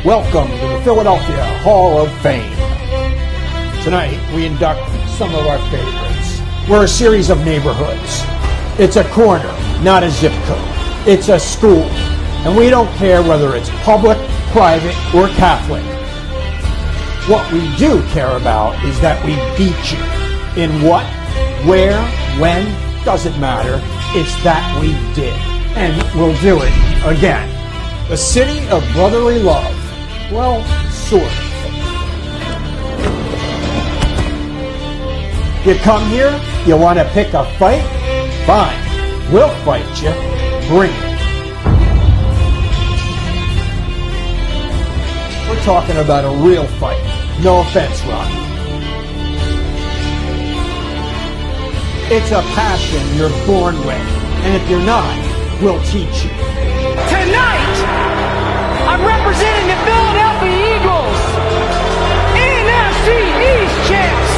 Welcome to the Philadelphia Hall of Fame. Tonight, we induct some of our favorites. We're a series of neighborhoods. It's a corner, not a zip code. It's a school. And we don't care whether it's public, private, or Catholic. What we do care about is that we beat you. In what, where, when, doesn't matter. It's that we did. And we'll do it again. The city of brotherly love. Well, sort of. You come here, you want to pick a fight? Fine. We'll fight you. Bring it. We're talking about a real fight. No offense, Ron. It's a passion you're born with. And if you're not, we'll teach you. Tonight, I'm representing the Philadelphia Eagles, NFC East champs,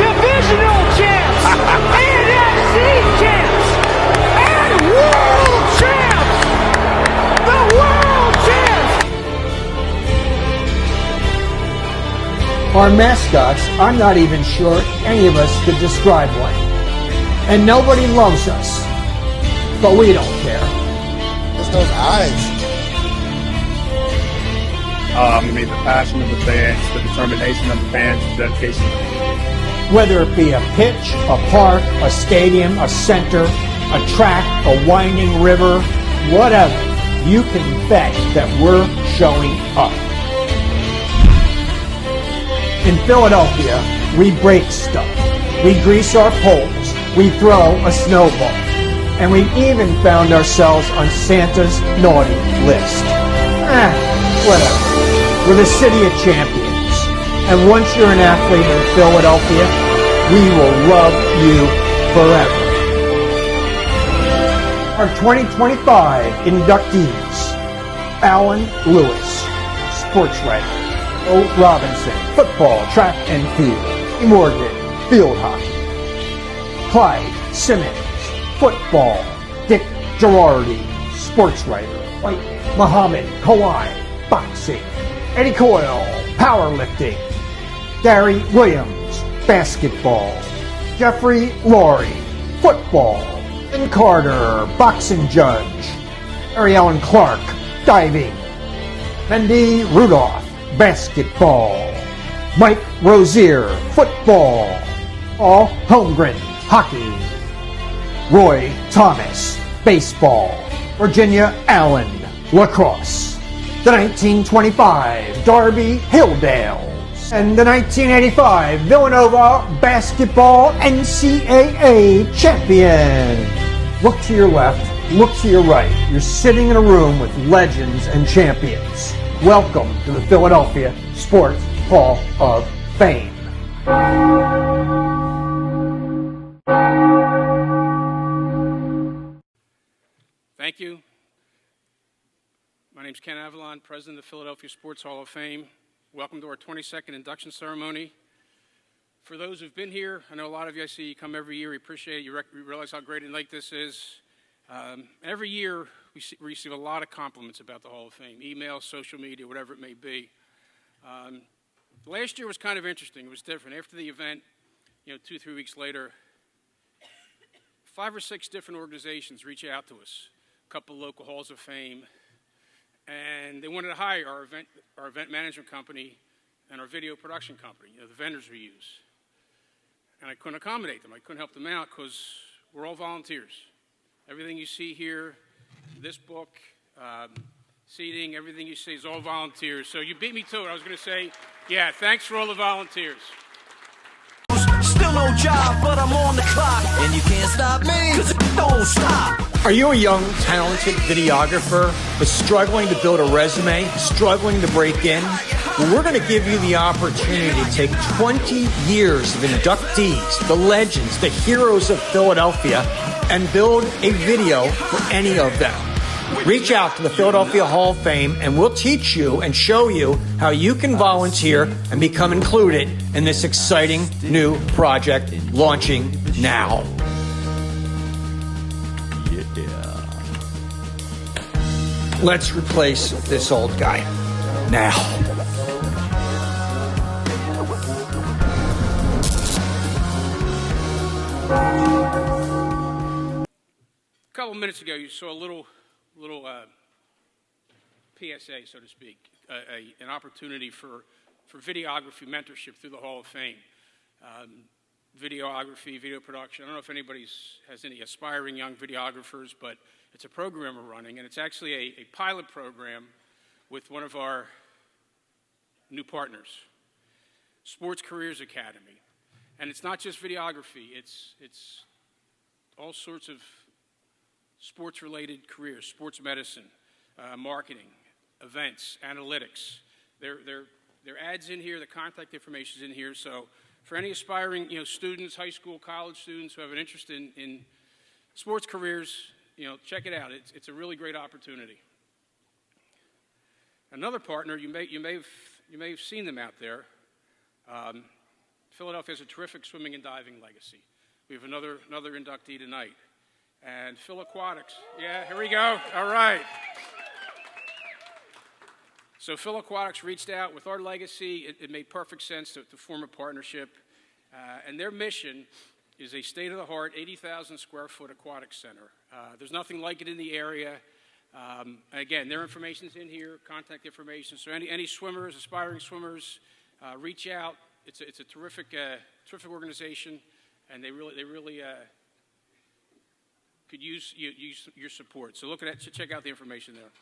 divisional champs, NFC champs, and world champs! The world champs! Our mascots, I'm not even sure any of us could describe one. And nobody loves us. But we don't care. It's those eyes. I mean, the passion of the fans, the determination of the fans, the dedication. Whether it be a pitch, a park, a stadium, a center, a track, a winding river, whatever, you can bet that we're showing up. In Philadelphia, we break stuff. We grease our poles. We throw a snowball. And we even found ourselves on Santa's naughty list. Whatever. We're the city of champions. And once you're an athlete in Philadelphia, we will love you forever. Our 2025 inductees: Alan Lewis, sports writer; O. Robinson, football, track and field; E. Morgan, field hockey; Clyde Simmons, football; Dick Girardi, sports writer; Muhammad Kawhi, boxing; Eddie Coyle, powerlifting; Gary Williams, basketball; Jeffrey Laurie, football; Ben Carter, boxing judge; Mary Ellen Clark, diving; Mendy Rudolph, basketball; Mike Rozier, football; Paul Holmgren, hockey; Roy Thomas, baseball; Virginia Allen, lacrosse; the 1925 Derby Hilldales; and the 1985 Villanova basketball NCAA champion. Look to your left, look to your right. You're sitting in a room with legends and champions. Welcome to the Philadelphia Sports Hall of Fame. Thank you. My name is Ken Avalon, President of the Philadelphia Sports Hall of Fame. Welcome to our 22nd induction ceremony. For those who've been here, I know a lot of you, I see you come every year. We appreciate it. You realize how great a night this is. Every year, we receive a lot of compliments about the Hall of Fame, email, social media, whatever it may be. Last year was kind of interesting. It was different. After the event, 2-3 weeks later, 5 or 6 different organizations reached out to us, a couple local halls of fame, and they wanted to hire our event management company and our video production company, the vendors we use. And I couldn't accommodate them. I couldn't help them out because we're all volunteers. Everything you see here, this book, seating, everything you see is all volunteers. So you beat me to it. I was going to say, yeah, thanks for all the volunteers. Still no job, but I'm on the clock, and you can't stop me, 'cause it don't stop. Are you a young, talented videographer but struggling to build a resume, struggling to break in? Well, we're going to give you the opportunity to take 20 years of inductees, the legends, the heroes of Philadelphia, and build a video for any of them. Reach out to the Philadelphia Hall of Fame and we'll teach you and show you how you can volunteer and become included in this exciting new project launching now. Let's replace this old guy. now. A couple minutes ago, you saw a little PSA, so to speak, an opportunity for videography mentorship through the Hall of Fame. Videography, video production. I don't know if anybody has any aspiring young videographers, but it's a program we're running, and it's actually a pilot program with one of our new partners, Sports Careers Academy. And it's not just videography, it's all sorts of sports-related careers, sports medicine, marketing, events, analytics. There are ads in here, the contact information is in here, so for any aspiring students, high school, college students who have an interest in sports careers, check it out. It's a really great opportunity. Another partner, you may have seen them out there. Philadelphia has a terrific swimming and diving legacy. We have another inductee tonight. And Phil Aquatics. Yeah, here we go. All right. So Phil Aquatics reached out with our legacy. It made perfect sense to form a partnership. And their mission is a state-of-the-art 80,000 square foot aquatic center. There's nothing like it in the area. Again, their information's in here, contact information. So any swimmers, aspiring swimmers, reach out. It's a terrific organization, and they really could use your support. So check out the information there.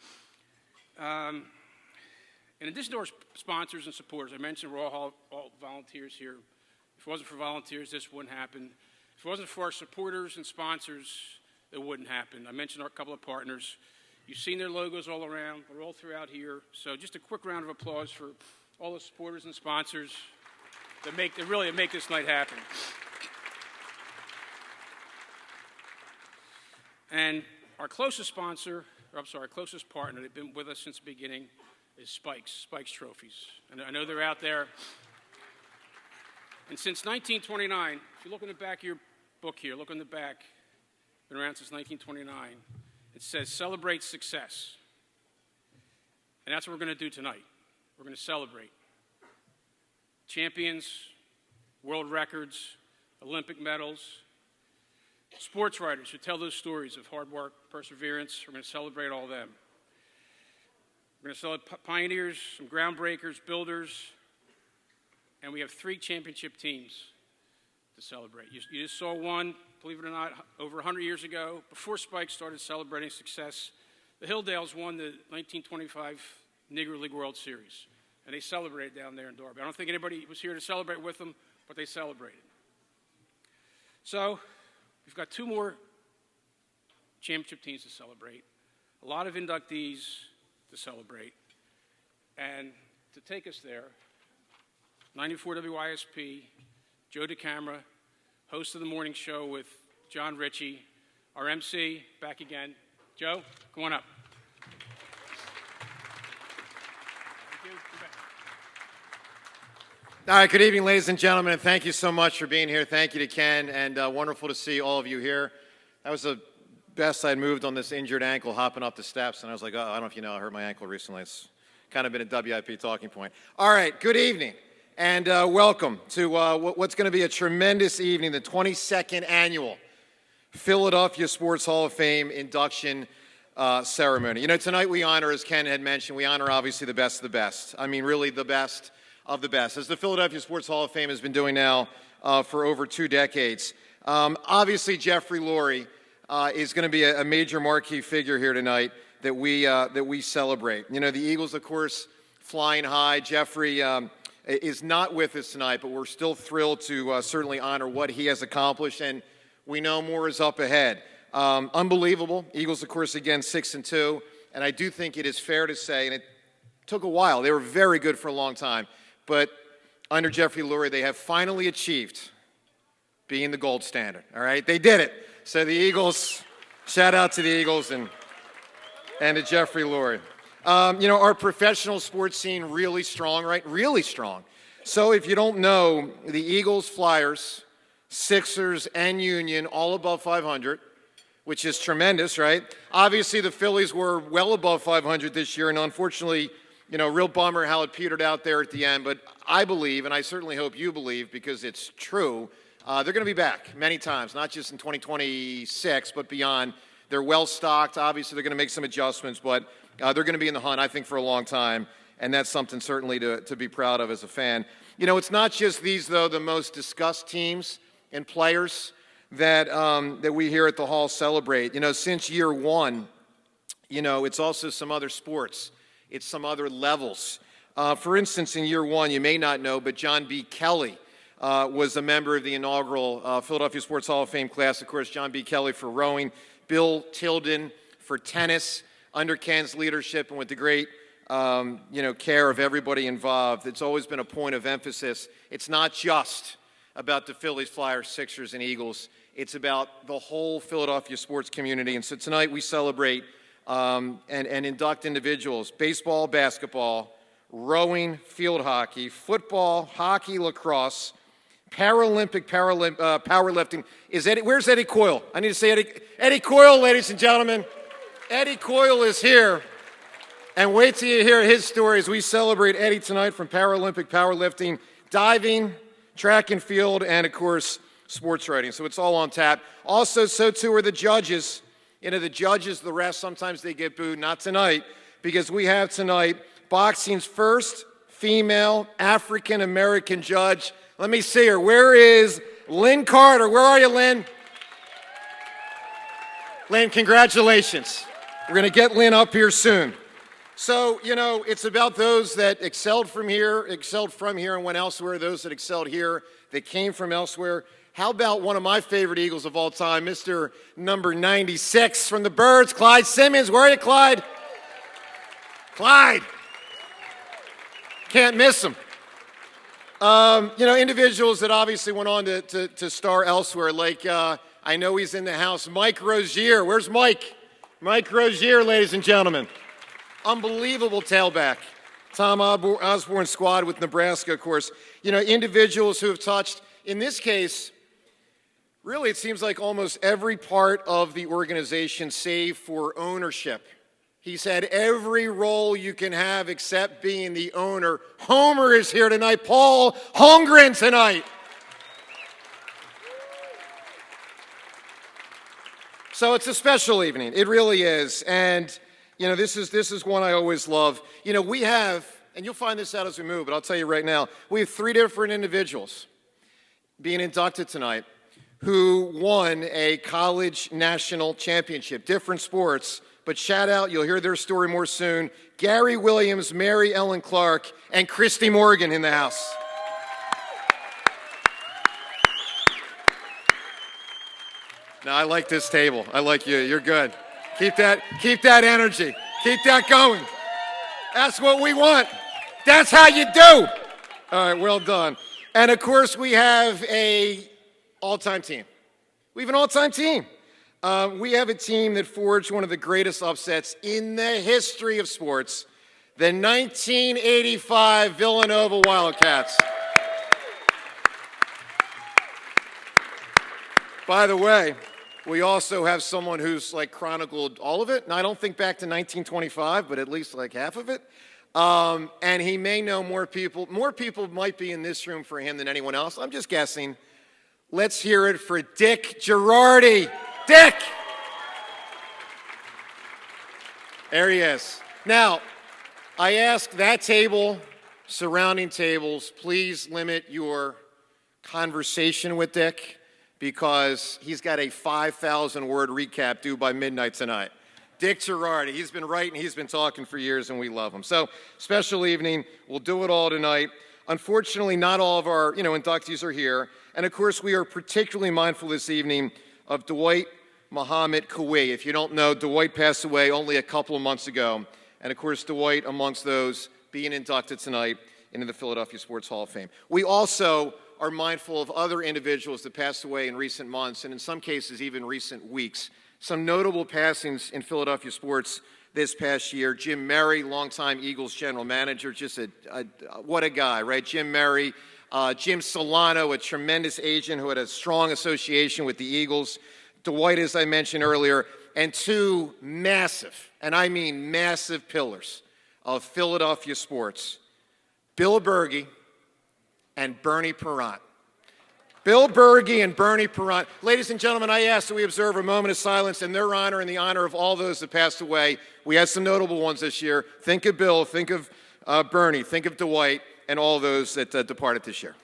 In addition to our sponsors and supporters, I mentioned we're all volunteers here. If it wasn't for volunteers, this wouldn't happen. If it wasn't for our supporters and sponsors, it wouldn't happen. I mentioned our couple of partners. You've seen their logos all around. They're all throughout here. So just a quick round of applause for all the supporters and sponsors that make this night happen. And our closest sponsor, our closest partner, they've been with us since the beginning, is Spikes Trophies. And I know they're out there. And since 1929, if you look in the back of your book here, look in the back, been around since 1929, it says celebrate success. And that's what we're going to do tonight. We're going to celebrate champions, world records, Olympic medals, sports writers who tell those stories of hard work, perseverance. We're going to celebrate all of them. We're going to celebrate pioneers, some groundbreakers, builders, and we have 3 championship teams to celebrate. You just saw one, believe it or not, over 100 years ago, before Spike started celebrating success. The Hilldales won the 1925 Negro League World Series, and they celebrated down there in Darby. I don't think anybody was here to celebrate with them, but they celebrated. So we've got 2 more championship teams to celebrate, a lot of inductees to celebrate, and to take us there, 94 WISP, Joe DeCamera, host of the morning show with John Ritchie, our MC, back again. Joe, come on up. Thank you. All right, good evening, ladies and gentlemen, and thank you so much for being here. Thank you to Ken, and wonderful to see all of you here. That was the best I'd moved on this injured ankle hopping up the steps, and I was like, oh, I don't know if you know, I hurt my ankle recently. It's kind of been a WIP talking point. All right, good evening. And welcome to what's going to be a tremendous evening, the 22nd annual Philadelphia Sports Hall of Fame induction ceremony. You know, tonight we honor, as Ken had mentioned, we honor obviously the best of the best. I mean, really the best of the best, as the Philadelphia Sports Hall of Fame has been doing now for over 2 decades. Obviously, Jeffrey Lurie is going to be a major marquee figure here tonight that we celebrate. You know, the Eagles, of course, flying high. Jeffrey is not with us tonight, but we're still thrilled to certainly honor what he has accomplished, and we know more is up ahead. Unbelievable. Eagles, of course, again, 6-2, and I do think it is fair to say, and it took a while, they were very good for a long time, but under Jeffrey Lurie, they have finally achieved being the gold standard, all right? They did it. So the Eagles, shout out to the Eagles and to Jeffrey Lurie. You know, our professional sports scene really strong, right? Really strong. So if you don't know, the Eagles, Flyers, Sixers, and Union all above 500, which is tremendous, right? Obviously, the Phillies were well above 500 this year, and unfortunately, real bummer how it petered out there at the end. But I believe, and I certainly hope you believe, because it's true, they're going to be back many times, not just in 2026, but beyond. They're well-stocked. Obviously, they're going to make some adjustments, but they're going to be in the hunt, I think, for a long time. And that's something certainly to be proud of as a fan. It's not just these, though, the most discussed teams and players that we here at the Hall celebrate. Since year one, it's also some other sports. It's some other levels. For instance, in year one, you may not know, but John B. Kelly was a member of the inaugural Philadelphia Sports Hall of Fame class. Of course, John B. Kelly for rowing, Bill Tilden for tennis, under Ken's leadership and with the great care of everybody involved. It's always been a point of emphasis. It's not just about the Phillies, Flyers, Sixers, and Eagles. It's about the whole Philadelphia sports community. And so tonight we celebrate and induct individuals: baseball, basketball, rowing, field hockey, football, hockey, lacrosse, Paralympic powerlifting. Where's Eddie Coyle? I need to say Eddie Coyle, ladies and gentlemen. Eddie Coyle is here. And wait till you hear his story as we celebrate Eddie tonight, from Paralympic powerlifting, diving, track and field, and, of course, sports writing. So it's all on tap. Also, so too are the judges. The judges, the refs, sometimes they get booed. Not tonight, because we have tonight boxing's first female African-American judge. Let me see her. Where is Lynn Carter? Where are you, Lynn? Lynn, congratulations. We're going to get Lynn up here soon. So, it's about those that excelled from here and went elsewhere, those that excelled here that came from elsewhere. How about one of my favorite Eagles of all time, Mr. number 96 from the Birds, Clyde Simmons. Where are you, Clyde? Clyde. Can't miss him. Individuals that obviously went on to star elsewhere, like I know he's in the house, Mike Rozier. Where's Mike? Mike Rozier, ladies and gentlemen. Unbelievable tailback. Tom Osborne's squad with Nebraska, of course. Individuals who have touched, in this case, really it seems like almost every part of the organization save for ownership. He's had every role you can have except being the owner. Homer is here tonight. Paul Holmgren tonight. So it's a special evening. It really is. And this is one I always love. We have, and you'll find this out as we move, but I'll tell you right now, we have 3 different individuals being inducted tonight who won a college national championship, different sports, but shout out, you'll hear their story more soon, Gary Williams, Mary Ellen Clark, and Christy Morgan in the house. Now, I like this table. I like you. You're good. Keep that energy. Keep that going. That's what we want. That's how you do. All right, well done. And, of course, we have an all-time team. We have an all-time team. We have a team that forged one of the greatest upsets in the history of sports, the 1985 Villanova Wildcats. By the way, we also have someone who's chronicled all of it. Now, I don't think back to 1925, but at least half of it. And he may know more people. More people might be in this room for him than anyone else. I'm just guessing. Let's hear it for Dick Girardi. Dick! There he is. Now, I ask that table, surrounding tables, please limit your conversation with Dick, because he's got a 5,000-word recap due by midnight tonight. Dick Girardi, he's been writing, he's been talking for years, and we love him. So, special evening. We'll do it all tonight. Unfortunately, not all of our inductees are here. And, of course, we are particularly mindful this evening of Dwight Muhammad Kauai. If you don't know, Dwight passed away only a couple of months ago. And, of course, Dwight amongst those being inducted tonight into the Philadelphia Sports Hall of Fame. We also are mindful of other individuals that passed away in recent months, and in some cases even recent weeks. Some notable passings in Philadelphia sports this past year. Jim Murray, longtime Eagles general manager, just what a guy, right? Jim Murray. Jim Solano, a tremendous agent who had a strong association with the Eagles. Dwight, as I mentioned earlier, and 2 massive, and I mean massive pillars of Philadelphia sports, Bill Berge and Bernie Perrant. Bill Berge and Bernie Perrant. Ladies and gentlemen, I ask that we observe a moment of silence in their honor and the honor of all those that passed away. We had some notable ones this year. Think of Bill, think of Bernie, think of Dwight, and all those that departed this year.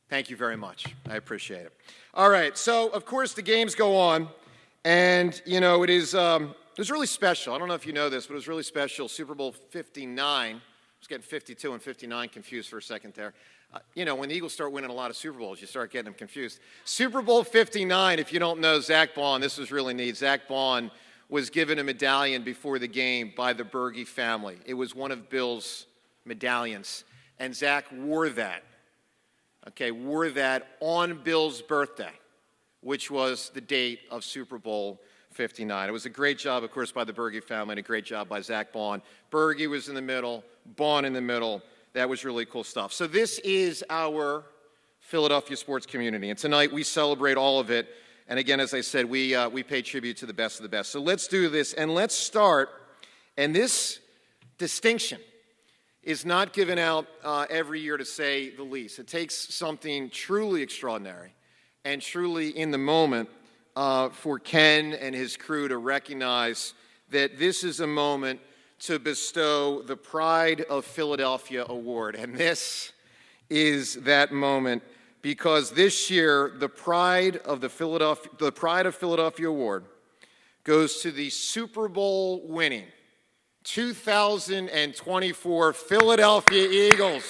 Thank you very much. I appreciate it. All right, so of course the games go on, and you know it was really special. I don't know if you know this, but it was really special. Super Bowl 59. I was getting 52 and 59 confused for a second there. You know, when the Eagles start winning a lot of Super Bowls, you start getting them confused. Super Bowl 59, if you don't know, Zach Baun, this was really neat. Zach Baun was given a medallion before the game by the Berge family. It was one of Bill's medallions, and Zach wore that. Okay, wore that on Bill's birthday, which was the date of Super Bowl 59. It was a great job, of course, by the Berge family, and a great job by Zach Baun. Berge was in the middle, Baun in the middle. That was really cool stuff. So this is our Philadelphia sports community, and tonight we celebrate all of it. And again, as I said, we pay tribute to the best of the best. So let's do this, and let's start. And this distinction is not given out every year, to say the least. It takes something truly extraordinary and truly in the moment for Ken and his crew to recognize that this is a moment to bestow the Pride of Philadelphia Award. And this is that moment, because this year the Pride of Philadelphia Award goes to the Super Bowl winning 2024 Philadelphia Eagles.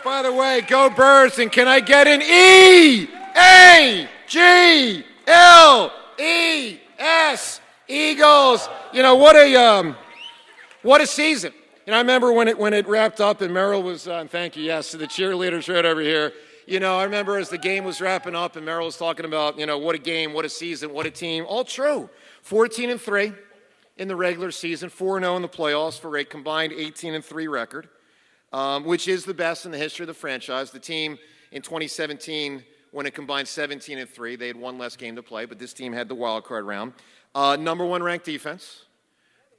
By the way, go Birds, and can I get an E-A-G-L-E-S, Eagles? You know, what a season. You know, I remember when it wrapped up and Merrill was, thank you, yes, to the cheerleaders right over here. You know, I remember as the game was wrapping up and Merrill was talking about, you know, what a game, what a season, what a team. All true. 14-3 in the regular season, 4-0 in the playoffs for a combined 18-3 record, which is the best in the history of the franchise. The team in 2017, when it combined 17-3, they had one less game to play, but this team had the wild card round. Number one ranked defense.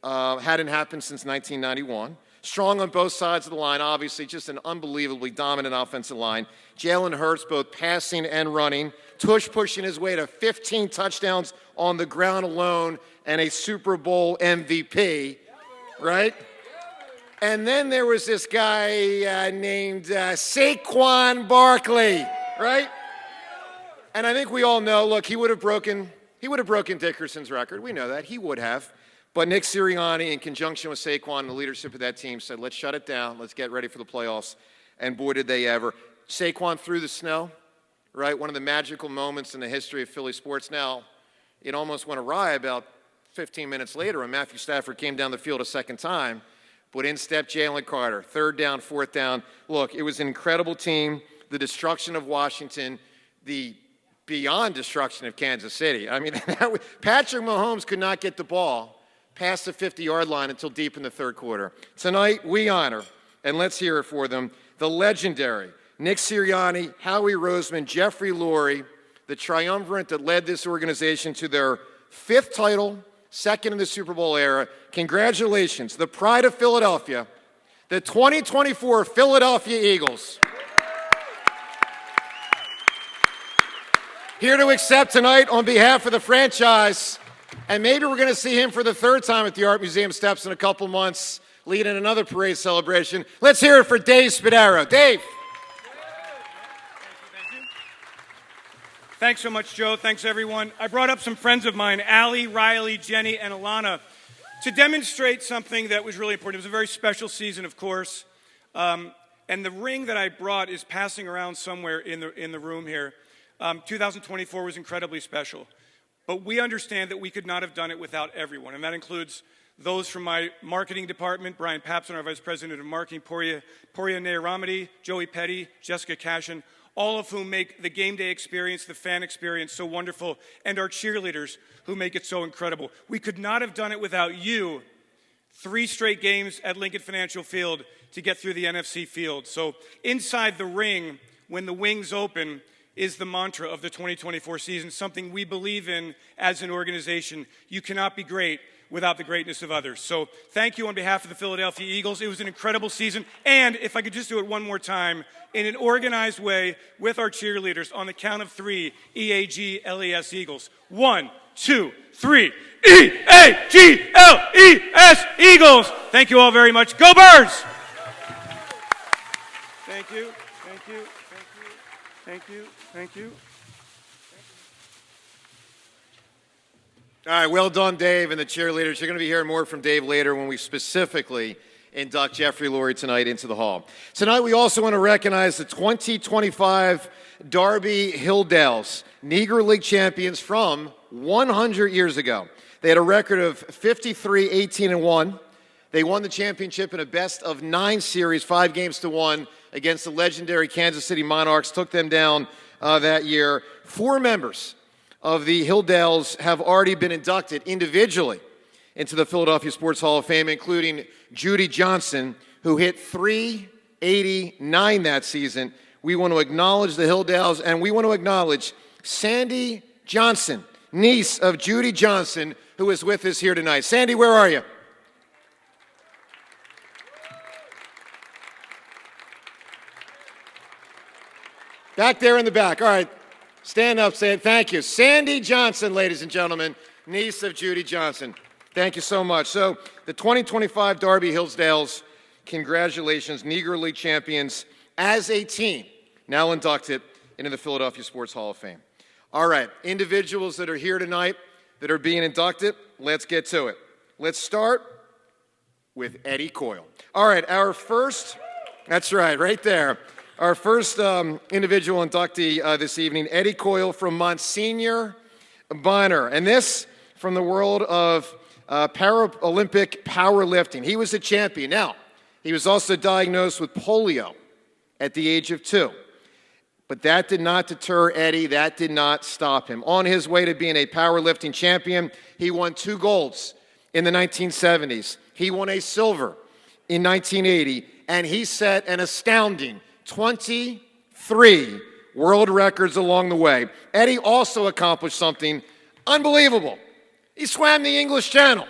Hadn't happened since 1991. Strong on both sides of the line, obviously, just an unbelievably dominant offensive line. Jalen Hurts, both passing and running. Tush pushing his way to 15 touchdowns on the ground alone and a Super Bowl MVP, right? And then there was this guy named Saquon Barkley, right? And I think we all know, look, he would have broken Dickerson's record. We know that. He would have. But Nick Sirianni, in conjunction with Saquon and the leadership of that team, said, let's shut it down. Let's get ready for the playoffs. And boy, did they ever. Saquon through the snow, right? One of the magical moments in the history of Philly sports. Now, it almost went awry about 15 minutes later when Matthew Stafford came down the field a second time. But in stepped Jalen Carter. Third down, fourth down. Look, it was an incredible team. The destruction of Washington, the beyond destruction of Kansas City. I mean, Patrick Mahomes could not get the ball past the 50-yard line until deep in the third quarter. Tonight, we honor, and let's hear it for them, the legendary Nick Sirianni, Howie Roseman, Jeffrey Lurie, the triumvirate that led this organization to their fifth title, second in the Super Bowl era. Congratulations, the Pride of Philadelphia, the 2024 Philadelphia Eagles. Here to accept tonight on behalf of the franchise, and maybe we're going to see him for the third time at the Art Museum steps in a couple months, leading another parade celebration. Let's hear it for Dave Spadaro. Dave. Thank you. Thanks so much, Joe. Thanks, everyone. I brought up some friends of mine, Allie, Riley, Jenny, and Alana, to demonstrate something that was really important. It was a very special season, of course, and the ring that I brought is passing around somewhere in the room here. 2024 was incredibly special. But we understand that we could not have done it without everyone, and that includes those from my marketing department, Brian Papson, our Vice President of Marketing, Poria Nayaramadi, Joey Petty, Jessica Cashin, all of whom make the game day experience, the fan experience so wonderful, and our cheerleaders who make it so incredible. We could not have done it without you. 3 straight games at Lincoln Financial Field to get through the NFC field. So inside the ring, when the wings open, is the mantra of the 2024 season, something we believe in as an organization. You cannot be great without the greatness of others. So thank you on behalf of the Philadelphia Eagles. It was an incredible season. And if I could just do it one more time, in an organized way with our cheerleaders on the count of 3, EAGLES Eagles. 1, 2, 3. EAGLES Eagles. Thank you all very much. Go Birds! Thank you. Thank you. Thank you. Thank you. Thank you. All right, well done, Dave, and the cheerleaders. You're going to be hearing more from Dave later when we specifically induct Jeffrey Lurie tonight into the Hall. Tonight, we also want to recognize the 2025 Darby Hilldales, Negro League champions from 100 years ago. They had a record of 53, 18, and 1. They won the championship in a best-of-9 series, 5-1 against the legendary Kansas City Monarchs, took them down that year. 4 members of the Hilldales have already been inducted individually into the Philadelphia Sports Hall of Fame, including Judy Johnson, who hit .389 that season. We want to acknowledge the Hilldales, and we want to acknowledge Sandy Johnson, niece of Judy Johnson, who is with us here tonight. Sandy, where are you? Back there in the back. All right. Stand up, say it. Thank you. Sandy Johnson, ladies and gentlemen, niece of Judy Johnson. Thank you so much. So, the 2025 Darby Hilldales, congratulations, Negro League champions as a team, now inducted into the Philadelphia Sports Hall of Fame. All right, individuals that are here tonight that are being inducted, let's get to it. Let's start with Eddie Coyle. All right, our first, that's right there. Our first individual inductee this evening, Eddie Coyle from Monsignor Bonner. And this from the world of Paralympic powerlifting. He was a champion. Now, he was also diagnosed with polio at the age of 2. But that did not deter Eddie. That did not stop him. On his way to being a powerlifting champion, he won 2 golds in the 1970s. He won a silver in 1980. And he set an astounding 23 world records along the way. Eddie also accomplished something unbelievable. He swam the English Channel,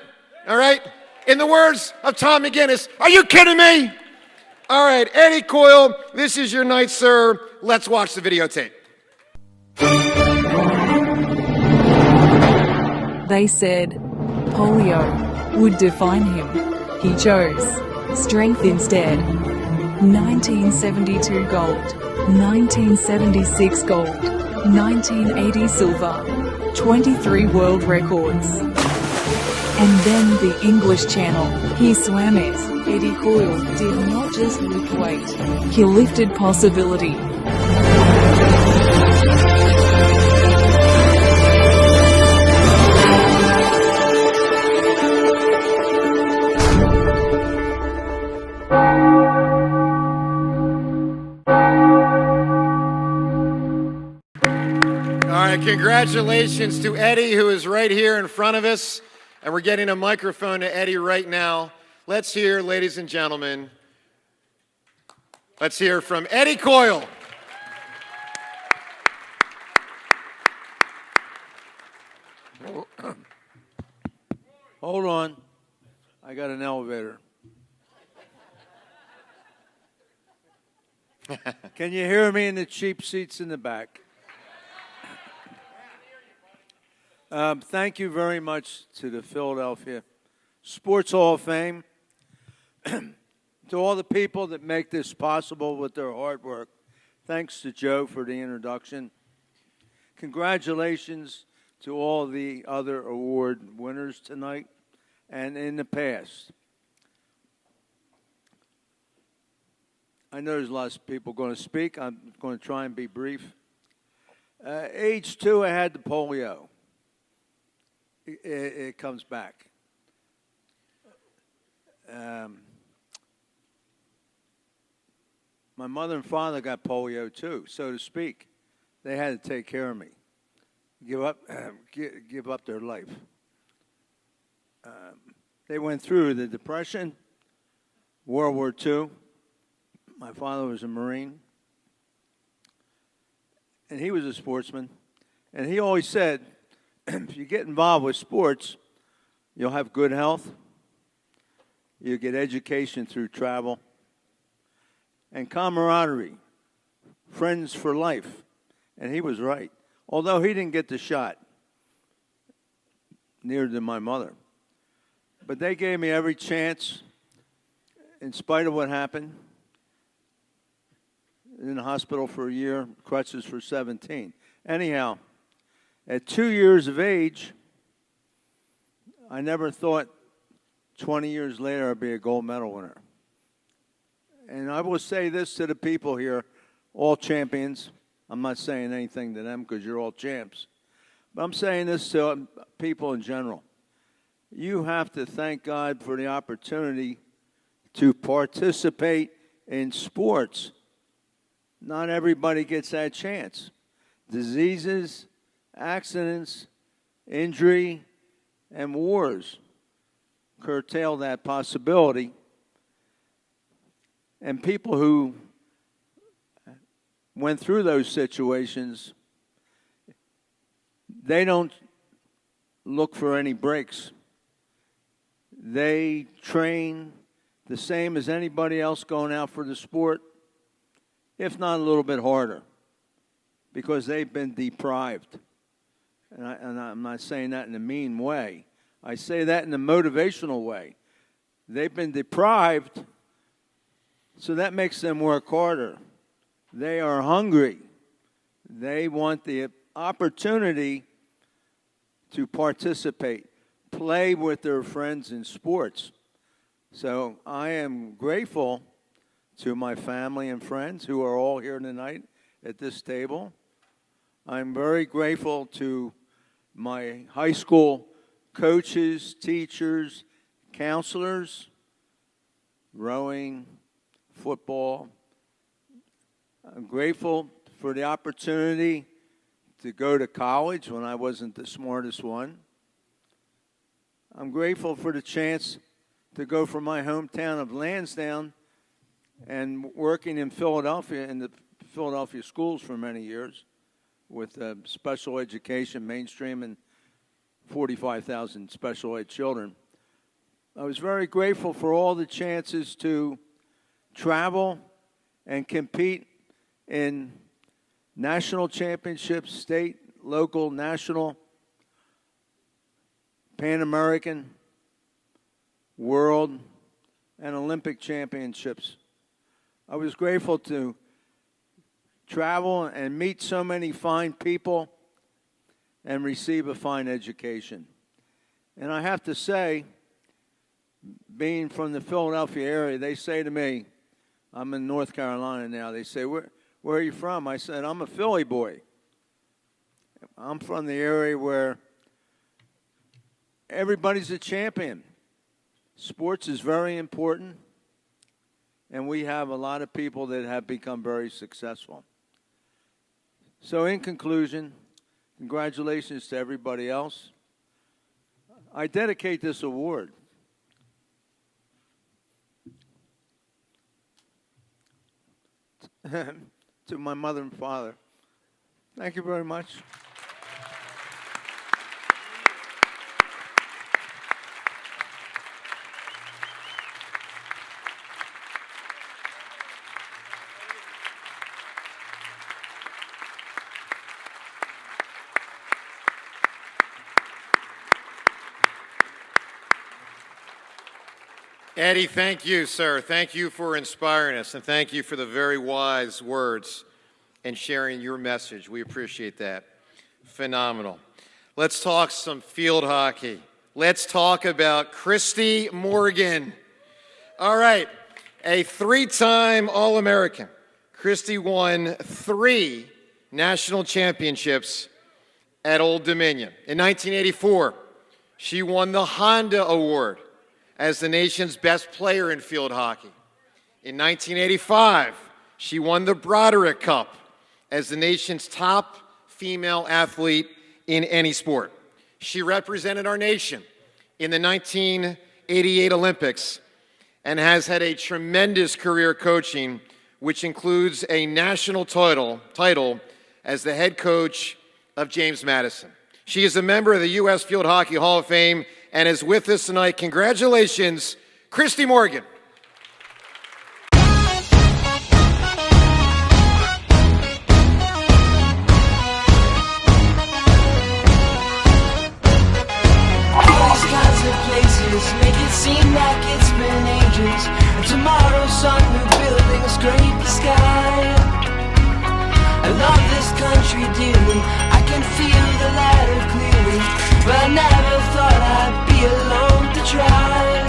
all right? In the words of Tom McGinnis, are you kidding me? All right, Eddie Coyle, this is your night, sir. Let's watch the videotape. They said polio would define him. He chose strength instead. 1972 gold, 1976 gold, 1980 silver, 23 world records. And then the English Channel. He swam it. Eddie Coyle did not just lift weight, he lifted possibility. Congratulations to Eddie, who is right here in front of us. And we're getting a microphone to Eddie right now. Let's hear, ladies and gentlemen, let's hear from Eddie Coyle. Hold on. I got an elevator. Can you hear me in the cheap seats in the back? Thank you very much to the Philadelphia Sports Hall of Fame, to all the people that make this possible with their hard work. Thanks to Joe for the introduction. Congratulations to all the other award winners tonight and in the past. I know there's lots of people going to speak. I'm going to try and be brief. Age 2, I had the polio. It comes back. My mother and father got polio too, so to speak. They had to take care of me, give up their life. They went through the Depression, World War II. My father was a Marine. and he was a sportsman, and he always said, if you get involved with sports, you'll have good health, you'll get education through travel, and camaraderie, friends for life. And he was right. Although he didn't get the shot, neither did my mother. But they gave me every chance, in spite of what happened. In the hospital for a year, crutches for 17. Anyhow, at 2 years of age, I never thought 20 years later I'd be a gold medal winner. And I will say this to the people here, all champions. I'm not saying anything to them because you're all champs. But I'm saying this to people in general. You have to thank God for the opportunity to participate in sports. Not everybody gets that chance. Diseases, accidents, injury, and wars curtail that possibility. And people who went through those situations, they don't look for any breaks. They train the same as anybody else going out for the sport, if not a little bit harder, because they've been deprived. And I'm not saying that in a mean way. I say that in a motivational way. They've been deprived, so that makes them work harder. They are hungry. They want the opportunity to participate, play with their friends in sports. So I am grateful to my family and friends who are all here tonight at this table. I'm very grateful to my high school coaches, teachers, counselors, rowing, football. I'm grateful for the opportunity to go to college when I wasn't the smartest one. I'm grateful for the chance to go from my hometown of Lansdowne and working in Philadelphia, in the Philadelphia schools for many years with special education, mainstream, and 45,000 special ed children. I was very grateful for all the chances to travel and compete in national championships, state, local, national, Pan American, world, and Olympic championships. I was grateful to travel and meet so many fine people and receive a fine education. And I have to say, being from the Philadelphia area, they say to me, I'm in North Carolina now, they say, where are you from? I said, I'm a Philly boy. I'm from the area where everybody's a champion. Sports is very important, and we have a lot of people that have become very successful. So in conclusion, congratulations to everybody else. I dedicate this award to my mother and father. Thank you very much. Eddie, thank you, sir. Thank you for inspiring us, and thank you for the very wise words and sharing your message. We appreciate that. Phenomenal. Let's talk some field hockey. Let's talk about Christy Morgan. All right, a three-time All-American. Christy won 3 national championships at Old Dominion. In 1984, she won the Honda Award as the nation's best player in field hockey. In 1985, she won the Broderick Cup as the nation's top female athlete in any sport. She represented our nation in the 1988 Olympics and has had a tremendous career coaching, which includes a national title as the head coach of James Madison. She is a member of the U.S. Field Hockey Hall of Fame and is with us tonight. Congratulations, Christy Morgan. Make it seem like it's been ages, and tomorrow's sun new buildings scrape the sky. I love this country dearly, I can feel the ladder clearly, but I never thought I'd be alone to try.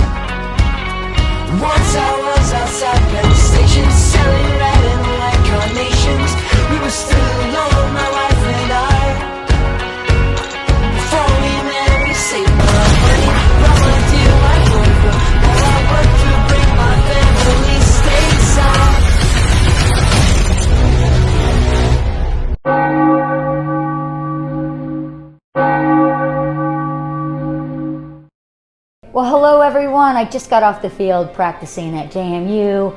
Once I was outside Penn Station, selling red and white carnations. We were still alone, my wife and I. Before we met, we saved my money, brought my dear wife over. Now I work to bring my family stateside. Well, hello everyone. I just got off the field practicing at JMU.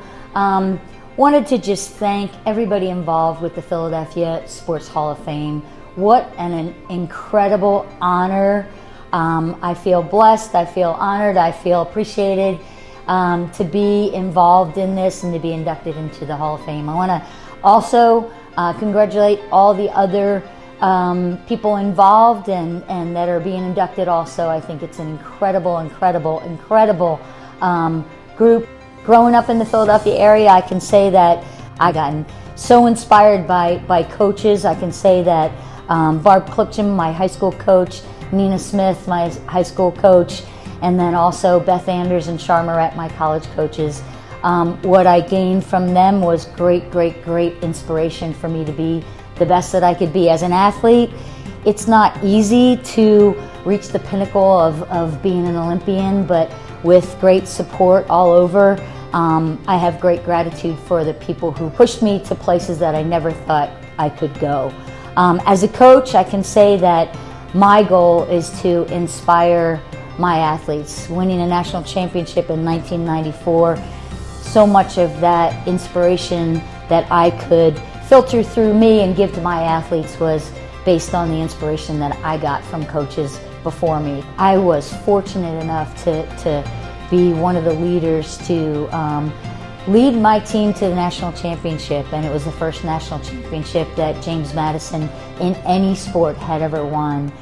Wanted to just thank everybody involved with the Philadelphia Sports Hall of Fame. What an incredible honor. I feel blessed, I feel honored, I feel appreciated to be involved in this and to be inducted into the Hall of Fame. I want to also congratulate all the other people involved and that are being inducted also. I think it's an incredible group. Growing up in the Philadelphia area, I can say that I gotten so inspired by coaches. I can say that Barb Clipcham, my high school coach, Nina Smith, my high school coach, and then also Beth Anders and Char Moret, my college coaches. What I gained from them was great inspiration for me to be the best that I could be. As an athlete, it's not easy to reach the pinnacle of being an Olympian, but with great support all over, I have great gratitude for the people who pushed me to places that I never thought I could go. As a coach, I can say that my goal is to inspire my athletes. Winning a national championship in 1994, so much of that inspiration that I could filter through me and give to my athletes was based on the inspiration that I got from coaches before me. I was fortunate enough to be one of the leaders to lead my team to the national championship, and it was the first national championship that James Madison in any sport had ever won.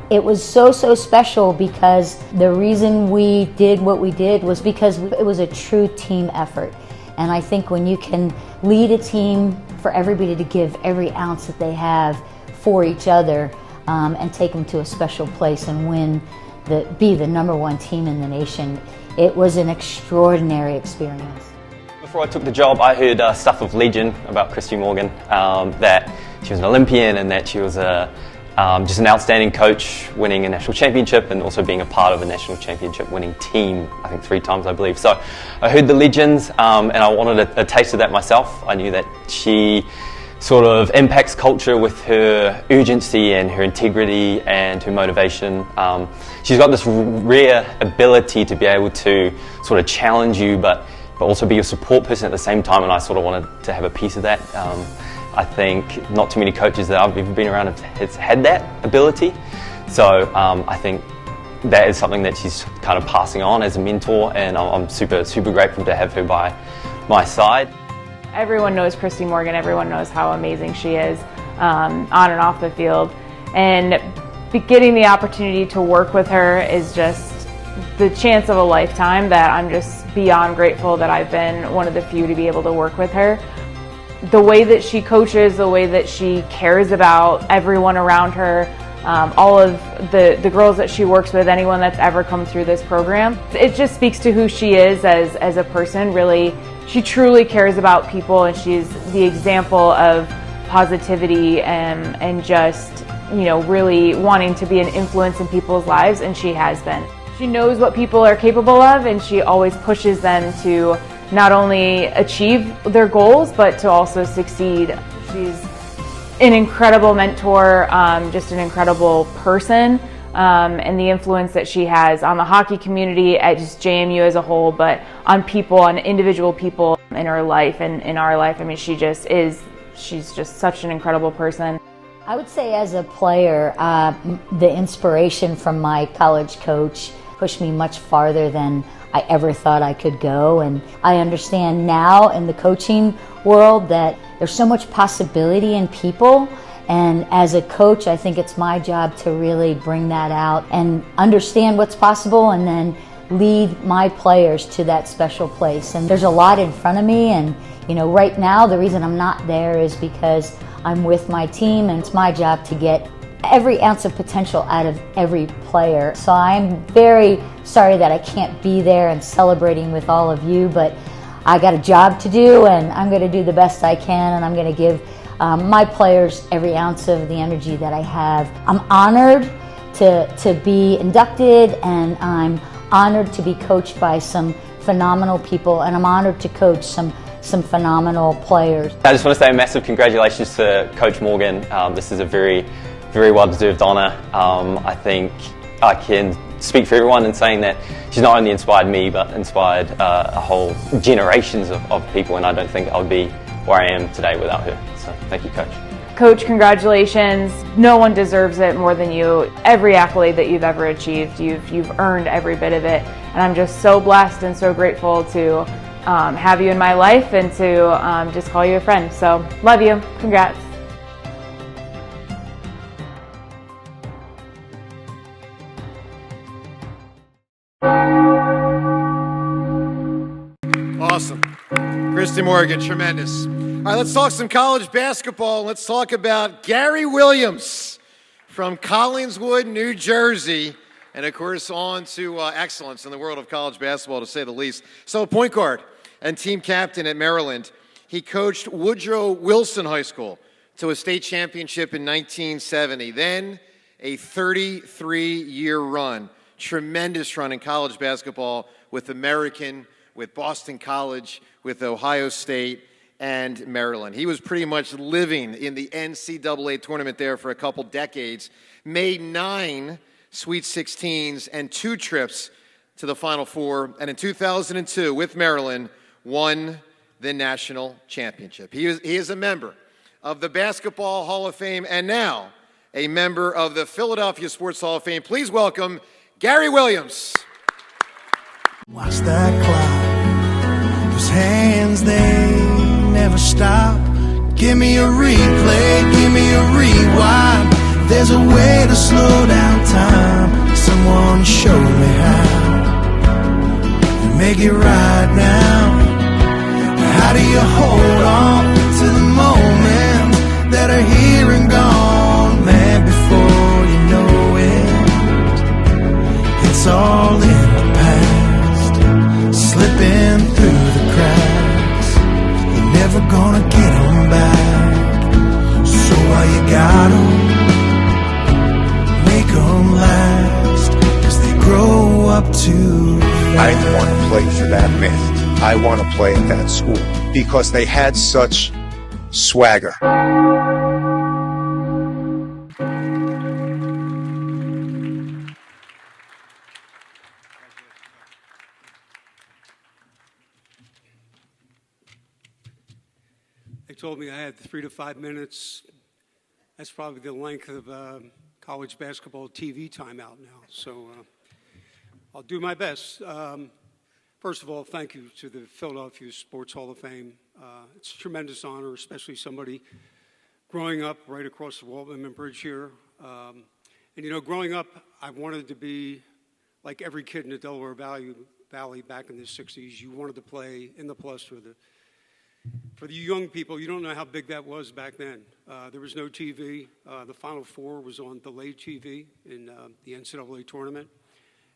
It was so special because the reason we did what we did was because it was a true team effort. And I think when you can lead a team for everybody to give every ounce that they have for each other and take them to a special place and be the #1 team in the nation, it was an extraordinary experience. Before I took the job, I heard stuff of legend about Christy Morgan, that she was an Olympian and that she was just an outstanding coach, winning a national championship and also being a part of a national championship winning team, I think 3 times I believe. So I heard the legends and I wanted a taste of that myself. I knew that she sort of impacts culture with her urgency and her integrity and her motivation. She's got this rare ability to be able to sort of challenge you but also be your support person at the same time, and I sort of wanted to have a piece of that. I think not too many coaches that I've ever been around have had that ability. So I think that is something that she's kind of passing on as a mentor, and I'm super grateful to have her by my side. Everyone knows Christy Morgan, everyone knows how amazing she is on and off the field. And getting the opportunity to work with her is just the chance of a lifetime that I'm just beyond grateful that I've been one of the few to be able to work with her. The way that she coaches, the way that she cares about everyone around her, all of the girls that she works with, anyone that's ever come through this program, it just speaks to who she is as a person. Really, she truly cares about people, and she's the example of positivity and just, you know, really wanting to be an influence in people's lives, and she has been. She knows what people are capable of, and she always pushes them to not only achieve their goals, but to also succeed. She's an incredible mentor, just an incredible person, and the influence that she has on the hockey community, at just JMU as a whole, but on people, on individual people in her life and in our life. I mean, she's she's just such an incredible person. I would say as a player, the inspiration from my college coach pushed me much farther than I ever thought I could go. And I understand now in the coaching world that there's so much possibility in people. And as a coach, I think it's my job to really bring that out and understand what's possible and then lead my players to that special place. And there's a lot in front of me, and right now the reason I'm not there is because I'm with my team, and it's my job to get every ounce of potential out of every player. So I'm very sorry that I can't be there and celebrating with all of you, but I got a job to do, and I'm going to do the best I can, and I'm going to give my players every ounce of the energy that I have. I'm honored to be inducted, and I'm honored to be coached by some phenomenal people, and I'm honored to coach some phenomenal players. I just want to say a massive congratulations to Coach Morgan. This is a very, very well-deserved honour. I think I can speak for everyone in saying that she's not only inspired me, but inspired a whole generations of people, and I don't think I would be where I am today without her. So thank you, Coach. Coach, congratulations. No one deserves it more than you. Every accolade that you've ever achieved, you've earned every bit of it. And I'm just so blessed and so grateful to have you in my life and to just call you a friend. So love you. Congrats. Awesome. Christy Morgan, tremendous. All right, let's talk some college basketball. Let's talk about Gary Williams from Collingswood, New Jersey, and of course on to excellence in the world of college basketball, to say the least. So, point guard and team captain at Maryland. He coached Woodrow Wilson High School to a state championship in 1970. Then a 33-year run, tremendous run in college basketball with American, with Boston College, with Ohio State, and Maryland. He was pretty much living in the NCAA tournament there for a couple decades, made 9 Sweet 16s and 2 trips to the Final Four, and in 2002, with Maryland, won the national championship. He is a member of the Basketball Hall of Fame and now a member of the Philadelphia Sports Hall of Fame. Please welcome Gary Williams. Watch that clock, those hands, they never stop. Give me a replay, give me a rewind. There's a way to slow down time. Someone show me how to make it right now. How do you hold on to the moments that are here and gone, man, before you know it? It's all in the past, slipping through the cracks. You're never gonna get them back. So while you got them, make them last, 'cause they grow up too fast. I want to play for that man. I want to play at that school because they had such swagger. They told me I had 3 to 5 minutes. That's probably the length of college basketball TV timeout now. So I'll do my best. First of all, thank you to the Philadelphia Sports Hall of Fame. It's a tremendous honor, especially somebody growing up right across the Walt Whitman Bridge here. And you know, growing up, I wanted to be like every kid in the Delaware Valley back in the 60s. You wanted to play in the plus for the young people. You don't know how big that was back then. There was no TV. The Final Four was on delayed TV in the NCAA tournament.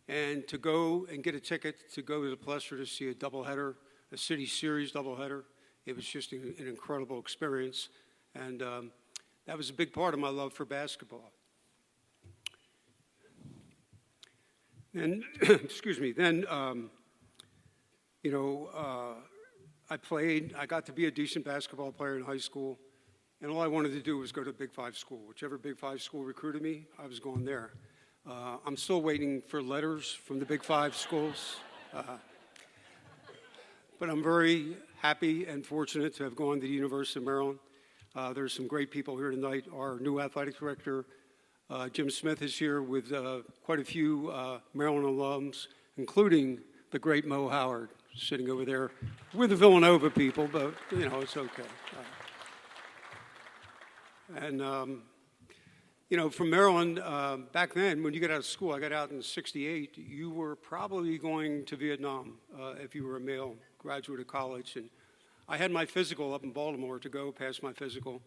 And to go and get a ticket to go to the Plesser to see a doubleheader, a City Series doubleheader, it was just an incredible experience. And that was a big part of my love for basketball. And, excuse me, then, you know, I got to be a decent basketball player in high school. And all I wanted to do was go to a Big Five school. Whichever Big Five school recruited me, I was going there. I'm still waiting for letters from the Big Five schools. But I'm very happy and fortunate to have gone to the University of Maryland. There's some great people here tonight. Our new athletic director, Jim Smith, is here with quite a few Maryland alums, including the great Mo Howard, sitting over there with the Villanova people, but, you know, it's okay. You know, from Maryland, back then, when you got out of school, I got out in '68, you were probably going to Vietnam if you were a male graduate of college. And I had my physical up in Baltimore to go past my physical.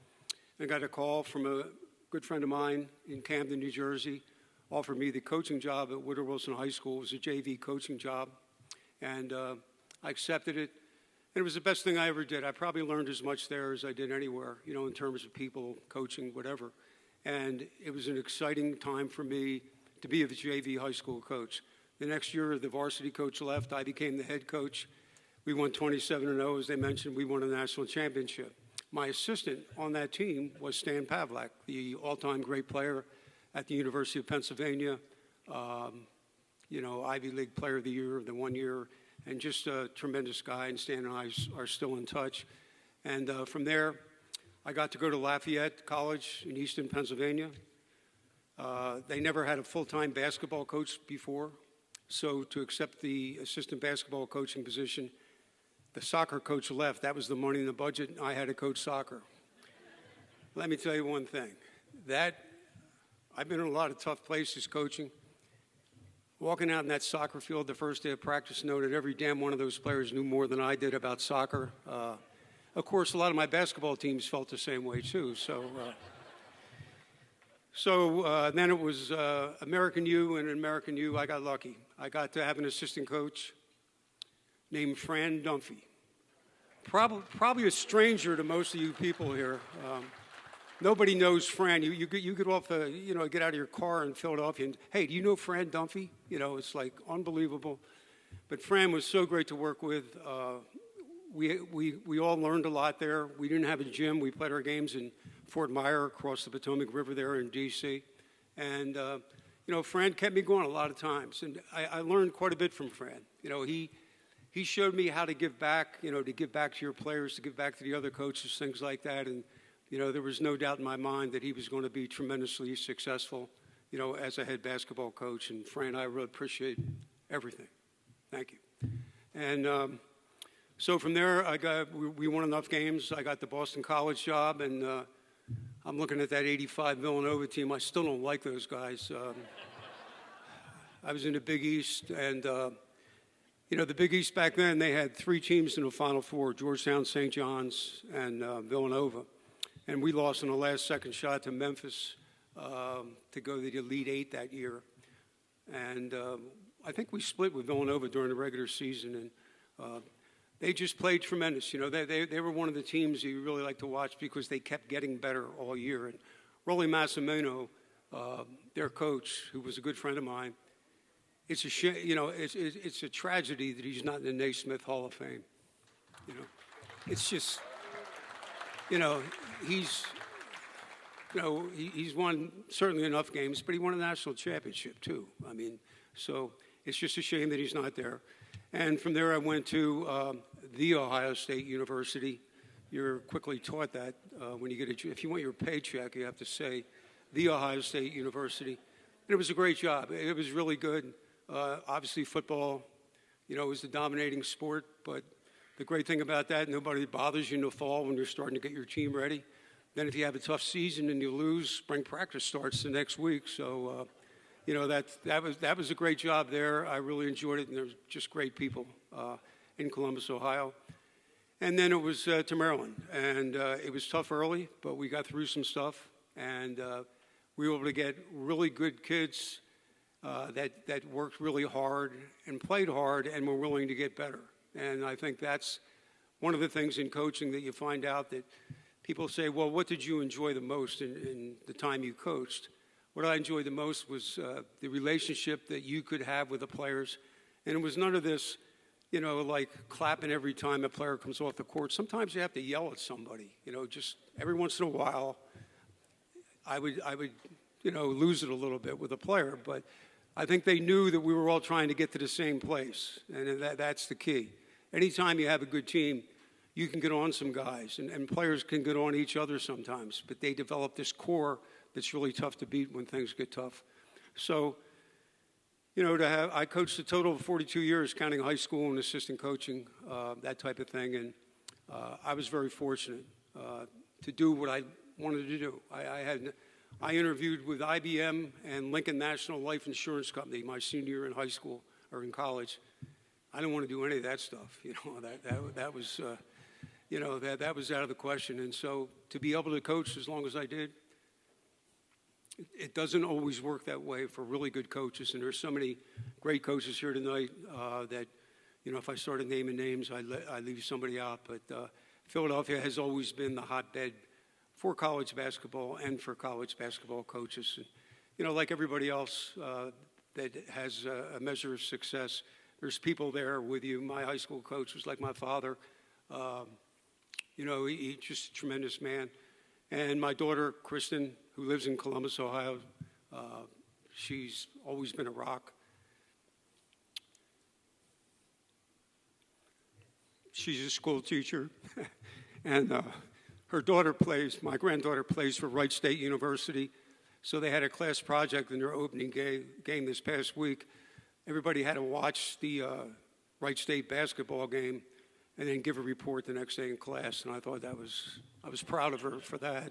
And I got a call from a good friend of mine in Camden, New Jersey, offered me the coaching job at Woodrow Wilson High School. It was a JV coaching job. And I accepted it. And it was the best thing I ever did. I probably learned as much there as I did anywhere, you know, in terms of people, coaching, whatever. And it was an exciting time for me to be a JV high school coach. The next year, the varsity coach left. I became the head coach. We won 27-0. As they mentioned, we won a national championship. My assistant on that team was Stan Pavlak, the all-time great player at the University of Pennsylvania, you know, Ivy League Player of the Year the 1 year, and just a tremendous guy, and Stan and I are still in touch. And from there, I got to go to Lafayette College in Easton, Pennsylvania. They never had a full-time basketball coach before, so to accept the assistant basketball coaching position, the soccer coach left. That was the money in the budget. I had to coach soccer. Let me tell you one thing. I've been in a lot of tough places coaching. Walking out in that soccer field the first day of practice, noted every damn one of those players knew more than I did about soccer. Of course, a lot of my basketball teams felt the same way too. So then it was American U, and in American U, I got lucky. I got to have an assistant coach named Fran Dunphy. Probably a stranger to most of you people here. Nobody knows Fran. You get off, get out of your car in Philadelphia and, hey, do you know Fran Dunphy? You know, it's like unbelievable. But Fran was so great to work with. We all learned a lot there. We didn't have a gym. We played our games in Fort Myer across the Potomac River there in D.C. And, Fran kept me going a lot of times. And I learned quite a bit from Fran. You know, he showed me how to give back, to give back to your players, to give back to the other coaches, things like that. And, there was no doubt in my mind that he was going to be tremendously successful, as a head basketball coach. And Fran, I really appreciate everything. Thank you. And so from there, we won enough games. I got the Boston College job, and I'm looking at that '85 Villanova team. I still don't like those guys. I was in the Big East, and the Big East back then, they had 3 teams in the Final Four: Georgetown, St. John's, and Villanova. And we lost in the last second shot to Memphis to go to the Elite 8 that year. And I think we split with Villanova during the regular season, and they just played tremendous. They were one of the teams you really like to watch because they kept getting better all year. And Rolly Massimino, their coach, who was a good friend of mine, it's a shame, it's a tragedy that he's not in the Naismith Hall of Fame. It's just, he's won certainly enough games, but he won a national championship too. I mean, so it's just a shame that he's not there. And from there, I went to The Ohio State University. You're quickly taught that when you if you want your paycheck, you have to say The Ohio State University. And it was a great job. It was really good. Obviously, football, was the dominating sport. But the great thing about that, nobody bothers you in the fall when you're starting to get your team ready. Then if you have a tough season and you lose, spring practice starts the next week. So, that was a great job there. I really enjoyed it, and there's just great people in Columbus, Ohio. And then it was to Maryland, and it was tough early, but we got through some stuff, and we were able to get really good kids that worked really hard and played hard and were willing to get better. And I think that's one of the things in coaching that you find out that people say, well, what did you enjoy the most in the time you coached? What I enjoyed the most was the relationship that you could have with the players. And it was none of this, like clapping every time a player comes off the court. Sometimes you have to yell at somebody, just every once in a while. I would lose it a little bit with a player. But I think they knew that we were all trying to get to the same place. And that's the key. Anytime you have a good team, you can get on some guys, and players can get on each other sometimes, but they develop this core that's really tough to beat when things get tough. So, you know, I coached a total of 42 years, counting high school and assistant coaching, that type of thing, and I was very fortunate to do what I wanted to do. I interviewed with IBM and Lincoln National Life Insurance Company my senior year in high school or in college. I didn't want to do any of that stuff. You know, that was, you know, that was out of the question. And so to be able to coach as long as I did, it doesn't always work that way for really good coaches. And there's so many great coaches here tonight that, you know, if I started naming names, I'd leave somebody out. But Philadelphia has always been the hotbed for college basketball and for college basketball coaches. And, you know, like everybody else that has a measure of success, there's people there with you. My high school coach was like my father. You know, he's just a tremendous man. And my daughter, Kristen, who lives in Columbus, Ohio, she's always been a rock. She's a school teacher. And her daughter plays, my granddaughter plays for Wright State University. So they had a class project in their opening game this past week. Everybody had to watch the Wright State basketball game and then give a report the next day in class. And I thought I was proud of her for that.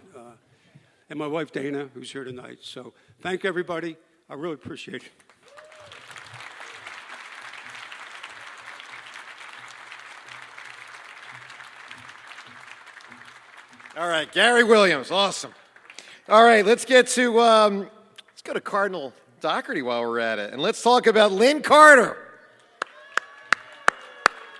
And my wife, Dana, who's here tonight. So thank everybody. I really appreciate it. All right, Gary Williams, awesome. All right, let's go to Cardinal Doherty while we're at it, and let's talk about Lynn Carter.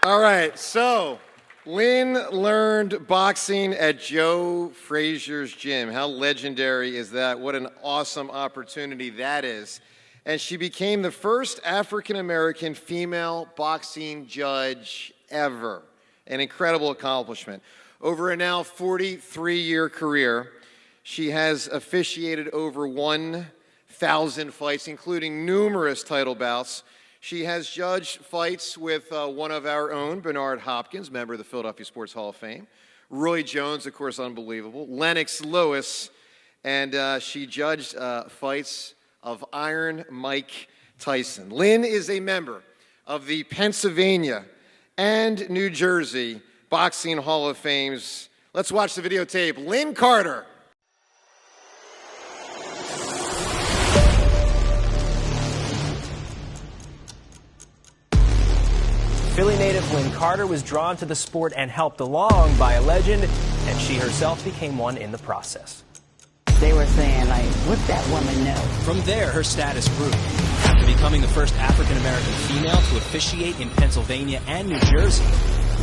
All right, so Lynn learned boxing at Joe Frazier's gym. How legendary is that? What an awesome opportunity that is. And she became the first African-American female boxing judge ever. An incredible accomplishment. Over a now 43-year career, she has officiated over 1,000 fights, including numerous title bouts. She has judged fights with one of our own, Bernard Hopkins, member of the Philadelphia Sports Hall of Fame. Roy Jones, of course, unbelievable. Lennox Lewis, and she judged fights of Iron Mike Tyson. Lynn is a member of the Pennsylvania and New Jersey Boxing Hall of Fames. Let's watch the videotape. Lynn Carter. Philly native Lynn Carter was drawn to the sport and helped along by a legend, and she herself became one in the process. They were saying, like, what's that woman know? From there, her status grew. After becoming the first African-American female to officiate in Pennsylvania and New Jersey,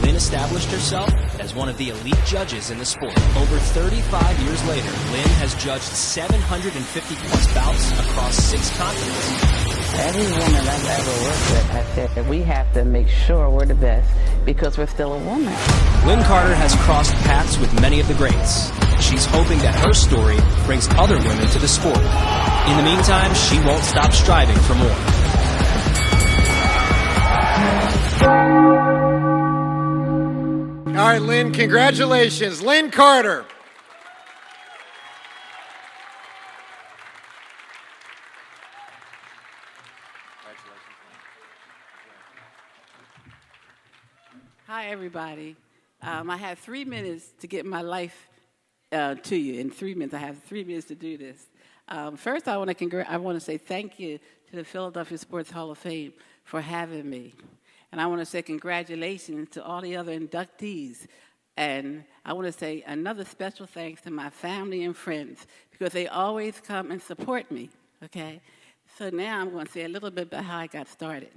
Lynn established herself as one of the elite judges in the sport. Over 35 years later, Lynn has judged 750-plus bouts across 6 continents. Every woman I've ever worked with, I said that we have to make sure we're the best because we're still a woman. Lynn Carter has crossed paths with many of the greats. She's hoping that her story brings other women to the sport. In the meantime, she won't stop striving for more. All right, Lynn, congratulations. Lynn Carter. Hi, everybody. I have 3 minutes to get my life to you. In 3 minutes, I have 3 minutes to do this. First, I want to say thank you to the Philadelphia Sports Hall of Fame for having me. And I want to say congratulations to all the other inductees. And I want to say another special thanks to my family and friends because they always come and support me, okay? So now I'm going to say a little bit about how I got started.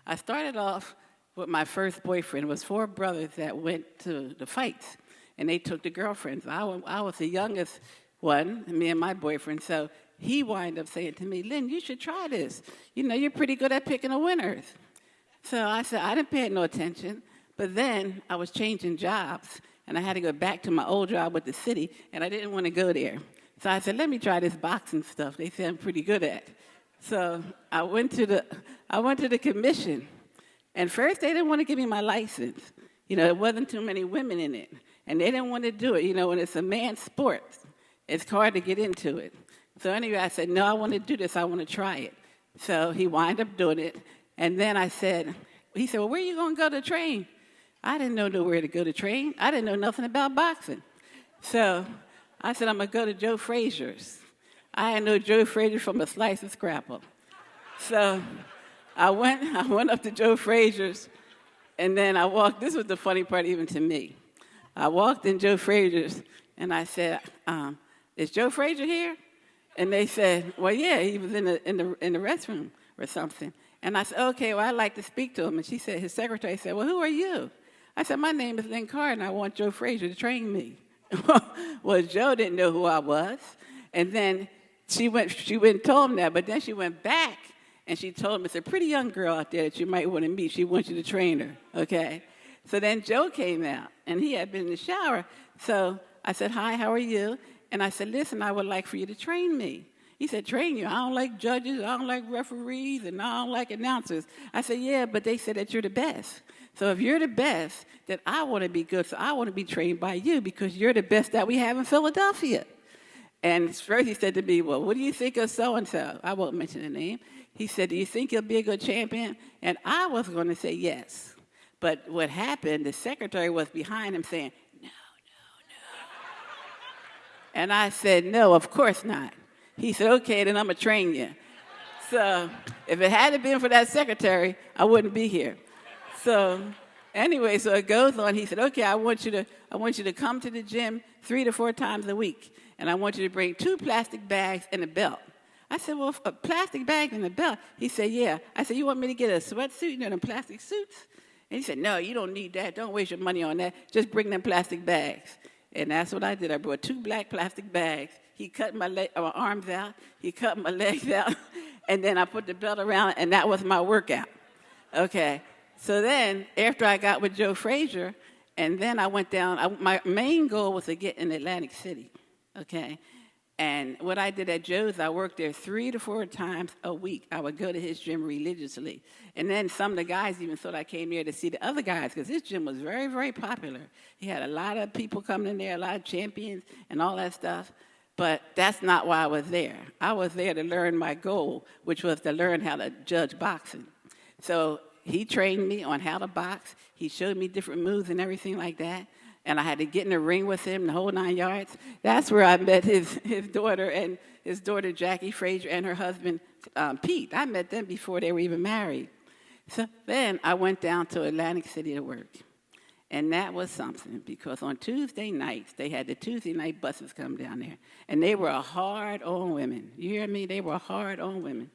I started off with my first boyfriend. It was 4 brothers that went to the fights, and they took the girlfriends. I was the youngest one, me and my boyfriend, so he wound up saying to me, Lynn, you should try this. You know, you're pretty good at picking the winners. So I said, I didn't pay no attention, but then I was changing jobs, and I had to go back to my old job with the city, and I didn't want to go there. So I said, let me try this boxing stuff. They said I'm pretty good at it. So I went to the commission, and first they didn't want to give me my license. You know, there wasn't too many women in it, and they didn't want to do it. You know, when it's a man's sport, it's hard to get into it. So anyway, I said, no, I want to do this. I want to try it. So he wound up doing it, and then he said, well, where are you going to go to train? I didn't know nowhere to go to train. I didn't know nothing about boxing. So I said, I'm going to go to Joe Frazier's. I didn't know Joe Frazier from a slice of scrapple. So I went up to Joe Frazier's, and then I walked. This was the funny part even to me. I walked in Joe Frazier's, and I said, is Joe Frazier here? And they said, well, yeah, he was in the restroom or something. And I said, okay, well, I'd like to speak to him. And she said, his secretary said, well, who are you? I said, my name is Lynn Carr, and I want Joe Frazier to train me. Well, Joe didn't know who I was. And then she went and told him that, but then she went back and she told him, it's a pretty young girl out there that you might want to meet. She wants you to train her, okay? So then Joe came out, and he had been in the shower. So I said, hi, how are you? And I said, listen, I would like for you to train me. He said, train you? I don't like judges, I don't like referees, and I don't like announcers. I said, yeah, but they said that you're the best. So if you're the best, then I want to be good, so I want to be trained by you because you're the best that we have in Philadelphia. And first he said to me, well, what do you think of so-and-so? I won't mention the name. He said, do you think he'll be a good champion? And I was going to say yes. But what happened, the secretary was behind him saying, no, no, no. And I said, no, of course not. He said, okay, then I'm going to train you. So if it hadn't been for that secretary, I wouldn't be here. So anyway, so it goes on. He said, okay, I want you to come to the gym 3 to 4 times a week. And I want you to bring 2 plastic bags and a belt. I said, well, a plastic bag and a belt? He said, yeah. I said, you want me to get a sweatsuit, you know, them plastic suits? And he said, no, you don't need that. Don't waste your money on that. Just bring them plastic bags. And that's what I did. I brought 2 black plastic bags. He cut my arms out. He cut my legs out. And then I put the belt around, and that was my workout. Okay. So then, after I got with Joe Frazier, and then I went down, my main goal was to get in Atlantic City. Okay. And what I did at Joe's, I worked there 3 to 4 times a week. I would go to his gym religiously. And then some of the guys even thought I came there to see the other guys because his gym was very, very popular. He had a lot of people coming in there, a lot of champions and all that stuff. But that's not why I was there. I was there to learn my goal, which was to learn how to judge boxing. So he trained me on how to box. He showed me different moves and everything like that. And I had to get in the ring with him the whole 9 yards. That's where I met his daughter and his daughter Jackie Frazier and her husband Pete. I met them before they were even married. So then I went down to Atlantic City to work. And that was something because on Tuesday nights, they had the Tuesday night buses come down there. And they were hard on women. You hear me? They were hard on women.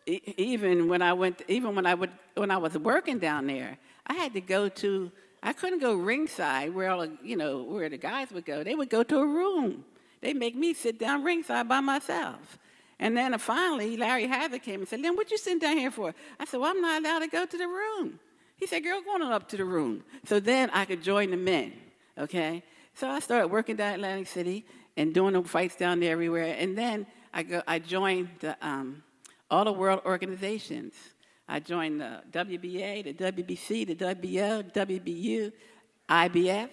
Even when I was working down there, I had to go to, I couldn't go ringside where where the guys would go. They would go to a room. They'd make me sit down ringside by myself. And then finally, Larry Havoc came and said, Lynn, what you sitting down here for? I said, well, I'm not allowed to go to the room. He said, girl, go on up to the room. So then I could join the men, okay? So I started working down in Atlantic City and doing the fights down there everywhere. And then I joined all the world organizations. I joined the WBA, the WBC, the WBO, WBU, IBF.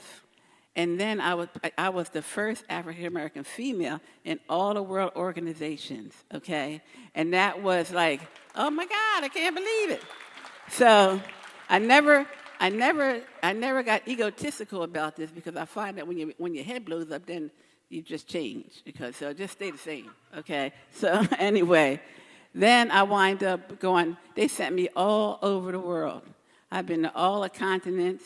And then I was the first African-American female in all the world organizations, okay? And that was like, oh, my God, I can't believe it. So I never got egotistical about this because I find that when your head blows up, then you just change so just stay the same, okay? So anyway, then I wind up going, they sent me all over the world. I've been to all the continents.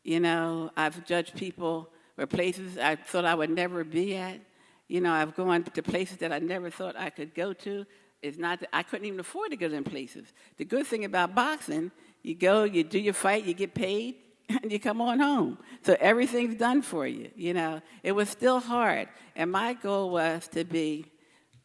You know, I've judged people or places I thought I would never be at. You know, I've gone to places that I never thought I could go to. It's not that I couldn't even afford to go to them places. The good thing about boxing, you go, you do your fight, you get paid, and you come on home. So everything's done for you, you know. It was still hard. And my goal was to be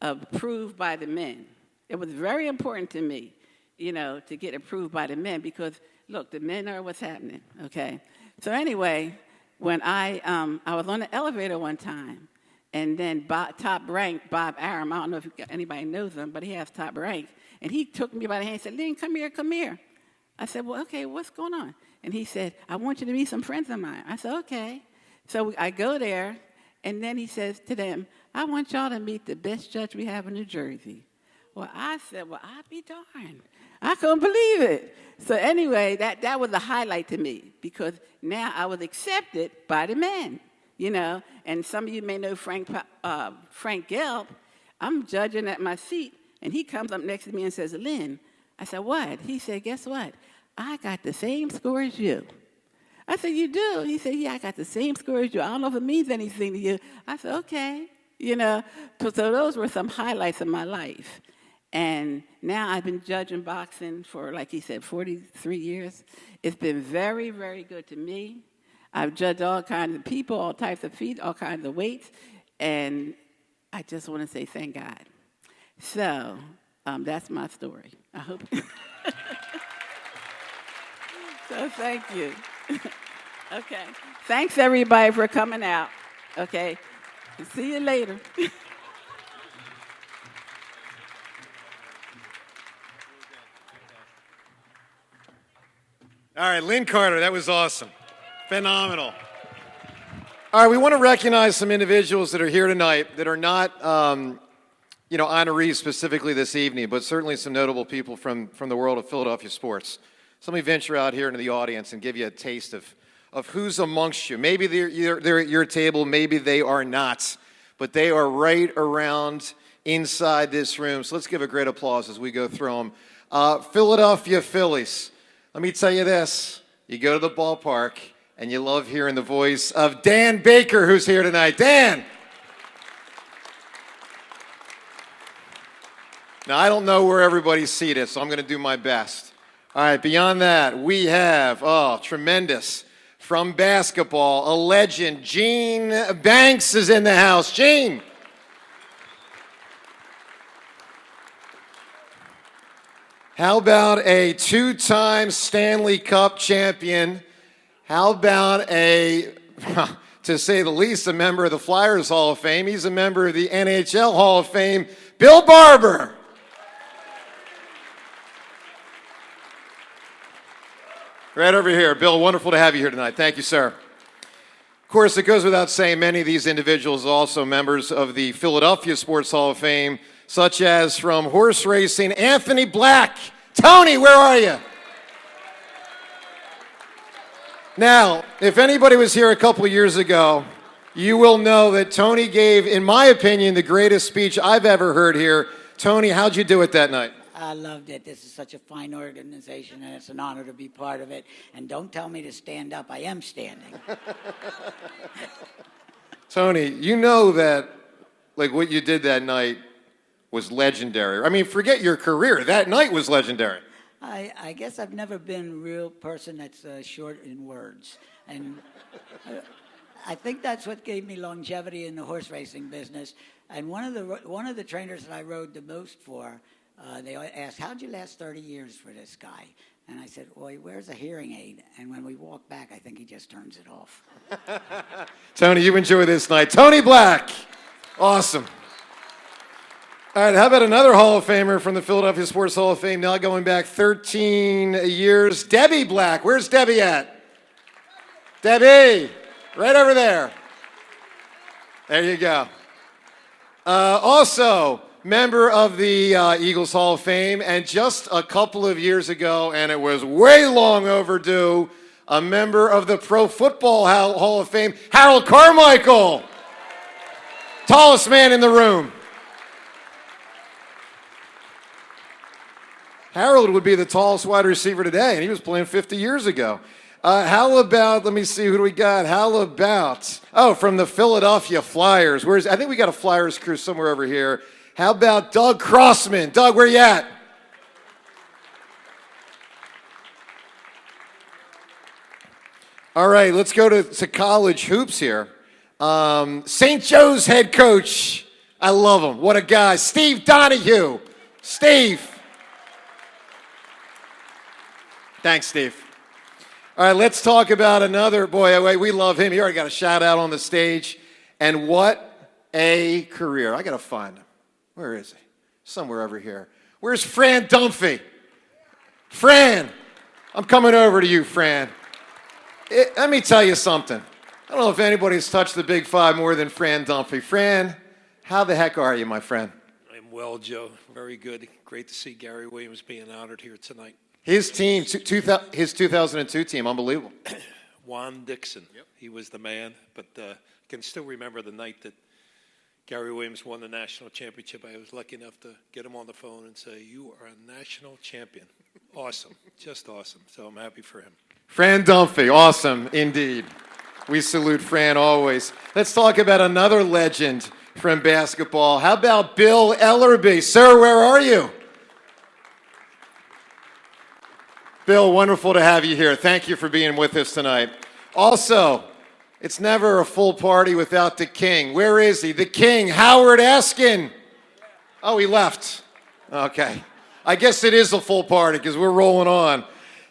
approved by the men. It was very important to me, you know, to get approved by the men because, look, the men are what's happening, okay? So anyway, when I was on the elevator one time, and then top rank, Bob Arum, I don't know if anybody knows him, but he has top rank, and he took me by the hand and said, Lynn, come here. I said, well, okay, what's going on? And he said, I want you to meet some friends of mine. I said, okay. So I go there, and then he says to them, I want y'all to meet the best judge we have in New Jersey. Well, I said, well, I'd be darned. I couldn't believe it. So anyway, that was a highlight to me because now I was accepted by the men, you know. And some of you may know Frank Gelb. I'm judging at my seat, and he comes up next to me and says, Lynn. I said, what? He said, guess what? I got the same score as you. I said, you do? He said, yeah, I got the same score as you. I don't know if it means anything to you. I said, okay. You know, so those were some highlights of my life. And now I've been judging boxing for, like he said, 43 years. It's been very, very good to me. I've judged all kinds of people, all types of feet, all kinds of weights. And I just want to say thank God. So that's my story. I hope. So thank you. Okay. Thanks, everybody, for coming out. Okay. See you later. All right, Lynn Carter, that was awesome. Phenomenal. All right, we want to recognize some individuals that are here tonight that are not, honorees specifically this evening, but certainly some notable people from the world of Philadelphia sports. So let me venture out here into the audience and give you a taste of who's amongst you. Maybe they're at your table, maybe they are not, but they are right around inside this room. So let's give a great applause as we go through them. Philadelphia Phillies. Let me tell you this. You go to the ballpark, and you love hearing the voice of Dan Baker, who's here tonight. Dan! Now, I don't know where everybody's seated, so I'm going to do my best. All right, beyond that, we have, tremendous, from basketball, a legend, Gene Banks is in the house. Gene! How about a two-time Stanley Cup champion? How about to say the least, a member of the Flyers Hall of Fame? He's a member of the NHL Hall of Fame, Bill Barber. Right over here. Bill, wonderful to have you here tonight. Thank you, sir. Of course, it goes without saying, many of these individuals are also members of the Philadelphia Sports Hall of Fame, such as from horse racing, Anthony Black. Tony, where are you? Now, if anybody was here a couple of years ago, you will know that Tony gave, in my opinion, the greatest speech I've ever heard here. Tony, how'd you do it that night? I loved it. This is such a fine organization, and it's an honor to be part of it. And don't tell me to stand up. I am standing. Tony, you know that, what you did that night was legendary. I mean, forget your career. That night was legendary. I guess I've never been a real person that's short in words. And I think that's what gave me longevity in the horse racing business. And one of the trainers that I rode the most for, they asked, how'd you last 30 years for this guy? And I said, well, he wears a hearing aid. And when we walk back, I think he just turns it off. Tony, you enjoy this night. Tony Black. Awesome. All right, how about another Hall of Famer from the Philadelphia Sports Hall of Fame, now going back 13 years, Debbie Black. Where's Debbie at? Debbie, right over there. There you go. Also, member of the Eagles Hall of Fame, and just a couple of years ago, and it was way long overdue, a member of the Pro Football Hall of Fame, Harold Carmichael. Tallest man in the room. Harold would be the tallest wide receiver today, and he was playing 50 years ago. How about, let me see, who do we got? How about, from the Philadelphia Flyers. I think we got a Flyers crew somewhere over here. How about Doug Crossman? Doug, where you at? All right, let's go to college hoops here. St. Joe's head coach. I love him. What a guy. Steve Donahue. Steve. Thanks, Steve. All right, let's talk about another, we love him. He already got a shout out on the stage. And what a career. I got to find him. Where is he? Somewhere over here. Where's Fran Dunphy? Fran, I'm coming over to you, Fran. Let me tell you something. I don't know if anybody's touched the Big Five more than Fran Dunphy. Fran, how the heck are you, my friend? I'm well, Joe. Very good. Great to see Gary Williams being honored here tonight. His team, his 2002 team, unbelievable. Juan Dixon. Yep. He was the man, but I can still remember the night that Gary Williams won the national championship. I was lucky enough to get him on the phone and say, "You are a national champion." Awesome. Just awesome. So I'm happy for him. Fran Dunphy, awesome indeed. We salute Fran always. Let's talk about another legend from basketball. How about Bill Ellerby? Sir, where are you? Bill, wonderful to have you here. Thank you for being with us tonight. Also, it's never a full party without the king. Where is he? The king, Howard Askin. Oh, he left. Okay. I guess it is a full party because we're rolling on.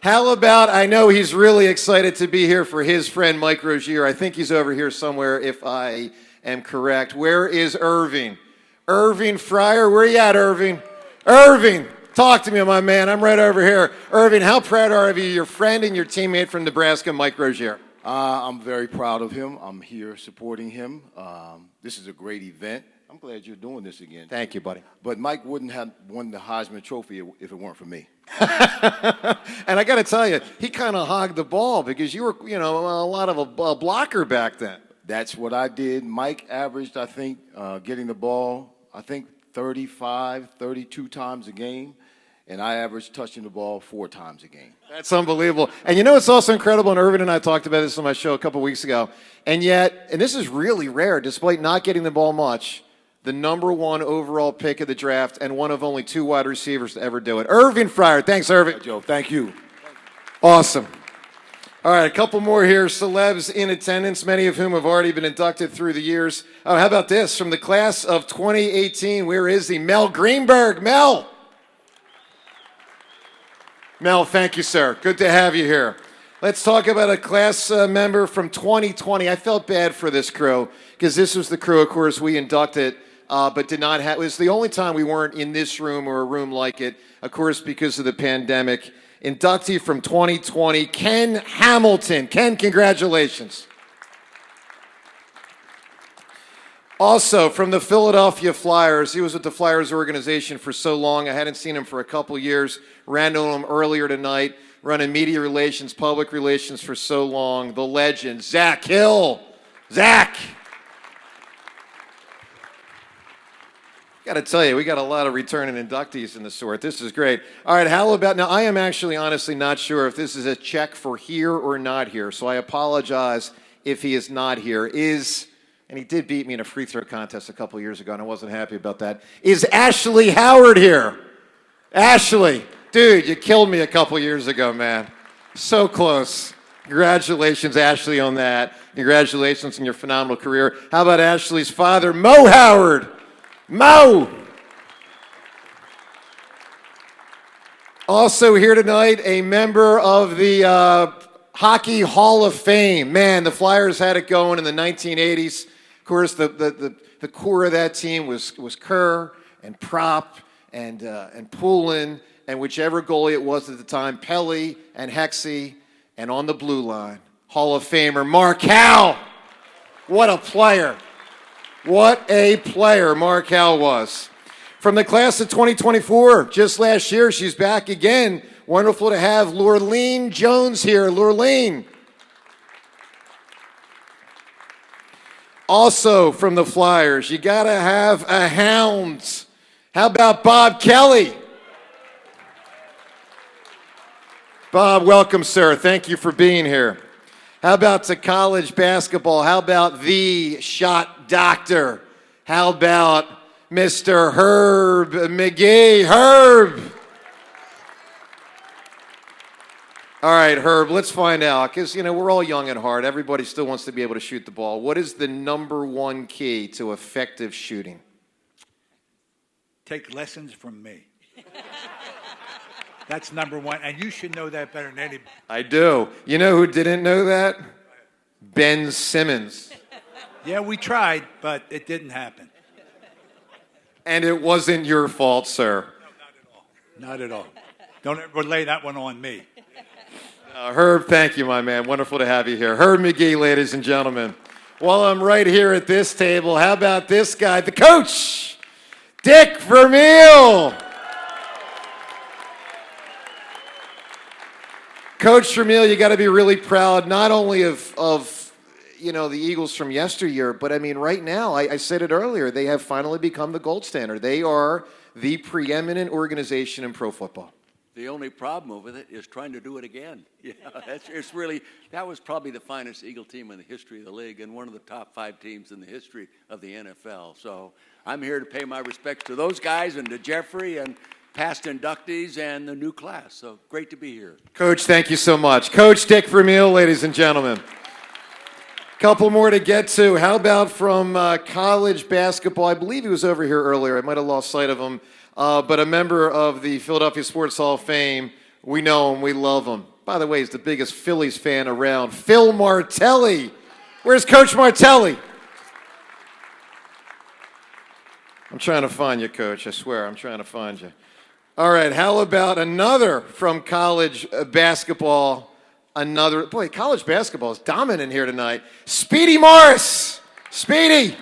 How about, I know he's really excited to be here for his friend Mike Rozier. I think he's over here somewhere if I am correct. Where is Irving? Irving Fryer, where you at, Irving? Irving, talk to me, my man. I'm right over here. Irving, how proud are you, your friend and your teammate from Nebraska, Mike Rozier? I'm very proud of him. I'm here supporting him. This is a great event. I'm glad you're doing this again. Thank you, buddy. But Mike wouldn't have won the Heisman Trophy if it weren't for me. And I got to tell you, he kind of hogged the ball because you were, a lot of a blocker back then. That's what I did. Mike averaged, I think, getting the ball, 35, 32 times a game. And I averaged touching the ball 4 times a game. That's unbelievable. And it's also incredible, and Irvin and I talked about this on my show a couple weeks ago, and this is really rare, despite not getting the ball much, the number 1 overall pick of the draft and one of only 2 wide receivers to ever do it. Irving Fryer. Thanks, Irving. Joe, thank you. Awesome. All right, a couple more here. Celebs in attendance, many of whom have already been inducted through the years. Oh, how about this? From the class of 2018, where is he? Mel Greenberg. Mel, thank you, sir. Good to have you here. Let's talk about a class member from 2020. I felt bad for this crew because this was the crew, of course, we inducted, but did not have. It was the only time we weren't in this room or a room like it, of course, because of the pandemic. Inductee from 2020, Ken Hamilton. Ken, congratulations. Also, from the Philadelphia Flyers, he was with the Flyers organization for so long. I hadn't seen him for a couple years. Ran into him earlier tonight, running media relations, public relations for so long. The legend, Zach Hill. Zach. Got to tell you, we got a lot of returning inductees in the sort. This is great. All right, how about, now I am actually honestly not sure if this is a check for here or not here, so I apologize if he is not here. And he did beat me in a free throw contest a couple years ago, and I wasn't happy about that. Is Ashley Howard here? Ashley, dude, you killed me a couple years ago, man. So close. Congratulations, Ashley, on that. Congratulations on your phenomenal career. How about Ashley's father, Mo Howard? Mo! Also here tonight, a member of the Hockey Hall of Fame. Man, the Flyers had it going in the 1980s. Of course, the core of that team was Kerr and Prop and Poulin and whichever goalie it was at the time, Pelly and Hexy, and on the blue line, Hall of Famer Mark Howe. What a player. What a player Mark Howe was. From the class of 2024, just last year, she's back again. Wonderful to have Lurleen Jones here. Lurleen. Also from the Flyers, you got to have a Hounds. How about Bob Kelly? Bob, welcome, sir. Thank you for being here. How about to college basketball? How about the shot doctor? How about Mr. Herb McGee? Herb! All right, Herb, let's find out, because, we're all young at heart. Everybody still wants to be able to shoot the ball. What is the number 1 key to effective shooting? Take lessons from me. That's number 1, and you should know that better than anybody. I do. You know who didn't know that? Ben Simmons. Yeah, we tried, but it didn't happen. And it wasn't your fault, sir. No, not at all. Not at all. Don't ever lay that one on me. Herb, thank you, my man. Wonderful to have you here. Herb McGee, ladies and gentlemen. While I'm right here at this table, how about this guy, the coach, Dick Vermeil. Coach Vermeil, you got to be really proud not only of the Eagles from yesteryear, but I mean right now, I said it earlier, they have finally become the gold standard. They are the preeminent organization in pro football. The only problem with it is trying to do it again. Yeah, that was probably the finest Eagle team in the history of the league and one of the top 5 teams in the history of the NFL. So I'm here to pay my respects to those guys and to Jeffrey and past inductees and the new class. So great to be here. Coach, thank you so much. Coach Dick Vermeil, ladies and gentlemen. Couple more to get to. How about from college basketball? I believe he was over here earlier. I might have lost sight of him. But a member of the Philadelphia Sports Hall of Fame. We know him. We love him. By the way, he's the biggest Phillies fan around. Phil Martelli. Where's Coach Martelli? I'm trying to find you, Coach. I swear, I'm trying to find you. All right, how about another from college basketball? Boy, college basketball is dominant here tonight. Speedy Morris. Speedy.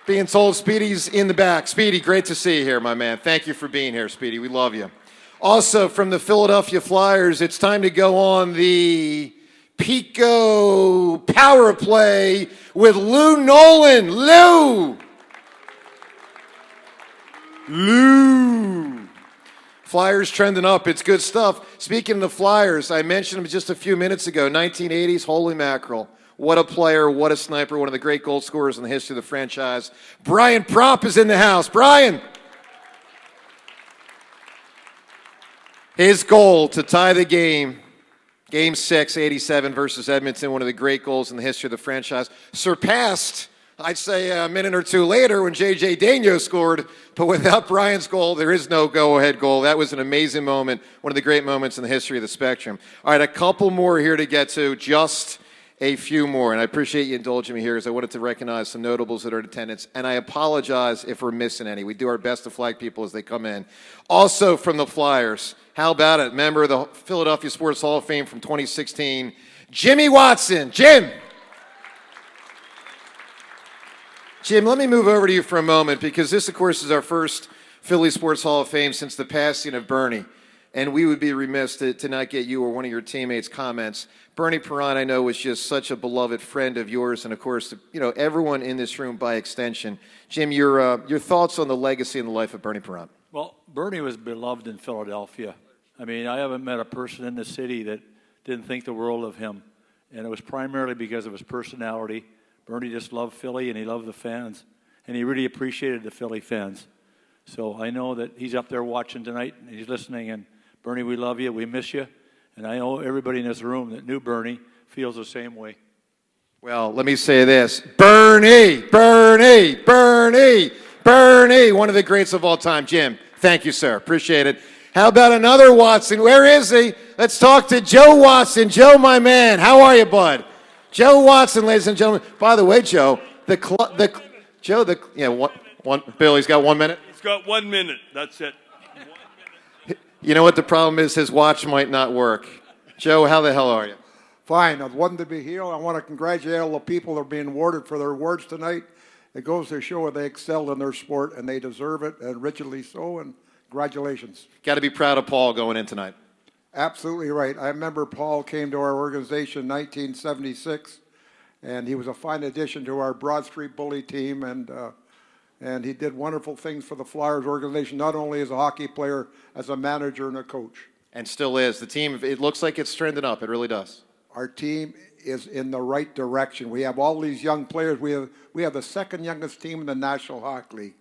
Being told Speedy's in the back. Speedy, great to see you here, my man. Thank you for being here, Speedy. We love you. Also, from the Philadelphia Flyers, it's time to go on the Pico Power Play with Lou Nolan. Lou. Flyers trending up. It's good stuff. Speaking of the Flyers, I mentioned him just a few minutes ago. 1980s, holy mackerel. What a player, what a sniper, one of the great goal scorers in the history of the franchise. Brian Propp is in the house. Brian! His goal to tie the game, Game 6, 87 versus Edmonton, one of the great goals in the history of the franchise, surpassed, I'd say a minute or two later when J.J. Daigneault scored, but without Brian's goal, there is no go-ahead goal. That was an amazing moment, one of the great moments in the history of the Spectrum. All right, a couple more here to get to, just a few more, and I appreciate you indulging me here because I wanted to recognize some notables that are in attendance, and I apologize if we're missing any. We do our best to flag people as they come in. Also from the Flyers, how about it? Member of the Philadelphia Sports Hall of Fame from 2016, Jimmy Watson. Jim, let me move over to you for a moment because this, of course, is our first Philly Sports Hall of Fame since the passing of Bernie. And we would be remiss to not get you or one of your teammates' comments. Bernie Perron, I know, was just such a beloved friend of yours, and of course, everyone in this room by extension. Jim, your thoughts on the legacy and the life of Bernie Perron? Well, Bernie was beloved in Philadelphia. I mean, I haven't met a person in the city that didn't think the world of him, and it was primarily because of his personality. Bernie just loved Philly, and he loved the fans, and he really appreciated the Philly fans. So I know that he's up there watching tonight, and he's listening, and Bernie, we love you. We miss you. And I know everybody in this room that knew Bernie feels the same way. Well, let me say this. Bernie, one of the greats of all time. Jim, thank you, sir. Appreciate it. How about another Watson? Where is he? Let's talk to Joe Watson. Joe, my man. How are you, bud? Joe Watson, ladies and gentlemen. By the way, Joe, Bill, he's got 1 minute? He's got 1 minute. That's it. You know what the problem is? His watch might not work. Joe, how the hell are you? Fine. I'd love to be here. I want to congratulate all the people that are being awarded for their awards tonight. It goes to show they excelled in their sport, and they deserve it, and richly so, and congratulations. Got to be proud of Paul going in tonight. Absolutely right. I remember Paul came to our organization in 1976, and he was a fine addition to our Broad Street Bully team, and he did wonderful things for the Flyers organization, not only as a hockey player, as a manager and a coach. And still is. The team, it looks like it's trending up. It really does. Our team is in the right direction. We have all these young players. We have the second youngest team in the National Hockey League.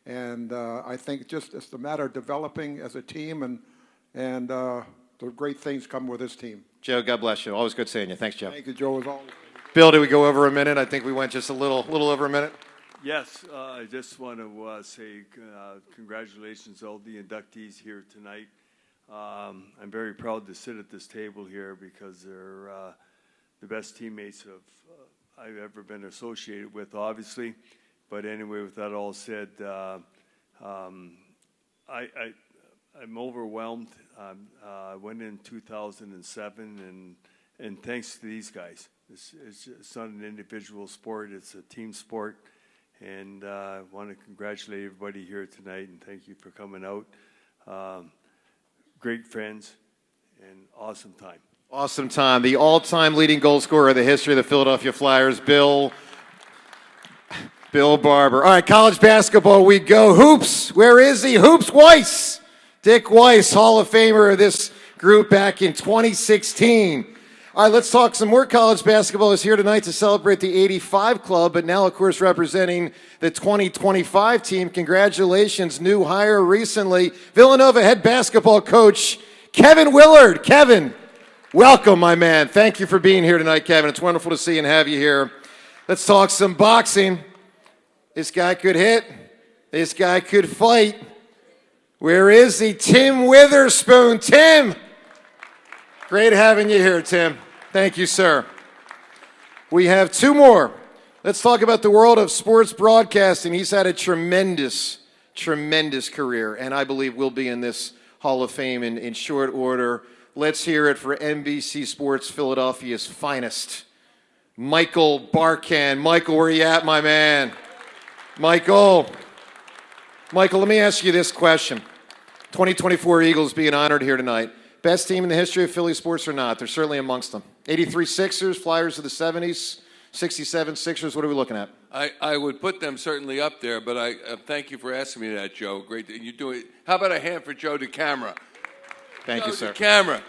And I think just it's a matter of developing as a team, and the great things come with this team. Joe, God bless you. Always good seeing you. Thanks, Joe. Thank you, Joe, as always. Bill, did we go over a minute? I think we went just a little over a minute. Yes, I just want to say congratulations to all the inductees here tonight. I'm very proud to sit at this table here because they're the best teammates I've ever been associated with, obviously. But anyway, with that all said, I I'm overwhelmed. I went in 2007, and thanks to these guys. It's not an individual sport, it's a team sport. And I want to congratulate everybody here tonight, and thank you for coming out. Great friends, and awesome time. Awesome time. The all-time leading goal scorer of the history of the Philadelphia Flyers, Bill Barber. All right, college basketball we go. Hoops, where is he? Hoops Weiss. Dick Weiss, Hall of Famer of this group back in 2016. All right, let's talk some more college basketball. Is here tonight to celebrate the 85 club, but now, of course, representing the 2025 team. Congratulations, new hire recently, Villanova head basketball coach Kevin Willard. Kevin, welcome, my man. Thank you for being here tonight, Kevin. It's wonderful to see and have you here. Let's talk some boxing. This guy could hit. This guy could fight. Where is he? Tim Witherspoon. Tim! Great having you here, Tim. Thank you, sir. We have two more. Let's talk about the world of sports broadcasting. He's had a tremendous career, and I believe will be in this Hall of Fame in short order. Let's hear it for NBC Sports Philadelphia's finest, Michael Barkan. Michael, where you at, my man? Michael, let me ask you this question. 2024 Eagles being honored here tonight. Best team in the history of Philly sports or not? They're certainly amongst them. 83 Sixers, Flyers of the 70s, 67 Sixers. What are we looking at? I would put them certainly up there, but I thank you for asking me that, Joe. Great. You do it. How about a hand for Joe DeCamera? Thank you, sir. DeCamera.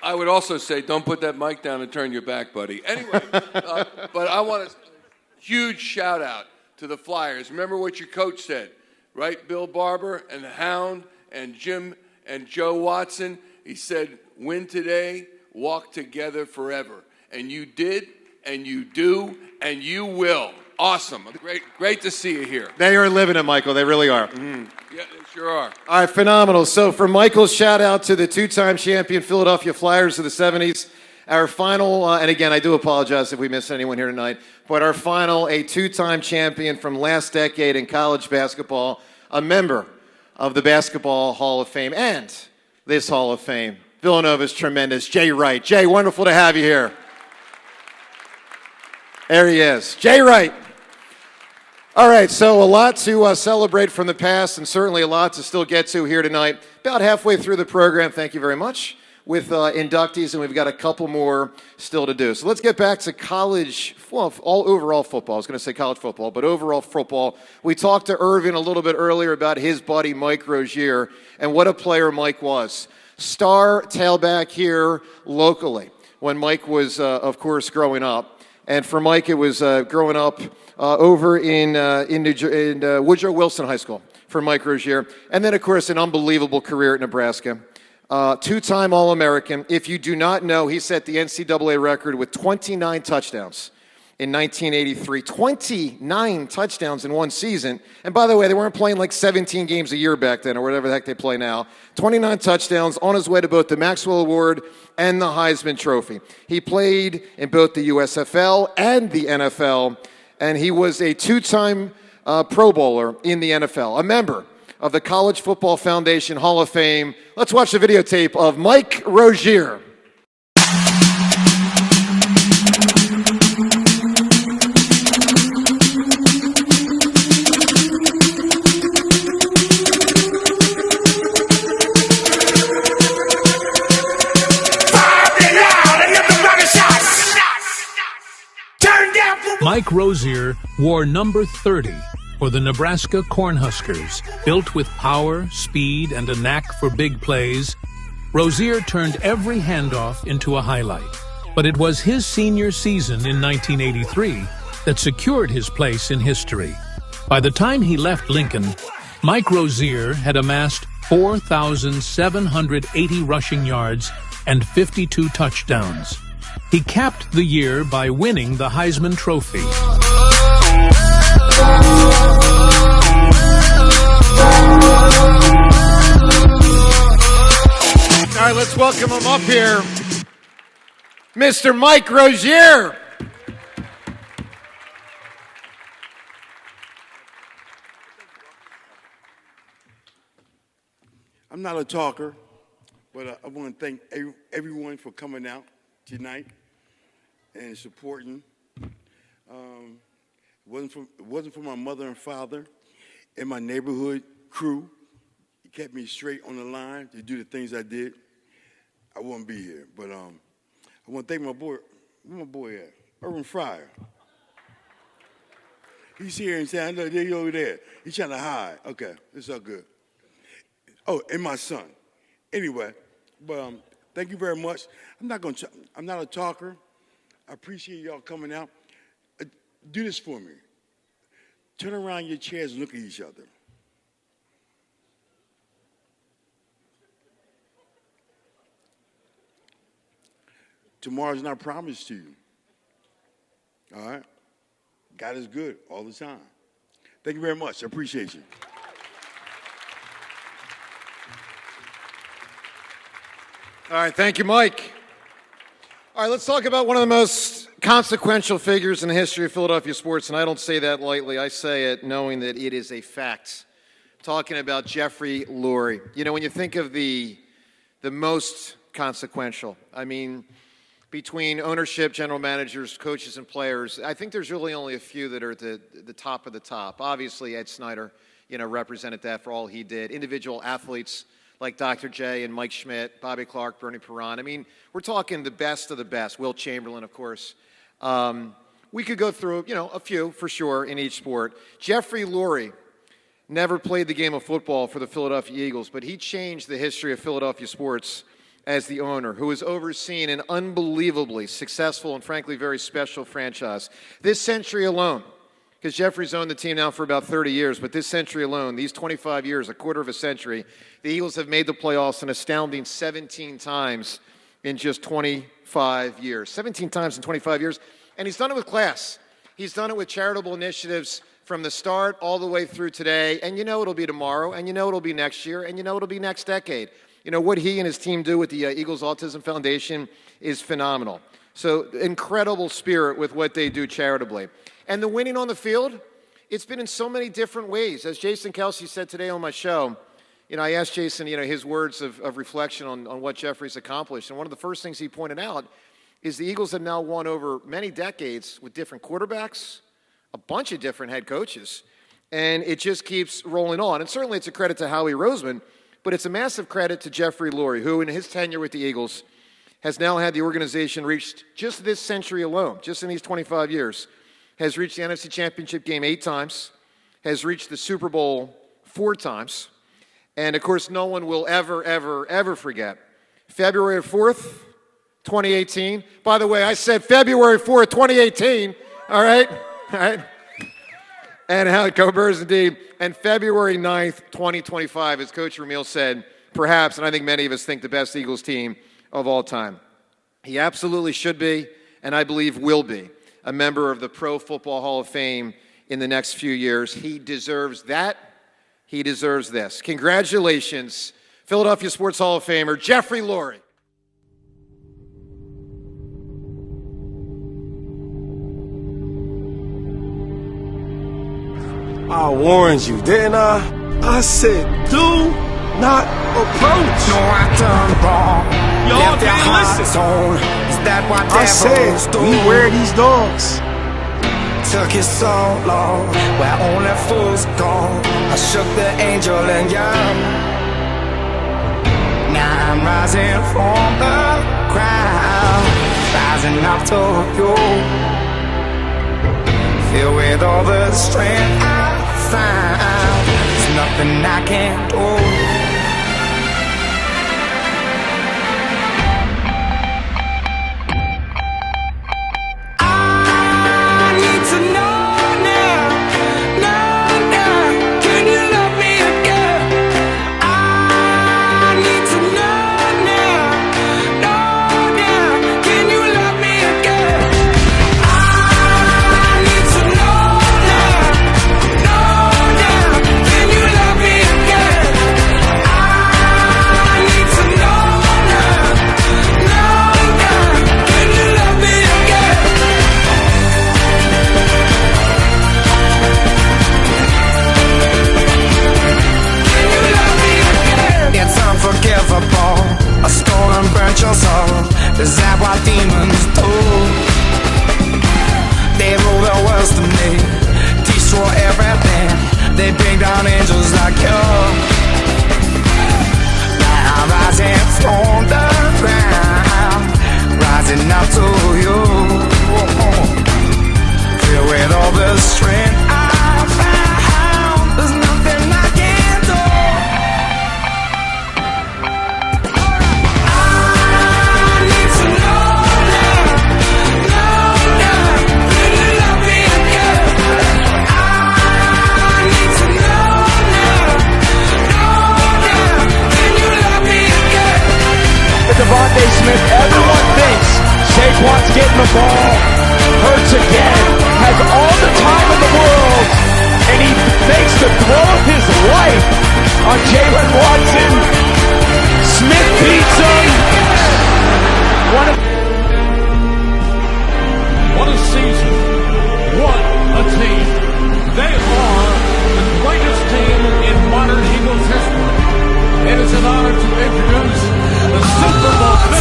I would also say, don't put that mic down and turn your back, buddy. Anyway, but I want a huge shout out to the Flyers. Remember what your coach said, right? Bill Barber and the Hound and Jim and Joe Watson. He said, win today, walk together forever. And you did, and you do, and you will. Awesome. Great to see you here. They are living it, Michael. They really are. Mm-hmm. Yeah, they sure are. All right, phenomenal. So for Michael's shout out to the two-time champion Philadelphia Flyers of the 70s, our final, and again, I do apologize if we missed anyone here tonight, but our final, a two-time champion from last decade in college basketball, a member of the Basketball Hall of Fame and this Hall of Fame. Villanova's tremendous. Jay Wright. Jay, wonderful to have you here. There he is. Jay Wright. All right, so a lot to celebrate from the past and certainly a lot to still get to here tonight. About halfway through the program, thank you very much, with inductees, and we've got a couple more still to do. So let's get back to college, well, overall football. I was going to say college football, but overall football. We talked to Irvin a little bit earlier about his buddy Mike Rozier and what a player Mike was. Star tailback here locally when Mike was, of course, growing up. And for Mike, it was growing up over in Woodrow Wilson High School for Mike Rozier. And then, of course, an unbelievable career at Nebraska. Two-time All-American. If you do not know, he set the NCAA record with 29 touchdowns in 1983. 29 touchdowns in one season. And by the way, they weren't playing like 17 games a year back then or whatever the heck they play now. 29 touchdowns on his way to both the Maxwell Award and the Heisman Trophy. He played in both the USFL and the NFL, and he was a two-time Pro Bowler in the NFL, a member of the College Football Foundation Hall of Fame. Let's watch the videotape of Mike Rozier. Mike Rozier wore number 30 for the Nebraska Cornhuskers. Built with power, speed, and a knack for big plays, Rozier turned every handoff into a highlight. But it was his senior season in 1983 that secured his place in history. By the time he left Lincoln, Mike Rozier had amassed 4,780 rushing yards and 52 touchdowns. He capped the year by winning the Heisman Trophy. All right, let's welcome him up here, Mr. Mike Rozier. I'm not a talker, but I want to thank everyone for coming out tonight and supporting. It wasn't for my mother and father and my neighborhood crew. It kept me straight on the line to do the things I did. I wouldn't be here. But I want to thank my boy. Where my boy at? Irvin Fryer. He's here and saying, "I know they're over there." He's trying to hide. Okay, it's all good. Oh, and my son. Anyway, but thank you very much. I'm not a talker. I appreciate y'all coming out. Do this for me. Turn around your chairs and look at each other. Tomorrow's not promised to you. All right? God is good all the time. Thank you very much. I appreciate you. All right, thank you, Mike. All right, let's talk about one of the most consequential figures in the history of Philadelphia sports, and I don't say that lightly. I say it knowing that it is a fact. I'm talking about Jeffrey Lurie. You know, when you think of the most consequential, I mean, between ownership, general managers, coaches, and players, I think there's really only a few that are at the top of the top. Obviously, Ed Snyder, represented that for all he did. Individual athletes like Dr. J and Mike Schmidt, Bobby Clark, Bernie Perron. I mean, we're talking the best of the best. Will Chamberlain, of course. We could go through, a few for sure in each sport. Jeffrey Lurie never played the game of football for the Philadelphia Eagles, but he changed the history of Philadelphia sports as the owner, who has overseen an unbelievably successful and frankly very special franchise. This century alone, because Jeffrey's owned the team now for about 30 years, but this century alone, these 25 years, a quarter of a century, the Eagles have made the playoffs an astounding 17 times in just 25 years. 17 times in 25 years, and he's done it with class. He's done it with charitable initiatives from the start all the way through today, and it'll be tomorrow, and it'll be next year, and it'll be next decade. What he and his team do with the Eagles Autism Foundation is phenomenal. So incredible spirit with what they do charitably. And the winning on the field, it's been in so many different ways. As Jason Kelsey said today on my show, I asked Jason, his words of reflection on what Jeffrey's accomplished. And one of the first things he pointed out is the Eagles have now won over many decades with different quarterbacks, a bunch of different head coaches, and it just keeps rolling on. And certainly it's a credit to Howie Roseman, but it's a massive credit to Jeffrey Lurie, who in his tenure with the Eagles has now had the organization reached, just this century alone, just in these 25 years, has reached the NFC Championship game 8 times, has reached the Super Bowl 4 times, and of course no one will ever, ever, ever forget February 4th, 2018. By the way, I said February 4th, 2018, all right? All right? And how it covers indeed. And February 9th, 2025, as Coach Ramil said, perhaps, and I think many of us think, the best Eagles team of all time. He absolutely should be, and I believe will be, a member of the Pro Football Hall of Fame in the next few years. He deserves that. He deserves this. Congratulations, Philadelphia Sports Hall of Famer, Jeffrey Lurie. I warned you, didn't I? I said, do not approach. No, I done wrong. Y'all didn't listen. Is that what I said, beware these dogs. Took it so long, where only fools go. I shook the angel and young. Now I'm rising from the crowd, rising up to you. Filled with all the strength I found, there's nothing I can't do. They bring down angels like you. Now I'm rising from the ground, rising up to you. Filled with all the strength I found, there's nothing I can't do. I need to know now, can you love me again? I need to know now, can you love me again? With Devontae Smith, everyone thinks Saquon's getting the ball, hurts again, has all the time in the world, and he makes the throw of his life on Jalen Watson. Smith beats him. What a season. What a team. They are the greatest team in modern Eagles history. It is an honor to introduce the Super Bowl 59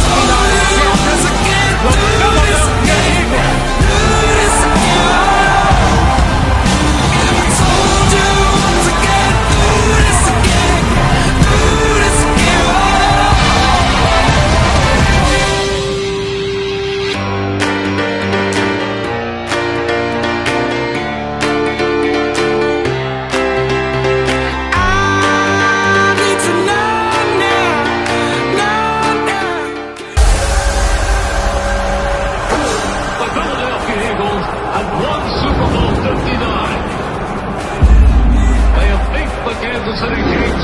champions, the Philadelphia Eagles. Kansas City Chiefs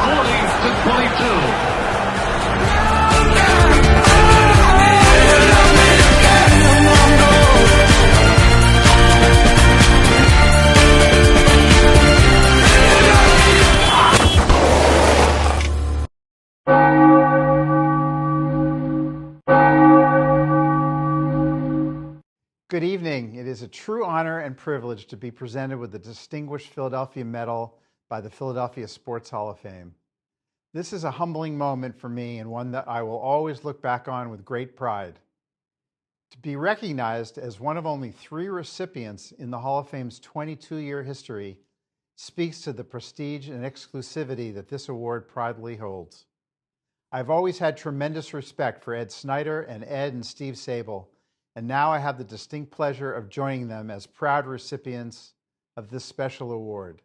40-22. Good evening. It is a true honor and privilege to be presented with the Distinguished Philadelphia Medal by the Philadelphia Sports Hall of Fame. This is a humbling moment for me and one that I will always look back on with great pride. To be recognized as one of only 3 recipients in the Hall of Fame's 22-year history speaks to the prestige and exclusivity that this award proudly holds. I've always had tremendous respect for Ed Snyder and Ed and Steve Sable, and now I have the distinct pleasure of joining them as proud recipients of this special award.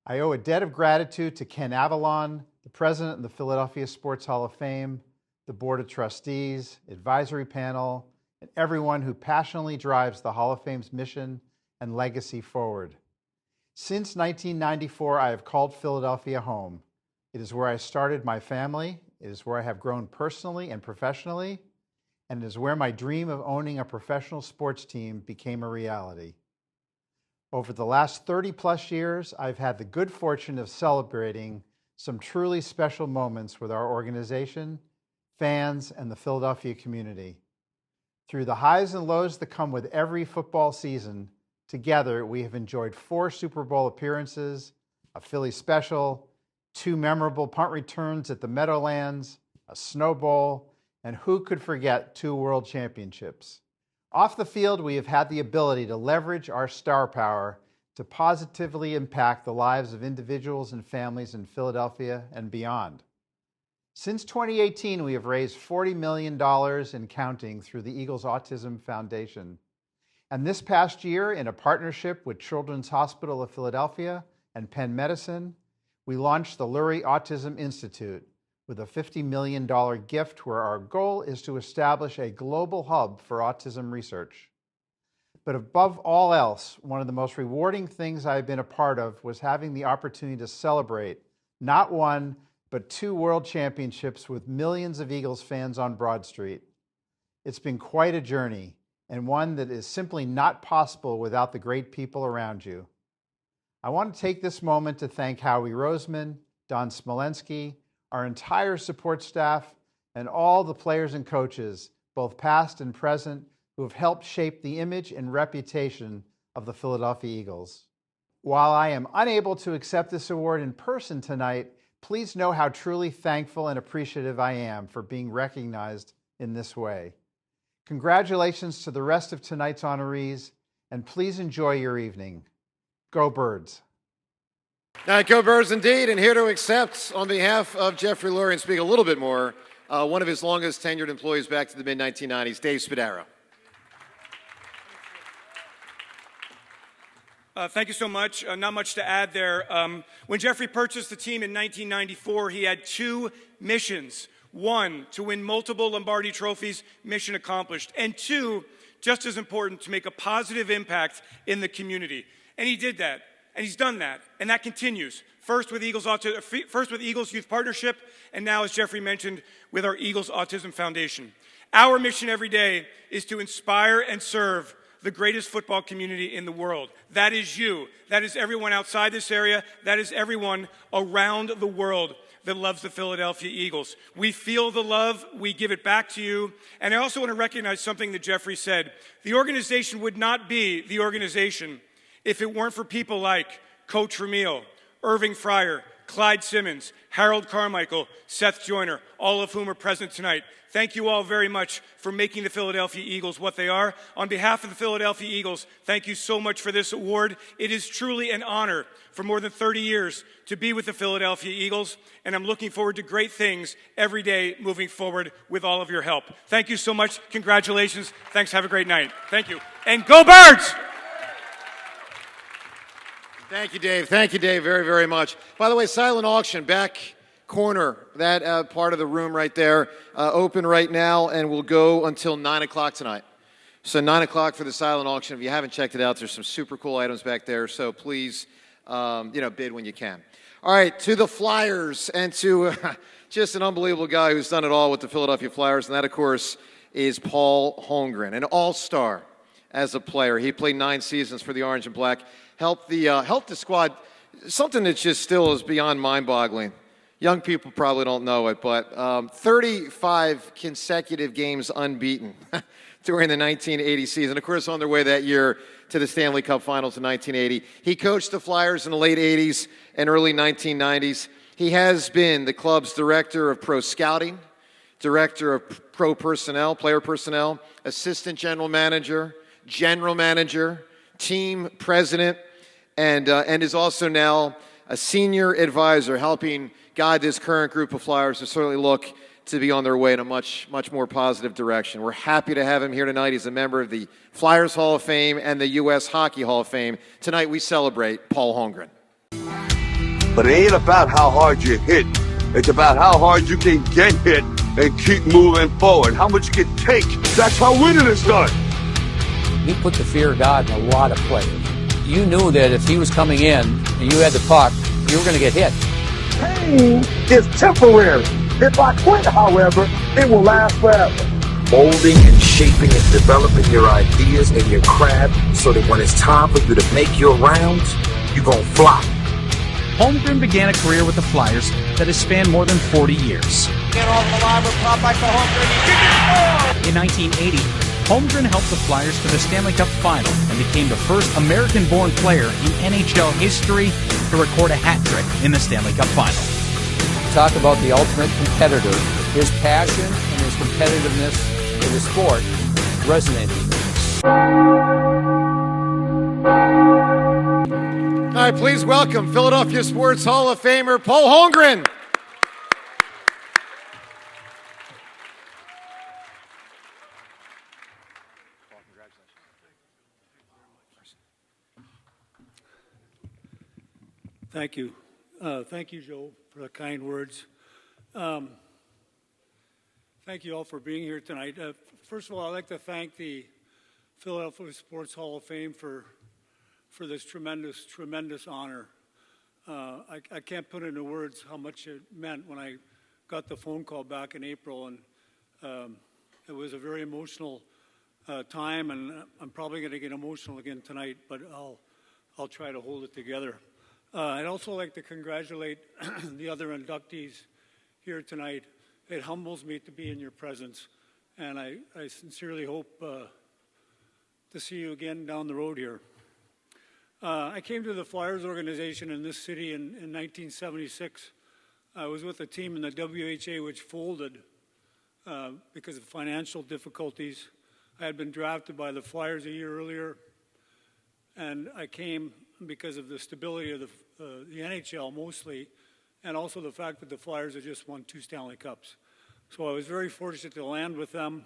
I owe a debt of gratitude to Ken Avalon, the president of the Philadelphia Sports Hall of Fame, the Board of Trustees, advisory panel, and everyone who passionately drives the Hall of Fame's mission and legacy forward. Since 1994, I have called Philadelphia home. It is where I started my family, it is where I have grown personally and professionally, and it is where my dream of owning a professional sports team became a reality. Over the last 30-plus years, I've had the good fortune of celebrating some truly special moments with our organization, fans, and the Philadelphia community. Through the highs and lows that come with every football season, together we have enjoyed 4 Super Bowl appearances, a Philly special, 2 memorable punt returns at the Meadowlands, a Snow Bowl, and who could forget 2 World Championships. Off the field, we have had the ability to leverage our star power to positively impact the lives of individuals and families in Philadelphia and beyond. Since 2018, we have raised $40 million and counting through the Eagles Autism Foundation. And this past year, in a partnership with Children's Hospital of Philadelphia and Penn Medicine, we launched the Lurie Autism Institute, with a $50 million gift where our goal is to establish a global hub for autism research. But above all else, one of the most rewarding things I've been a part of was having the opportunity to celebrate not 1, but 2 World Championships with millions of Eagles fans on Broad Street. It's been quite a journey, and one that is simply not possible without the great people around you. I want to take this moment to thank Howie Roseman, Don Smolensky, our entire support staff, and all the players and coaches, both past and present, who have helped shape the image and reputation of the Philadelphia Eagles. While I am unable to accept this award in person tonight, please know how truly thankful and appreciative I am for being recognized in this way. Congratulations to the rest of tonight's honorees, and please enjoy your evening. Go Birds! Go Birds indeed, and here to accept on behalf of Jeffrey Lurie and speak a little bit more, one of his longest tenured employees back to the mid-1990s, Dave Spadaro. Thank you so much. Not much to add there. When Jeffrey purchased the team in 1994, he had two missions. One, to win multiple Lombardi trophies, mission accomplished. And two, just as important, to make a positive impact in the community. And he did that, and he's done that, and that continues. First with Eagles Youth Partnership, and now, as Jeffrey mentioned, with our Eagles Autism Foundation. Our mission every day is to inspire and serve the greatest football community in the world. That is you. That is everyone outside this area. That is everyone around the world that loves the Philadelphia Eagles. We feel the love. We give it back to you. And I also want to recognize something that Jeffrey said. The organization would not be the organization if it weren't for people like Coach Ramil, Irving Fryer, Clyde Simmons, Harold Carmichael, Seth Joyner, all of whom are present tonight. Thank you all very much for making the Philadelphia Eagles what they are. On behalf of the Philadelphia Eagles, thank you so much for this award. It is truly an honor for more than 30 years to be with the Philadelphia Eagles, and I'm looking forward to great things every day moving forward with all of your help. Thank you so much. Congratulations. Thanks. Have a great night. Thank you. And go Birds! Thank you, Dave. Thank you, Dave, very, very much. By the way, silent auction, back corner, that part of the room right there, open right now, and will go until 9 o'clock tonight. So 9 o'clock for the silent auction. If you haven't checked it out, there's some super cool items back there, so please, bid when you can. All right, to the Flyers, and to just an unbelievable guy who's done it all with the Philadelphia Flyers, and that, of course, is Paul Holmgren, an all-star as a player. He played 9 seasons for the Orange and Black, helped the squad, something that just still is beyond mind-boggling. Young people probably don't know it, but 35 consecutive games unbeaten during the 1980 season. Of course, on their way that year to the Stanley Cup Finals in 1980. He coached the Flyers in the late 80s and early 1990s. He has been the club's director of pro scouting, director of pro personnel, player personnel, assistant general manager, team president, and is also now a senior advisor helping guide this current group of Flyers to certainly look to be on their way in a much, much more positive direction. We're happy to have him here tonight. He's a member of the Flyers Hall of Fame and the U.S. Hockey Hall of Fame. Tonight we celebrate Paul Holmgren. But it ain't about how hard you hit. It's about how hard you can get hit and keep moving forward. How much you can take. That's how winning is done. He put the fear of God in a lot of players. You knew that if he was coming in and you had the puck, you were going to get hit. Pain is temporary. If I quit, however, it will last forever. Molding and shaping and developing your ideas and your craft so that when it's time for you to make your rounds, you're going to fly. Holmgren began a career with the Flyers that has spanned more than 40 years. Get off the line with pop back to Holmgren. In 1980, Holmgren helped the Flyers to the Stanley Cup Final and became the first American-born player in NHL history to record a hat trick in the Stanley Cup Final. Talk about the ultimate competitor. His passion and his competitiveness for the sport resonated. All right, please welcome Philadelphia Sports Hall of Famer Paul Holmgren. Thank you. Thank you, Joe, for the kind words. Thank you all for being here tonight. First of all, I'd like to thank the Philadelphia Sports Hall of Fame for this tremendous honor. I can't put into words how much it meant when I got the phone call back in April, and it was a very emotional time, and I'm probably going to get emotional again tonight, but I'll try to hold it together. I'd also like to congratulate the other inductees here tonight. It humbles me to be in your presence, and I sincerely hope to see you again down the road here. I came to the Flyers organization in this city in 1976. I was with a team in the WHA which folded because of financial difficulties. I had been drafted by the Flyers a year earlier, and I came because of the stability of the NHL mostly, and also the fact that the Flyers had just won 2 Stanley Cups. So I was very fortunate to land with them.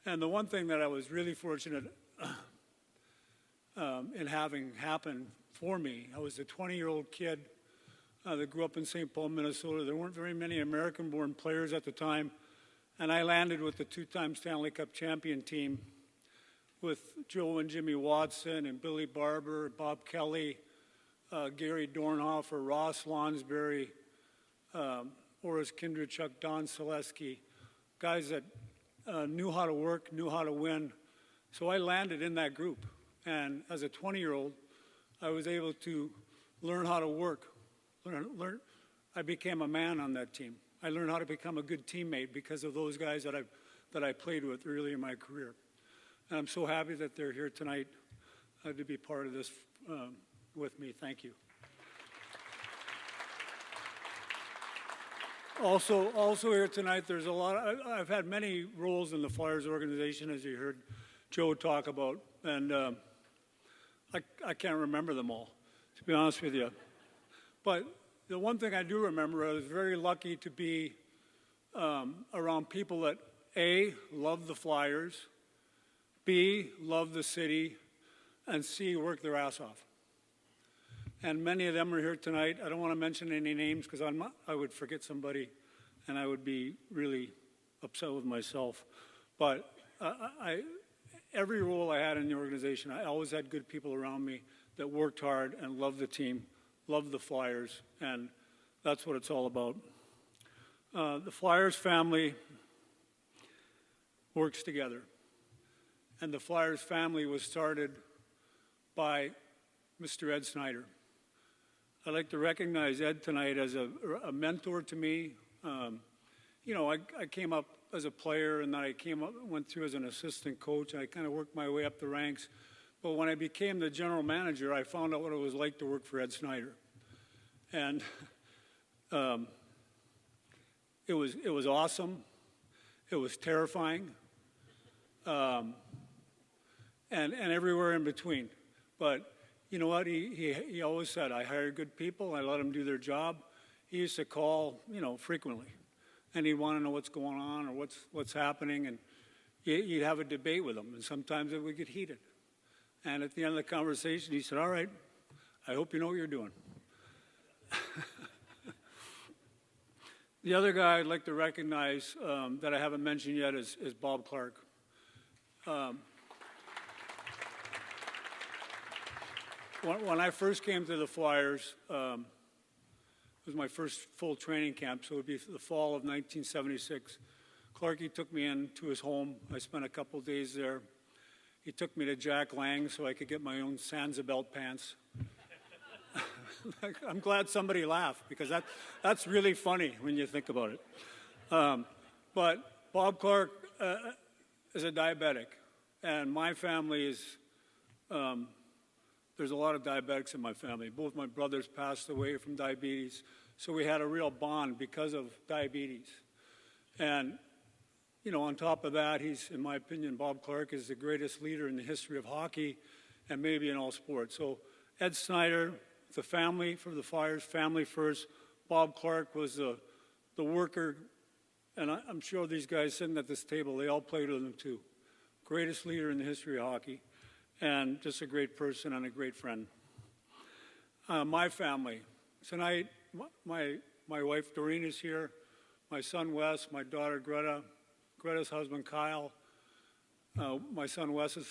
And the one thing that I was really fortunate in having happen for me, I was a 20-year-old kid that grew up in St. Paul, Minnesota. There weren't very many American-born players at the time, and I landed with the 2-time Stanley Cup champion team with Joe and Jimmy Watson and Billy Barber, Bob Kelly, Gary Dornhofer, Ross Lonsberry, Oris Kindrachuk, Don Selesky, guys that knew how to work, knew how to win. So I landed in that group. And as a 20-year-old, I was able to learn how to work. I became a man on that team. I learned how to become a good teammate because of those guys that I played with early in my career. And I'm so happy that they're here tonight to be part of this with me. Thank you. Also here tonight, there's a lot. I've had many roles in the Flyers organization, as you heard Joe talk about, and I can't remember them all, to be honest with you. But the one thing I do remember, I was very lucky to be around people that A, love the Flyers, B, love the city, and C, work their ass off. And many of them are here tonight. I don't want to mention any names because I would forget somebody and I would be really upset with myself. But every role I had in the organization, I always had good people around me that worked hard and loved the team, loved the Flyers, and that's what it's all about. The Flyers family works together. And the Flyers family was started by Mr. Ed Snyder. I'd like to recognize Ed tonight as a mentor to me. You know, I came up as a player, and then I went through as an assistant coach, and I kind of worked my way up the ranks. But when I became the general manager, I found out what it was like to work for Ed Snyder. And it was awesome. It was terrifying. And everywhere in between. But you know what? He always said, I hire good people, I let them do their job. He used to call, you know, frequently. And he'd want to know what's going on or what's happening. And you'd have a debate with him. And sometimes it would get heated. And at the end of the conversation, he said, all right, I hope you know what you're doing. The other guy I'd like to recognize that I haven't mentioned yet is Bob Clark. When I first came to the Flyers, it was my first full training camp, so it would be the fall of 1976. Clarkie took me into his home. I spent a couple days there. He took me to Jack Lang so I could get my own Sansa-belt pants. I'm glad somebody laughed because that's really funny when you think about it. But Bob Clark is a diabetic, and my family is, there's a lot of diabetics in my family. Both my brothers passed away from diabetes, so we had a real bond because of diabetes. And, you know, on top of that, in my opinion, Bob Clark is the greatest leader in the history of hockey and maybe in all sports. So Ed Snyder, the family for the Flyers, family first. Bob Clark was the worker, and I'm sure these guys sitting at this table, they all played with him too. Greatest leader in the history of hockey, and just a great person and a great friend. My family. Tonight, my wife Doreen is here, my son Wes, my daughter Greta, Greta's husband Kyle, my son Wes's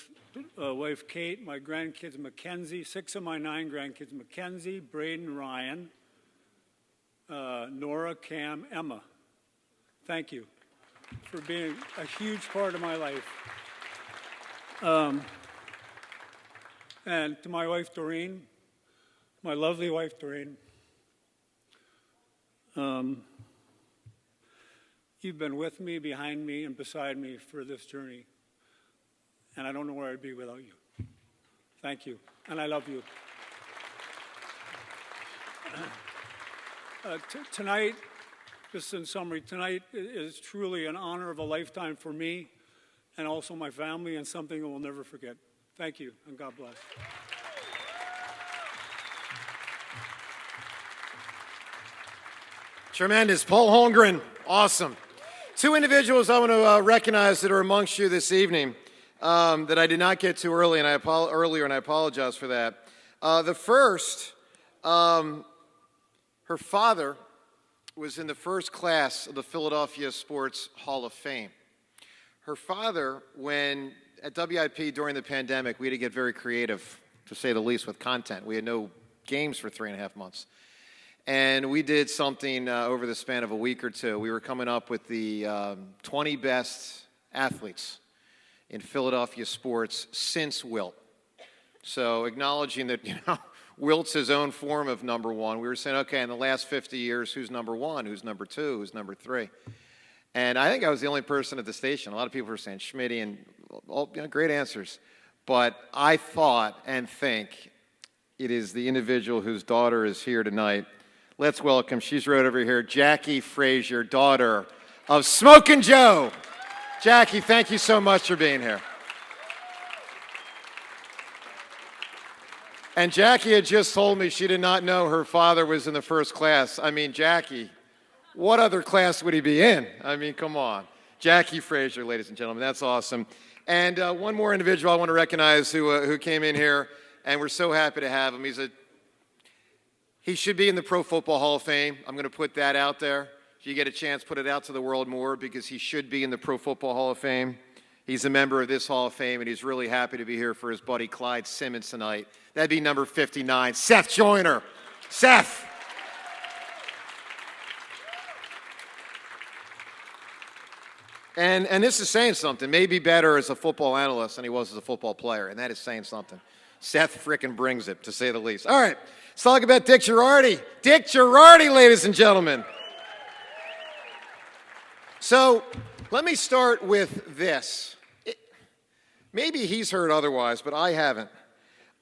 wife Kate, my grandkids Mackenzie, 6 of my 9 grandkids, Mackenzie, Braden, Ryan, Nora, Cam, Emma. Thank you for being a huge part of my life. And to my wife Doreen, my lovely wife Doreen, you've been with me, behind me, and beside me for this journey. And I don't know where I'd be without you. Thank you. And I love you. Tonight, just in summary, tonight is truly an honor of a lifetime for me and also my family, and something I will never forget. Thank you, and God bless. Tremendous. Paul Holmgren, awesome. Two individuals I want to recognize that are amongst you this evening that I did not get to earlier, and I apologize for that. The first, her father was in the first class of the Philadelphia Sports Hall of Fame. Her father, when at WIP during the pandemic, we had to get very creative, to say the least, with content. We had no games for 3.5 months. And we did something over the span of a week or two. We were coming up with the 20 best athletes in Philadelphia sports since Wilt. So acknowledging that, Wilt's his own form of number one, we were saying, okay, in the last 50 years, who's number one, who's number two, who's number three? And I think I was the only person at the station. A lot of people were saying Schmitty and all great answers. But I thought and think it is the individual whose daughter is here tonight. Let's welcome, she's right over here, Jackie Frazier, daughter of Smokin' Joe. Jackie, thank you so much for being here. And Jackie had just told me she did not know her father was in the first class. I mean, Jackie, what other class would he be in? I mean, come on. Jackie Frazier, ladies and gentlemen, that's awesome. And one more individual I want to recognize who came in here, and we're so happy to have him. He should be in the Pro Football Hall of Fame. I'm going to put that out there. If you get a chance, put it out to the world more, because he should be in the Pro Football Hall of Fame. He's a member of this Hall of Fame, and he's really happy to be here for his buddy Clyde Simmons tonight. That'd be number 59, Seth Joyner. Seth. And this is saying something. Maybe better as a football analyst than he was as a football player, and that is saying something. Seth frickin' brings it, to say the least. All right, let's talk about Dick Girardi. Dick Girardi, ladies and gentlemen. So let me start with this. Maybe he's heard otherwise, but I haven't.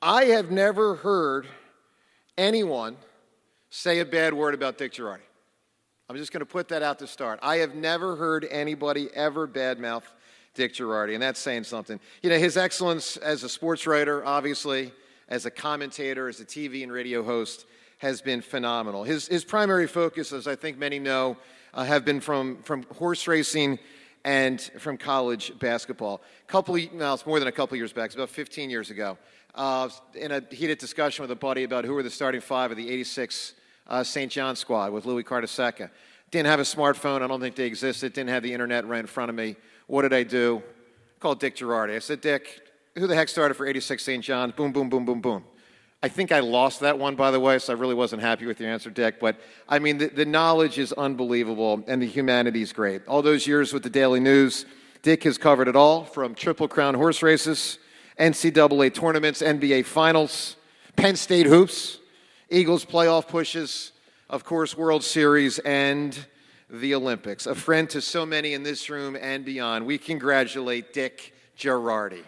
I have never heard anyone say a bad word about Dick Girardi. I'm just going to put that out to start. I have never heard anybody ever badmouth Dick Girardi, and that's saying something. His excellence as a sports writer, obviously, as a commentator, as a TV and radio host, has been phenomenal. His primary focus, as I think many know, have been from horse racing and from college basketball. It's more than a couple years back. It's about 15 years ago. In a heated discussion with a buddy about who were the starting five of the 86 St. John squad with Louis Cartasecca. Didn't have a smartphone. I don't think they existed. Didn't have the internet right in front of me. What did I do? I called Dick Girardi. I said, Dick, who the heck started for 86 St. John's? Boom, boom, boom, boom, boom. I think I lost that one, by the way, so I really wasn't happy with your answer, Dick. But, I mean, the knowledge is unbelievable, and the humanity is great. All those years with the Daily News, Dick has covered it all, from Triple Crown horse races, NCAA tournaments, NBA finals, Penn State hoops, Eagles playoff pushes, of course, World Series, and the Olympics. A friend to so many in this room and beyond. We congratulate Dick Girardi.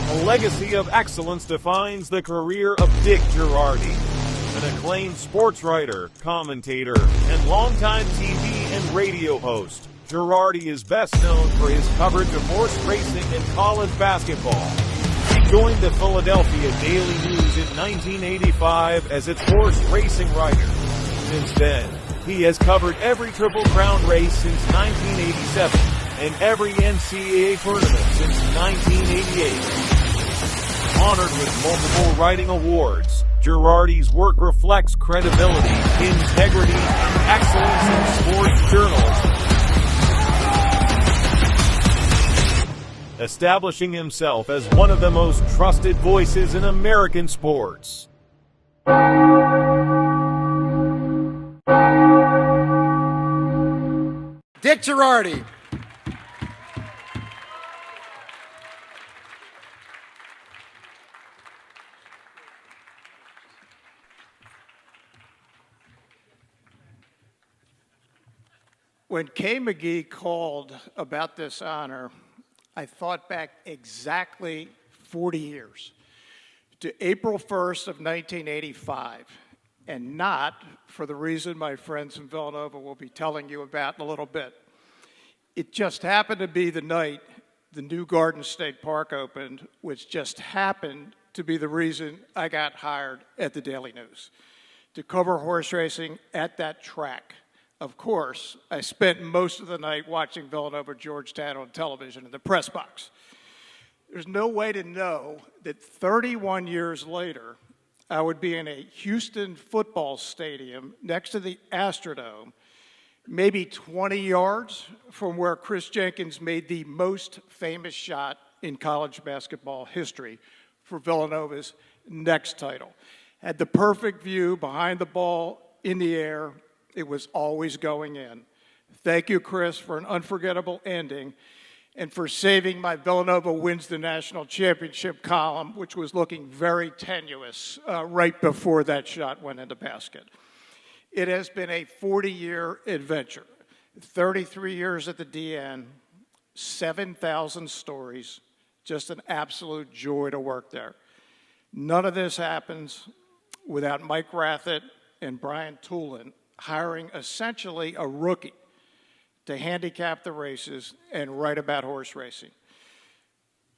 A legacy of excellence defines the career of Dick Girardi, an acclaimed sports writer, commentator, and longtime TV and radio host. Girardi is best known for his coverage of horse racing and college basketball. He joined the Philadelphia Daily News in 1985 as its horse racing writer. Since then, he has covered every Triple Crown race since 1987 and every NCAA tournament since 1988. Honored with multiple writing awards, Girardi's work reflects credibility, integrity, and excellence in sports journalism. Establishing himself as one of the most trusted voices in American sports. Dick Girardi. When Kay McGee called about this honor, I thought back exactly 40 years to April 1st of 1985, and not for the reason my friends in Villanova will be telling you about in a little bit. It just happened to be the night the new Garden State Park opened, which just happened to be the reason I got hired at the Daily News, to cover horse racing at that track. Of course, I spent most of the night watching Villanova Georgetown on television in the press box. There's no way to know that 31 years later, I would be in a Houston football stadium next to the Astrodome, maybe 20 yards from where Chris Jenkins made the most famous shot in college basketball history for Villanova's next title. Had the perfect view behind the ball in the air. It was always going in. Thank you, Chris, for an unforgettable ending and for saving my Villanova wins the national championship column, which was looking very tenuous right before that shot went in the basket. It has been a 40-year adventure, 33 years at the DN, 7,000 stories, just an absolute joy to work there. None of this happens without Mike Rathett and Brian Toolin hiring essentially a rookie to handicap the races and write about horse racing.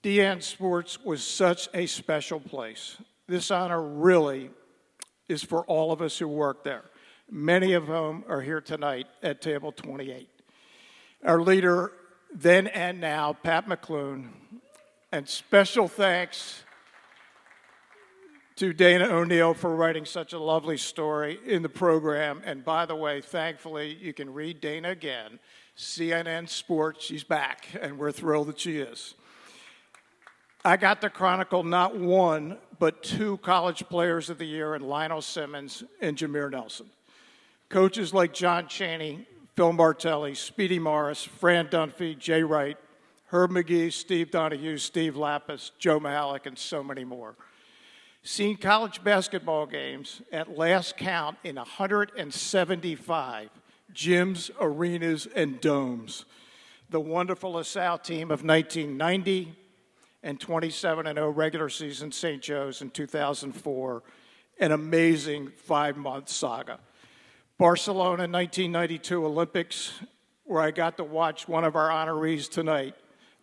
DN Sports was such a special place. This honor really is for all of us who work there, many of whom are here tonight at table 28. Our leader then and now, Pat McClune, and special thanks to Dana O'Neill for writing such a lovely story in the program. And by the way, thankfully, you can read Dana again. CNN Sports, she's back, and we're thrilled that she is. I got to chronicle not one, but two college players of the year in Lionel Simmons and Jameer Nelson. Coaches like John Chaney, Phil Martelli, Speedy Morris, Fran Dunphy, Jay Wright, Herb McGee, Steve Donahue, Steve Lapis, Joe Mahalik, and so many more. Seen college basketball games at last count in 175 gyms, arenas, and domes. The wonderful LaSalle team of 1990 and 27-0 regular season St. Joe's in 2004, an amazing 5-month saga. Barcelona 1992 Olympics, where I got to watch one of our honorees tonight,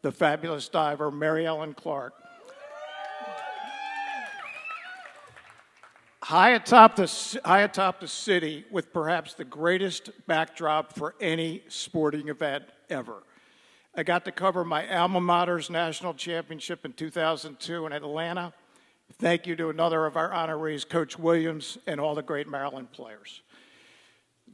the fabulous diver Mary Ellen Clark. High atop the city with perhaps the greatest backdrop for any sporting event ever. I got to cover my alma mater's national championship in 2002 in Atlanta. Thank you to another of our honorees, Coach Williams, and all the great Maryland players.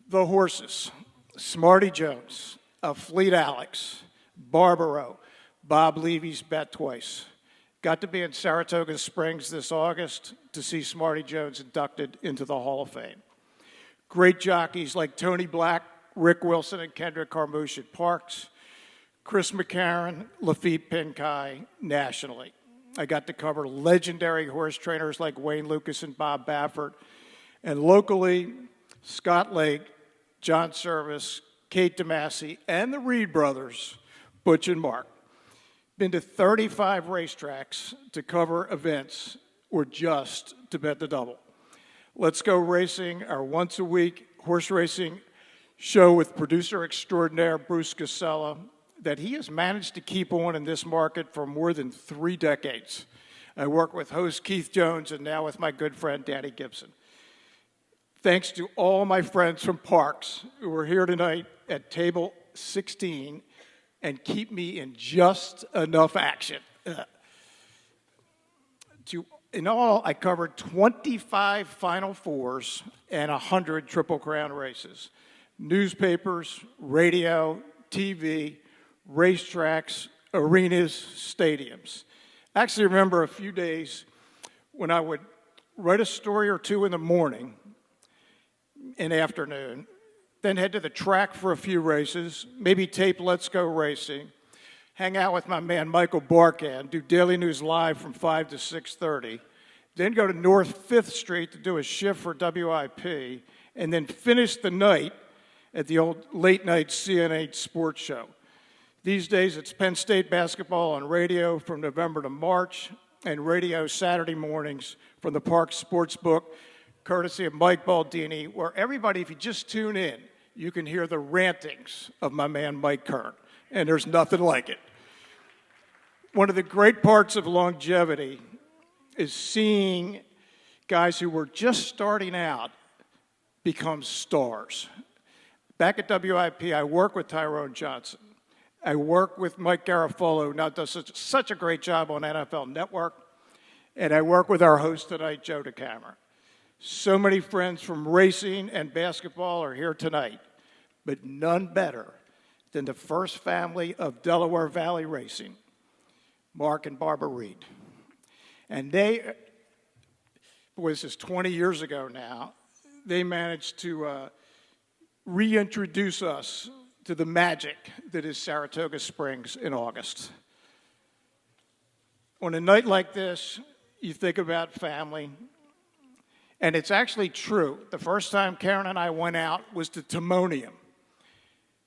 The horses, Smarty Jones, Fleet Alex, Barbaro, Bob Levy's bet twice. Got to be in Saratoga Springs this August to see Smarty Jones inducted into the Hall of Fame. Great jockeys like Tony Black, Rick Wilson, and Kendrick Carmouche at Parks, Chris McCarron, Lafitte Pinkai nationally. I got to cover legendary horse trainers like Wayne Lucas and Bob Baffert, and locally, Scott Lake, John Service, Kate DeMasi, and the Reed brothers, Butch and Mark. Been to 35 racetracks to cover events or just to bet the double. Let's Go Racing, our once-a-week horse racing show with producer extraordinaire Bruce Casella that he has managed to keep on in this market for more than 3 decades. I work with host Keith Jones and now with my good friend Danny Gibson. Thanks to all my friends from Parks who are here tonight at table 16 and keep me in just enough action. In all, I covered 25 Final Fours and 100 Triple Crown races. Newspapers, radio, TV, racetracks, arenas, stadiums. I actually remember a few days when I would write a story or two in the morning and afternoon, then head to the track for a few races, maybe tape Let's Go Racing, hang out with my man Michael Barkan, do Daily News Live from 5 to 6:30, then go to North 5th Street to do a shift for WIP, and then finish the night at the old late-night CNH sports show. These days, it's Penn State basketball on radio from November to March, and radio Saturday mornings from the Park Sportsbook, courtesy of Mike Baldini, where everybody, if you just tune in, you can hear the rantings of my man Mike Kern, and there's nothing like it. one of the great parts of longevity is seeing guys who were just starting out become stars. Back at WIP, I work with Tyrone Johnson. I work with Mike Garafolo, who now does such a great job on NFL Network. And I work with our host tonight, Joe DeCamera. So many friends from racing and basketball are here tonight, but none better than the first family of Delaware Valley Racing, Mark and Barbara Reed. And they, this is 20 years ago now, they managed to reintroduce us to the magic that is Saratoga Springs in August. On a night like this, you think about family, and it's actually true. The first time Karen and I went out was to Timonium.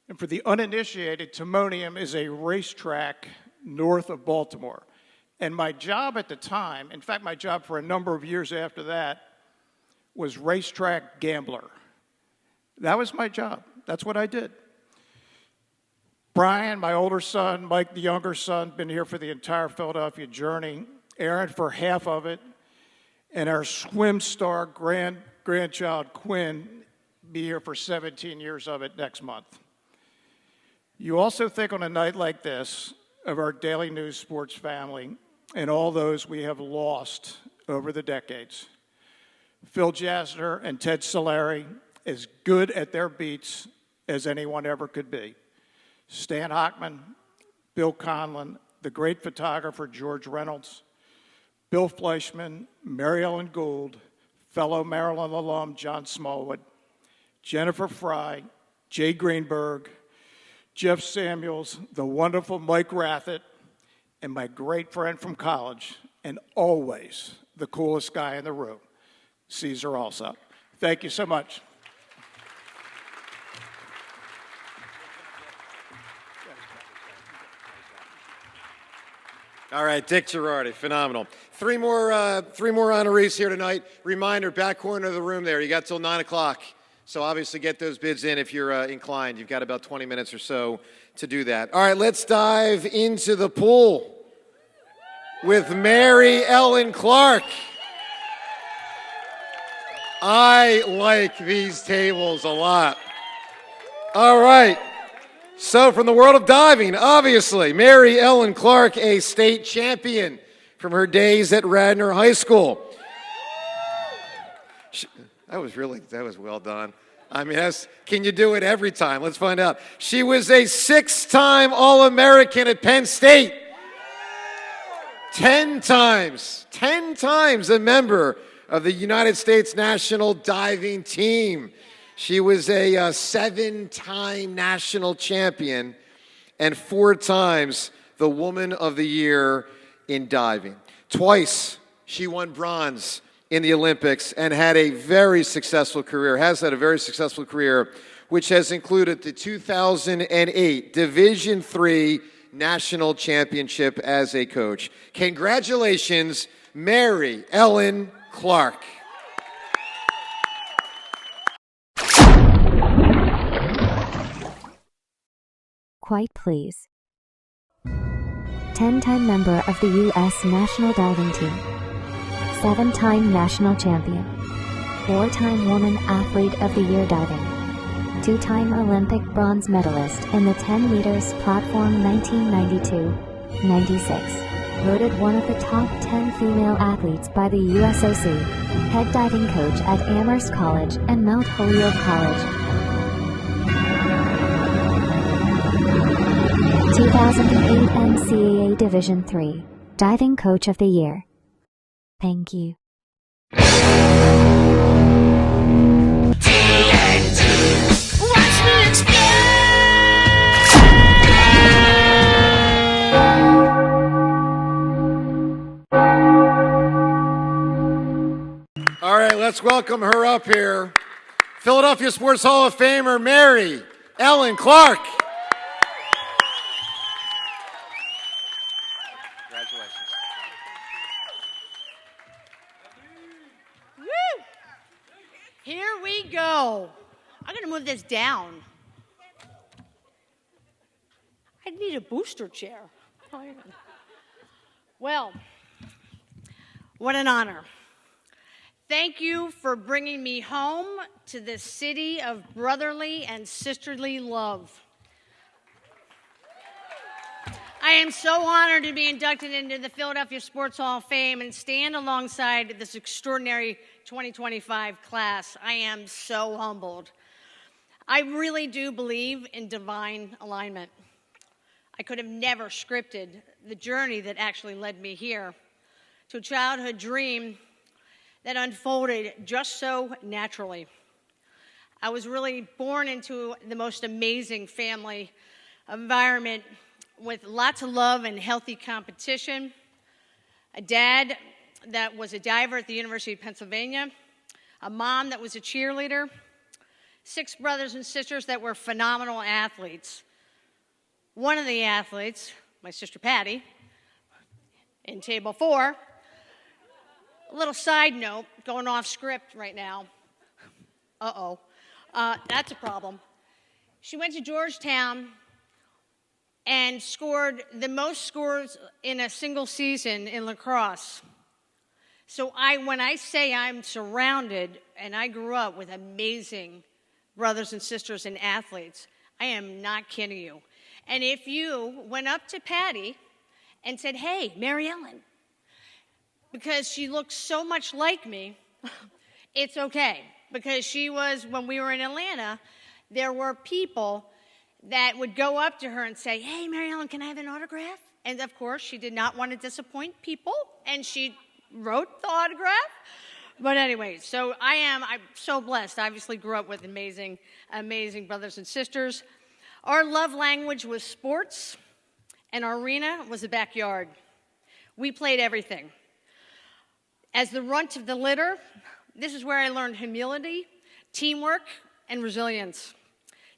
And for the uninitiated, Timonium is a racetrack north of Baltimore. And my job at the time, in fact, my job for a number of years after that, was racetrack gambler. That was my job. That's what I did. Brian, my older son, Mike, the younger son, been here for the entire Philadelphia journey. Aaron for half of it. And our swim star grandchild, Quinn, be here for 17 years of it next month. You also think on a night like this of our Daily News sports family and all those we have lost over the decades. Phil Jasner and Ted Solari, as good at their beats as anyone ever could be. Stan Hockman, Bill Conlon, the great photographer George Reynolds, Bill Fleischman, Mary Ellen Gould, fellow Maryland alum John Smallwood, Jennifer Fry, Jay Greenberg, Jeff Samuels, the wonderful Mike Rathett, and my great friend from college, and always the coolest guy in the room, Caesar Alsop. Thank you so much. All right, Dick Girardi, phenomenal. Three more honorees here tonight. Reminder, back corner of the room there. You got till 9 o'clock. So obviously get those bids in if you're inclined. You've got about 20 minutes or so to do that. All right, let's dive into the pool with Mary Ellen Clark. I like these tables a lot. All right. So from the world of diving, obviously, Mary Ellen Clark, a state champion from her days at Radnor High School. That was well done. I mean, can you do it every time? Let's find out. She was a 6-time All-American at Penn State. 10 times a member of the United States national diving team. She was a 7-time national champion and 4 times the Woman of the Year in diving. Twice she won bronze in the Olympics and has had a very successful career, which has included the 2008 Division III National Championship as a coach. Congratulations, Mary Ellen Clark. Quite please. 10-time member of the U.S. National Diving Team. 7-time national champion. 4-time Woman Athlete of the Year diving. 2-time Olympic bronze medalist in the 10 meters platform 1992-96. Voted one of the top 10 female athletes by the USOC. Head diving coach at Amherst College and Mount Holyoke College. 2008 NCAA Division III Diving Coach of the Year. Thank you. Watch me All right, let's welcome her up here. Philadelphia Sports Hall of Famer, Mary Ellen Clark. Congratulations. Woo! Here we go. I'm going to move this down. I need a booster chair. Well, what an honor. Thank you for bringing me home to this city of brotherly and sisterly love. I am so honored to be inducted into the Philadelphia Sports Hall of Fame and stand alongside this extraordinary 2025 class. I am so humbled. I really do believe in divine alignment. I could have never scripted the journey that actually led me here to a childhood dream that unfolded just so naturally. I was really born into the most amazing family environment with lots of love and healthy competition, a dad that was a diver at the University of Pennsylvania, a mom that was a cheerleader, 6 brothers and sisters that were phenomenal athletes. One of the athletes, my sister Patty, in table 4, a little side note, going off script right now. That's a problem. She went to Georgetown and scored the most scores in a single season in lacrosse. So when I say I'm surrounded and I grew up with amazing brothers and sisters and athletes, I am not kidding you. And if you went up to Patty and said, "Hey, Mary Ellen," because she looks so much like me, it's okay. Because when we were in Atlanta, there were people that would go up to her and say, "Hey, Mary Ellen, can I have an autograph?" And of course, she did not want to disappoint people, and she wrote the autograph. But anyway, so I'm so blessed. I obviously grew up with amazing, amazing brothers and sisters. Our love language was sports, and our arena was the backyard. We played everything. As the runt of the litter, this is where I learned humility, teamwork, and resilience.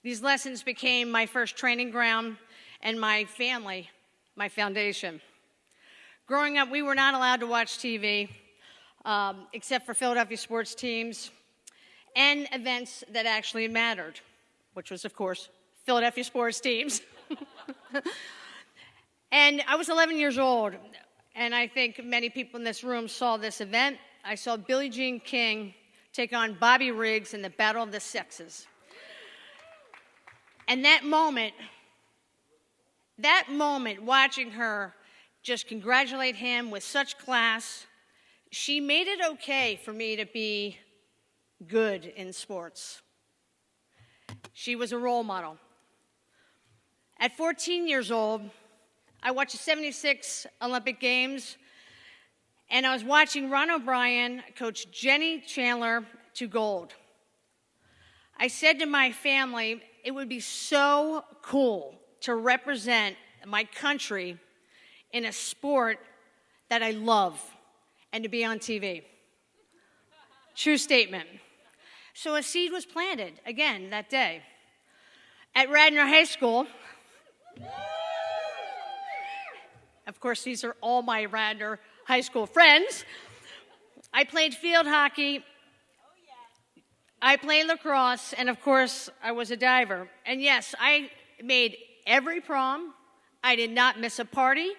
These lessons became my first training ground and my family, my foundation. Growing up, we were not allowed to watch TV except for Philadelphia sports teams and events that actually mattered, which was, of course, Philadelphia sports teams. And I was 11 years old, and I think many people in this room saw this event. I saw Billie Jean King take on Bobby Riggs in the Battle of the Sexes. And that moment, watching her just congratulate him with such class, she made it okay for me to be good in sports. She was a role model. At 14 years old, I watched the 76 Olympic Games, and I was watching Ron O'Brien coach Jenny Chandler to gold. I said to my family, it would be so cool to represent my country in a sport that I love and to be on TV. True statement. So a seed was planted again that day. At Radnor High School, of course, these are all my Radnor High School friends. I played field hockey. I played lacrosse, and of course, I was a diver. And yes, I made every prom. I did not miss a party.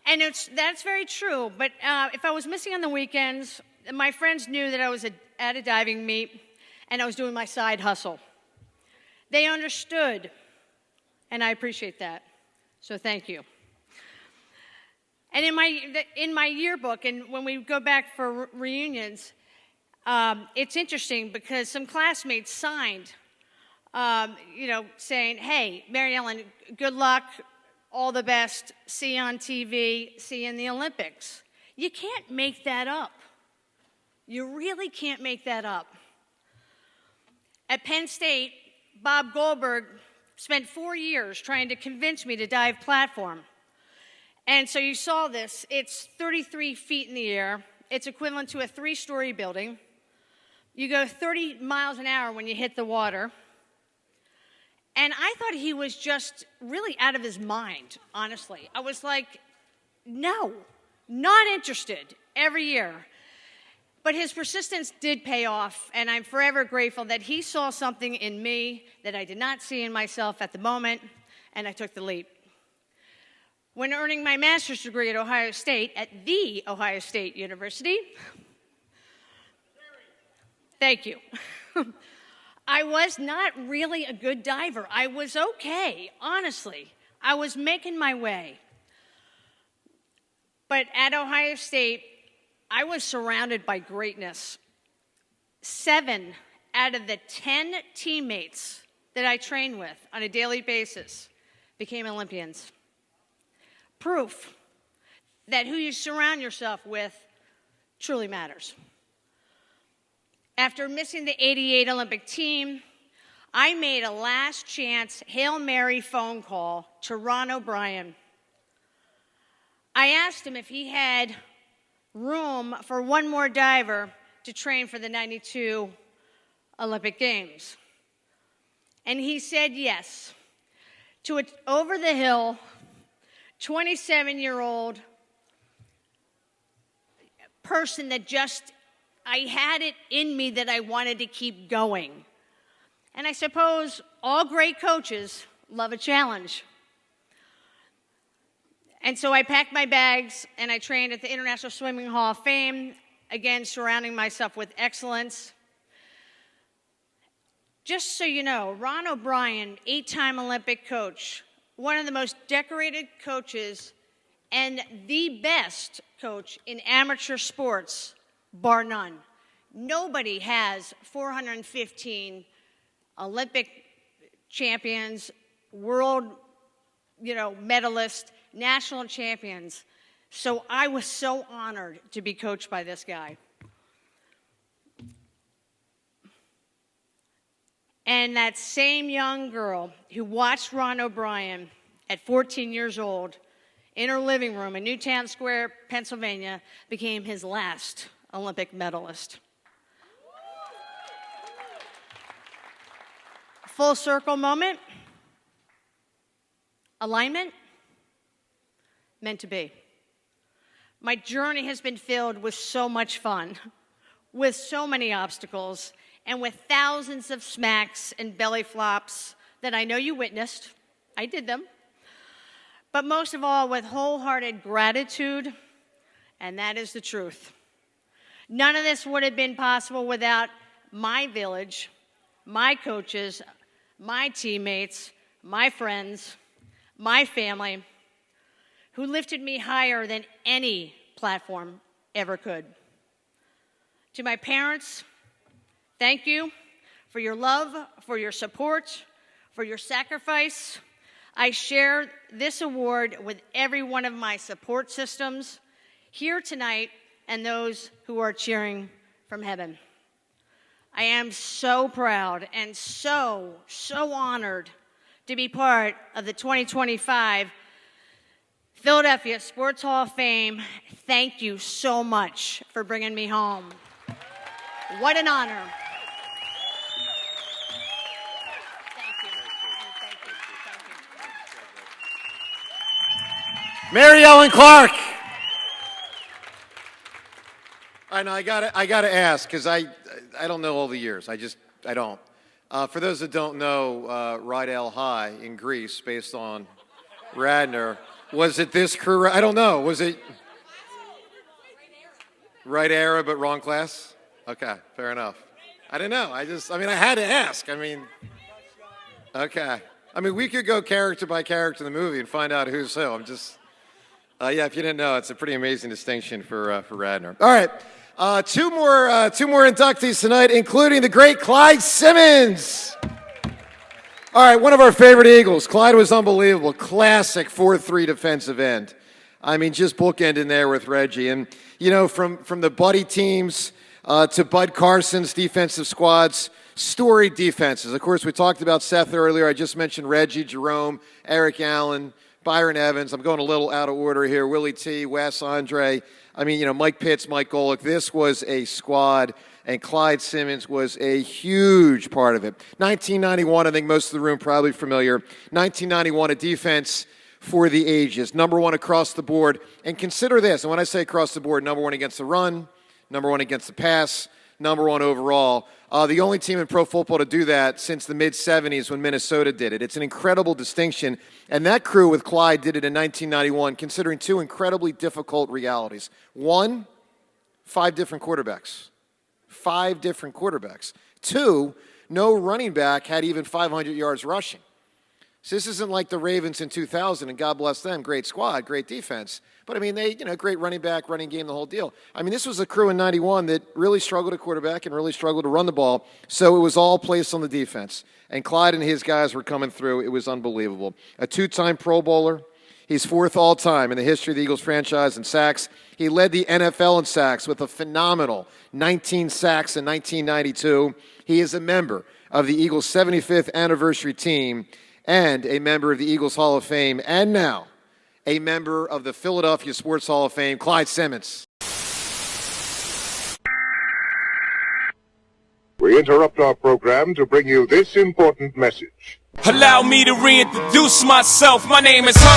And that's very true. But if I was missing on the weekends, my friends knew that I was at a diving meet, and I was doing my side hustle. They understood, and I appreciate that. So thank you. And in my yearbook, and when we go back for reunions, it's interesting because some classmates signed, saying, "Hey, Mary Ellen, good luck, all the best, see you on TV, see you in the Olympics." You can't make that up. You really can't make that up. At Penn State, Bob Goldberg spent 4 years trying to convince me to dive platform. And so you saw this. It's 33 feet in the air. It's equivalent to a 3-story building. You go 30 miles an hour when you hit the water. And I thought he was just really out of his mind, honestly. I was like, no, not interested every year. But his persistence did pay off, and I'm forever grateful that he saw something in me that I did not see in myself at the moment, and I took the leap. when earning my master's degree at Ohio State, at the Ohio State University. Thank you. I was not really a good diver. I was okay, honestly. I was making my way. But at Ohio State, I was surrounded by greatness. 7 out of the 10 teammates that I trained with on a daily basis became Olympians. Proof that who you surround yourself with truly matters. After missing the '88 Olympic team, I made a last chance Hail Mary phone call to Ron O'Brien. I asked him if he had room for one more diver to train for the '92 Olympic Games. And he said yes to an over-the-hill, 27-year-old person that just, I had it in me that I wanted to keep going. And I suppose all great coaches love a challenge. And so I packed my bags and I trained at the International Swimming Hall of Fame, again, surrounding myself with excellence. Just so you know, Ron O'Brien, 8-time Olympic coach, one of the most decorated coaches and the best coach in amateur sports, bar none. Nobody has 415 Olympic champions, world, medalists, national champions. So I was so honored to be coached by this guy. And that same young girl who watched Ron O'Brien at 14 years old in her living room in Newtown Square, Pennsylvania, became his last Olympic medalist. Full circle moment. Alignment. Meant to be. My journey has been filled with so much fun, with so many obstacles, and with thousands of smacks and belly flops that I know you witnessed. I did them. But most of all, with wholehearted gratitude, and that is the truth. None of this would have been possible without my village, my coaches, my teammates, my friends, my family, who lifted me higher than any platform ever could. To my parents, thank you for your love, for your support, for your sacrifice. I share this award with every one of my support systems here tonight and those who are cheering from heaven. I am so proud and so honored to be part of the 2025 Philadelphia Sports Hall of Fame. Thank you so much for bringing me home. What an honor. Mary Ellen Clark. I know. I gotta ask because I don't know all the years. I don't. For those that don't know, Rydell High in Greece, based on Radnor, was it this career? I don't know. Was it right era but wrong class? Okay, fair enough. I didn't know. I had to ask. Okay. We could go character by character in the movie and find out who's who. If you didn't know, it's a pretty amazing distinction for Radnor. All right, two more inductees tonight, including the great Clyde Simmons. All right, one of our favorite Eagles. Clyde was unbelievable. Classic 4-3 defensive end. Just bookending there with Reggie. And, from the buddy teams to Bud Carson's defensive squads, storied defenses. Of course, we talked about Seth earlier. I just mentioned Reggie, Jerome, Eric Allen, Byron Evans. I'm going a little out of order here. Willie T, Wes, Andre. Mike Pitts, Mike Golick. This was a squad, and Clyde Simmons was a huge part of it. 1991, I think most of the room probably familiar. 1991, a defense for the ages. Number one across the board. And consider this, and when I say across the board, number one against the run, number one against the pass, number one overall. The only team in pro football to do that since the mid-'70s when Minnesota did it. It's an incredible distinction, and that crew with Clyde did it in 1991, considering two incredibly difficult realities. One, 5 different quarterbacks. 5 different quarterbacks. 2, no running back had even 500 yards rushing. So this isn't like the Ravens in 2000, and God bless them, great squad, great defense. But, I mean, they, great running back, running game, the whole deal. I mean, this was a crew in 91 that really struggled at quarterback and really struggled to run the ball, so it was all placed on the defense. And Clyde and his guys were coming through. It was unbelievable. A 2-time Pro Bowler. He's 4th all-time in the history of the Eagles franchise in sacks. He led the NFL in sacks with a phenomenal 19 sacks in 1992. He is a member of the Eagles' 75th anniversary team and a member of the Eagles Hall of Fame, and now a member of the Philadelphia Sports Hall of Fame, Clyde Simmons. We interrupt our program to bring you this important message. Allow me to reintroduce myself. My name is Ho,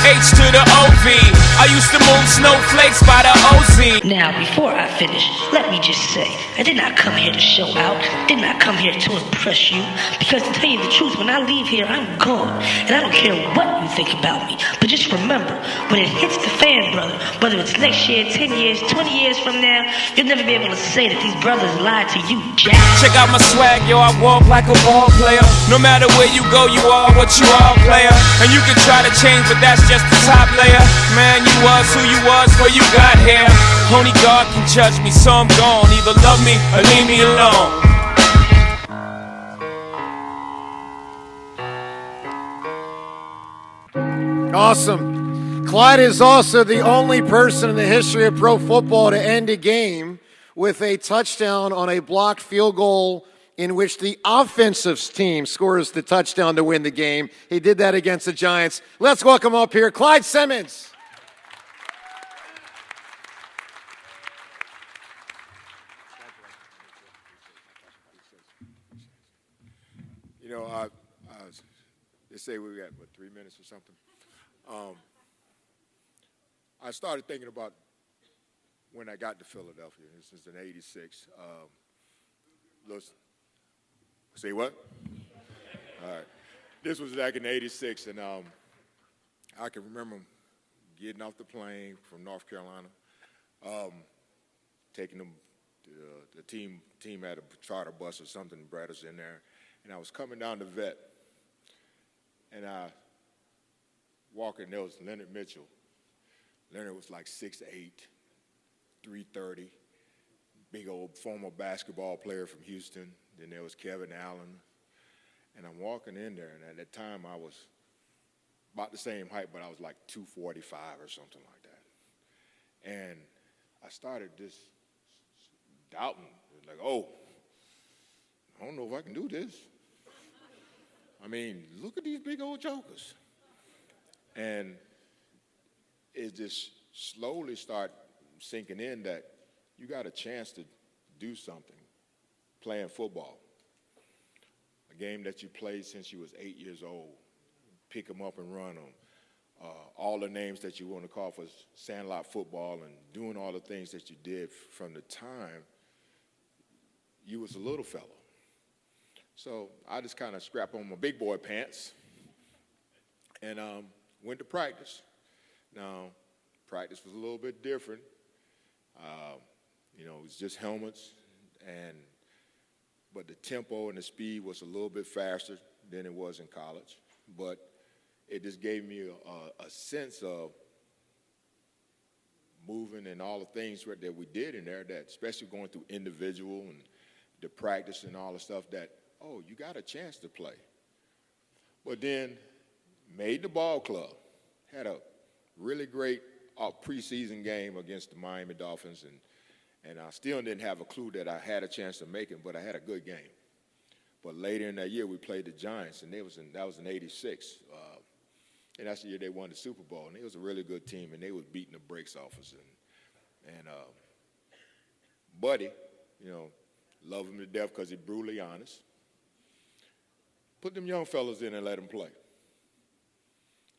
H to the O-V. I used to move snowflakes by the OZ. Now, before I finish, let me just say, I did not come here to show out, did not come here to impress you, because to tell you the truth, when I leave here, I'm gone, and I don't care what you think about me. But just remember, when it hits the fan, brother, whether it's next year, 10 years, 20 years from now, you'll never be able to say that these brothers lied to you, Jack. Check out my swag, yo, I walk like a ball player. No matter where you go, you are what you are, player. And you can try to change, but that's just the top layer. Man, you was who you was before you got here. Only God can judge me, so I'm gone. Either love me or leave me alone. Awesome. Clyde is also the only person in the history of pro football to end a game with a touchdown on a blocked field goal in which the offensive team scores the touchdown to win the game. He did that against the Giants. Let's welcome up here Clyde Simmons. You know, they say we got, 3 minutes or something? I started thinking about when I got to Philadelphia. This is in '86. Say what? All right. This was back in '86, and I can remember getting off the plane from North Carolina, taking them. The team had a charter bus or something, brought us in there, and I was coming down the vet, and I walking. There was Leonard Mitchell. Leonard was like 6'8", 330, big old former basketball player from Houston. Then there was Kevin Allen. And I'm walking in there, and at that time I was about the same height, but I was like 245 or something like that. And I started just doubting, like, oh, I don't know if I can do this. I mean, look at these big old jokers. And it just slowly started sinking in that you got a chance to do something playing football. A game that you played since you was 8 years old. Pick them up and run them. All the names that you want to call for sandlot football and doing all the things that you did from the time you was a little fella. So I just kind of strapped on my big boy pants and went to practice. Now, practice was a little bit different. It was just helmets, but the tempo and the speed was a little bit faster than it was in college. But it just gave me a sense of moving and all the things that we did in there, that especially going through individual and the practice and all the stuff that, oh, you got a chance to play. But then made the ball club, had a really great preseason game against the Miami Dolphins, and I still didn't have a clue that I had a chance to make it, but I had a good game. But later in that year, we played the Giants, and that was in '86. And that's the year they won the Super Bowl. And it was a really good team, and they was beating the brakes off us. And Buddy, love him to death because he's brutally honest. Put them young fellas in and let them play.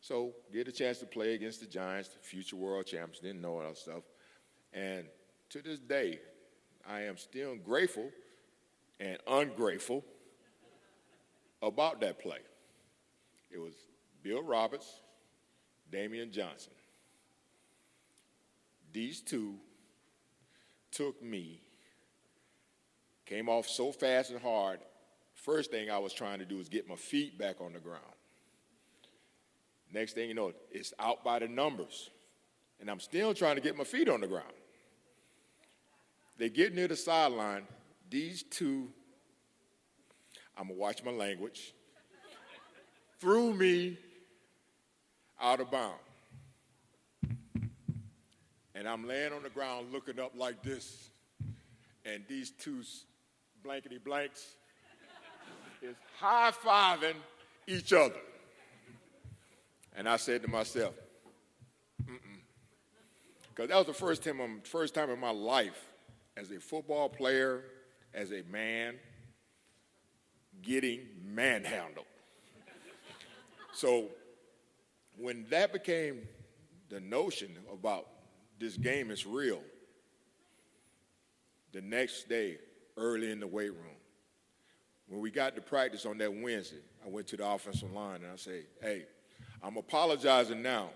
So get a chance to play against the Giants, the future world champions, didn't know all that stuff. And to this day, I am still grateful and ungrateful about that play. It was Bill Roberts, Damian Johnson. These two took me, came off so fast and hard. First thing I was trying to do was get my feet back on the ground. Next thing you know, it's out by the numbers. And I'm still trying to get my feet on the ground. They get near the sideline. These two, I'm going to watch my language, threw me out of bounds. And I'm laying on the ground looking up like this. And these two blankety blanks is high-fiving each other. And I said to myself, because that was the first time in my life as a football player, as a man, getting manhandled. So when that became the notion about this game is real, the next day, early in the weight room, when we got to practice on that Wednesday, I went to the offensive line and I said, hey, I'm apologizing now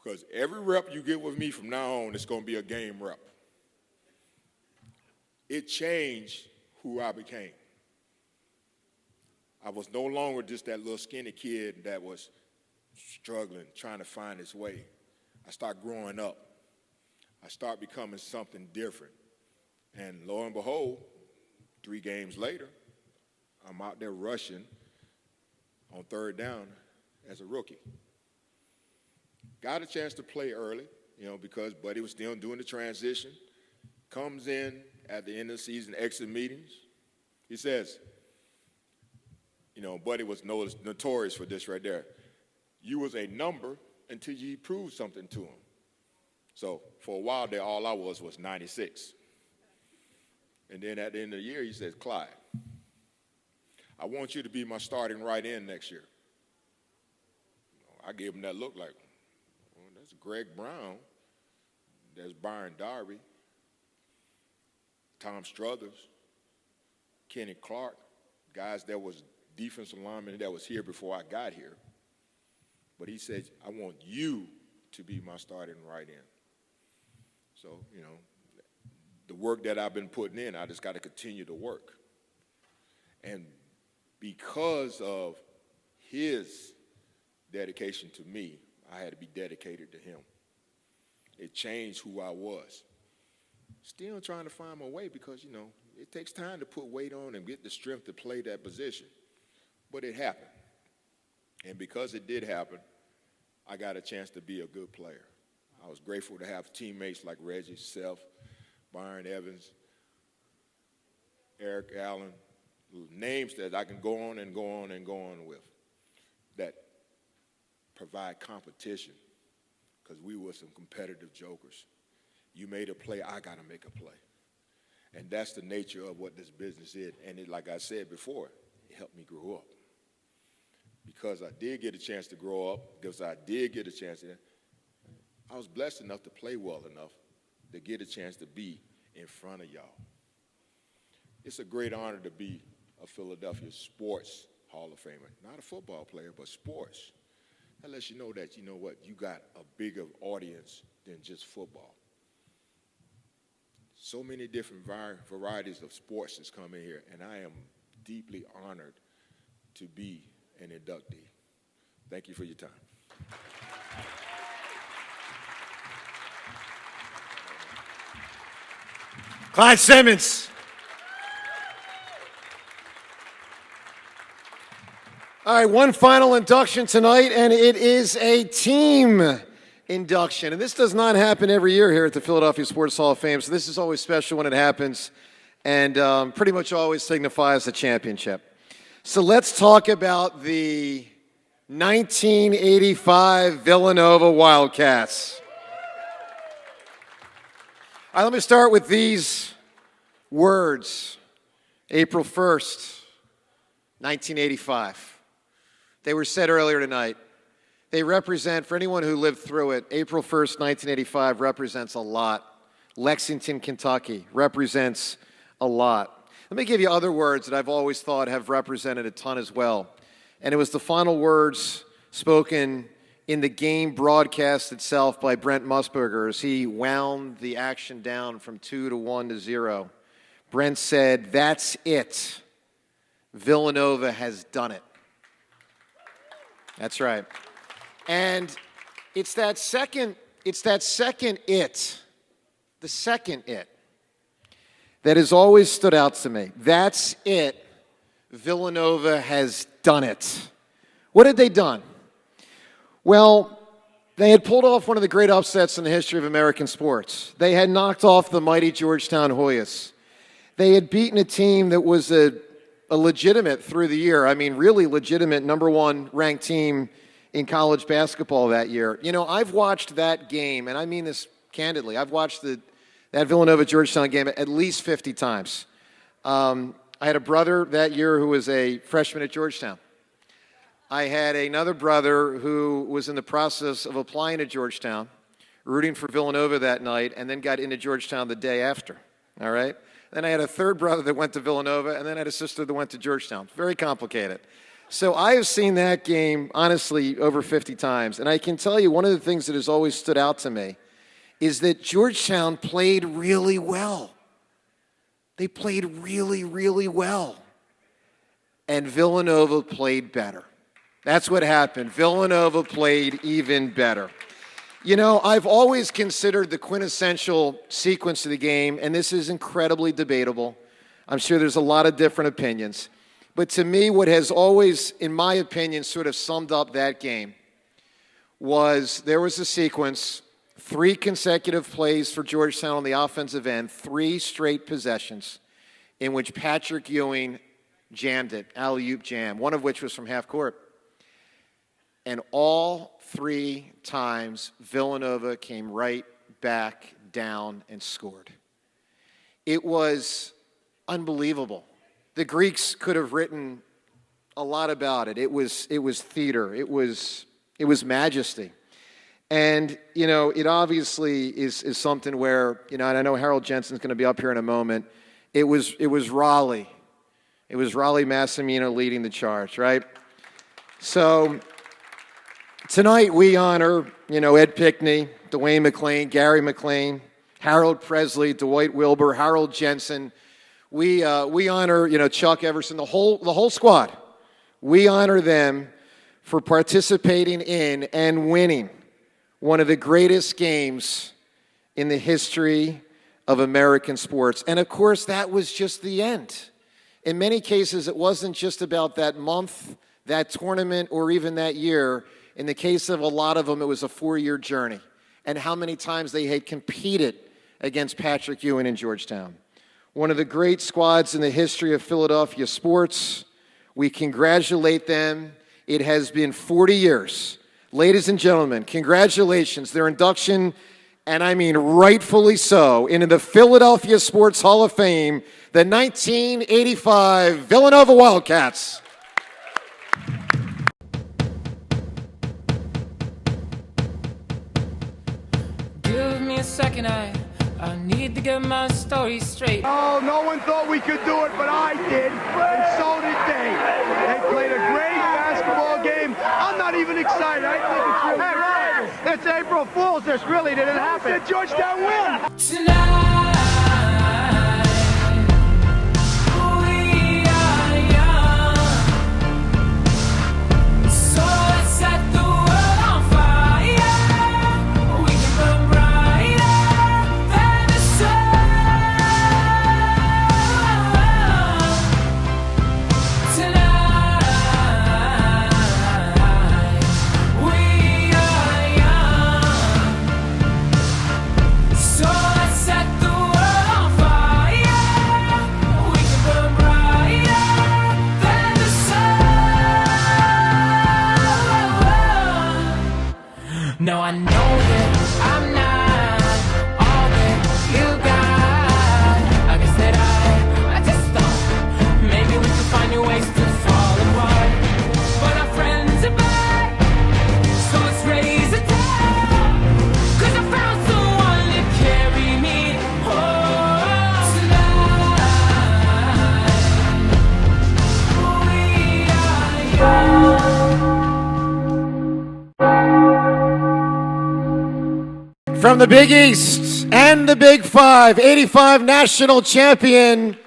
because every rep you get with me from now on, it's going to be a game rep. It changed who I became. I was no longer just that little skinny kid that was struggling, trying to find his way. I started growing up. I started becoming something different. And lo and behold, 3 games later, I'm out there rushing on 3rd down as a rookie. Got a chance to play early, because Buddy was still doing the transition. Comes in at the end of the season, exit meetings. He says, Buddy was notorious for this right there. You was a number until you proved something to him. So for a while there, all I was 96. And then at the end of the year, he says, Clyde, I want you to be my starting right end next year. I gave him that look like, well, that's Greg Brown, there's Byron Darby, Tom Struthers, Kenny Clark, guys that was defensive linemen that was here before I got here. But he said, I want you to be my starting right end. So, the work that I've been putting in, I just got to continue to work. And because of his dedication to me, I had to be dedicated to him. It changed who I was. Still trying to find my way because, it takes time to put weight on and get the strength to play that position. But it happened. And because it did happen, I got a chance to be a good player. I was grateful to have teammates like Reggie Self, Byron Evans, Eric Allen, names that I can go on and go on and go on with that provide competition because we were some competitive jokers. You made a play, I got to make a play. And that's the nature of what this business is. And like I said before, it helped me grow up. Because I did get a chance to grow up, because I did get a chance to, I was blessed enough to play well enough to get a chance to be in front of y'all. It's a great honor to be a Philadelphia Sports Hall of Famer. Not a football player, but sports. That lets you know that, you got a bigger audience than just football. So many different varieties of sports that's come in here, and I am deeply honored to be an inductee. Thank you for your time. Clyde Simmons. All right, one final induction tonight, and it is a team induction. And this does not happen every year here at the Philadelphia Sports Hall of Fame, so this is always special when it happens, and pretty much always signifies a championship. So let's talk about the 1985 Villanova Wildcats. All right, let me start with these words. April 1st, 1985. They were said earlier tonight. They represent, for anyone who lived through it, April 1st, 1985 represents a lot. Lexington, Kentucky represents a lot. Let me give you other words that I've always thought have represented a ton as well. And it was the final words spoken in the game broadcast itself by Brent Musburger as he wound the action down from 2 to 1 to 0. Brent said, "That's it. Villanova has done it." That's right. And it's that second it, the second it, that has always stood out to me. That's it. Villanova has done it. What had they done? Well, they had pulled off one of the great upsets in the history of American sports. They had knocked off the mighty Georgetown Hoyas. They had beaten a team that was a legitimate through the year, really legitimate number one ranked team in college basketball that year. You know, I've watched that game, and I mean this candidly. I've watched that Villanova-Georgetown game at least 50 times. I had a brother that year who was a freshman at Georgetown. I had another brother who was in the process of applying to Georgetown, rooting for Villanova that night, and then got into Georgetown the day after, all right? Then I had a third brother that went to Villanova, and then I had a sister that went to Georgetown. Very complicated. So I have seen that game, honestly, over 50 times. And I can tell you one of the things that has always stood out to me is that Georgetown played really well. They played really, really well. And Villanova played better. That's what happened. Villanova played even better. You know, I've always considered the quintessential sequence of the game, and this is incredibly debatable. I'm sure there's a lot of different opinions. But to me, what has always, in my opinion, sort of summed up that game was there was a sequence, 3 consecutive plays for Georgetown on the offensive end, 3 straight possessions in which Patrick Ewing jammed it, alley-oop jam, one of which was from half court. And all 3 times, Villanova came right back down and scored. It was unbelievable. The Greeks could have written a lot about it. It was theater. It was majesty. And, you know, it obviously is something where, you know, and I know Harold Jensen's going to be up here in a moment. It was Raleigh. It was Raleigh Massimino leading the charge, right? So tonight we honor, you know, Ed Pickney, Dwayne McClain, Gary McClain, Harold Presley, Dwight Wilbur, Harold Jensen. We honor, you know, Chuck Everson, the whole squad. We honor them for participating in and winning one of the greatest games in the history of American sports. And of course, that was just the end. In many cases, it wasn't just about that month, that tournament, or even that year. In the case of a lot of them, it was a 4-year journey. And how many times they had competed against Patrick Ewing in Georgetown. One of the great squads in the history of Philadelphia sports. We congratulate them. It has been 40 years. Ladies and gentlemen, congratulations. Their induction, and I mean rightfully so, into the Philadelphia Sports Hall of Fame, the 1985 Villanova Wildcats. Give me a second, I need to get my story straight. Oh, no one thought we could do it, but I did, and so did they. They played a great basketball game. I'm not even excited. I think it's really hey, it's April Fool's. This really didn't happen. Did Georgetown win? Tonight. So let's set the From the Big East and the Big Five, 85 national champion.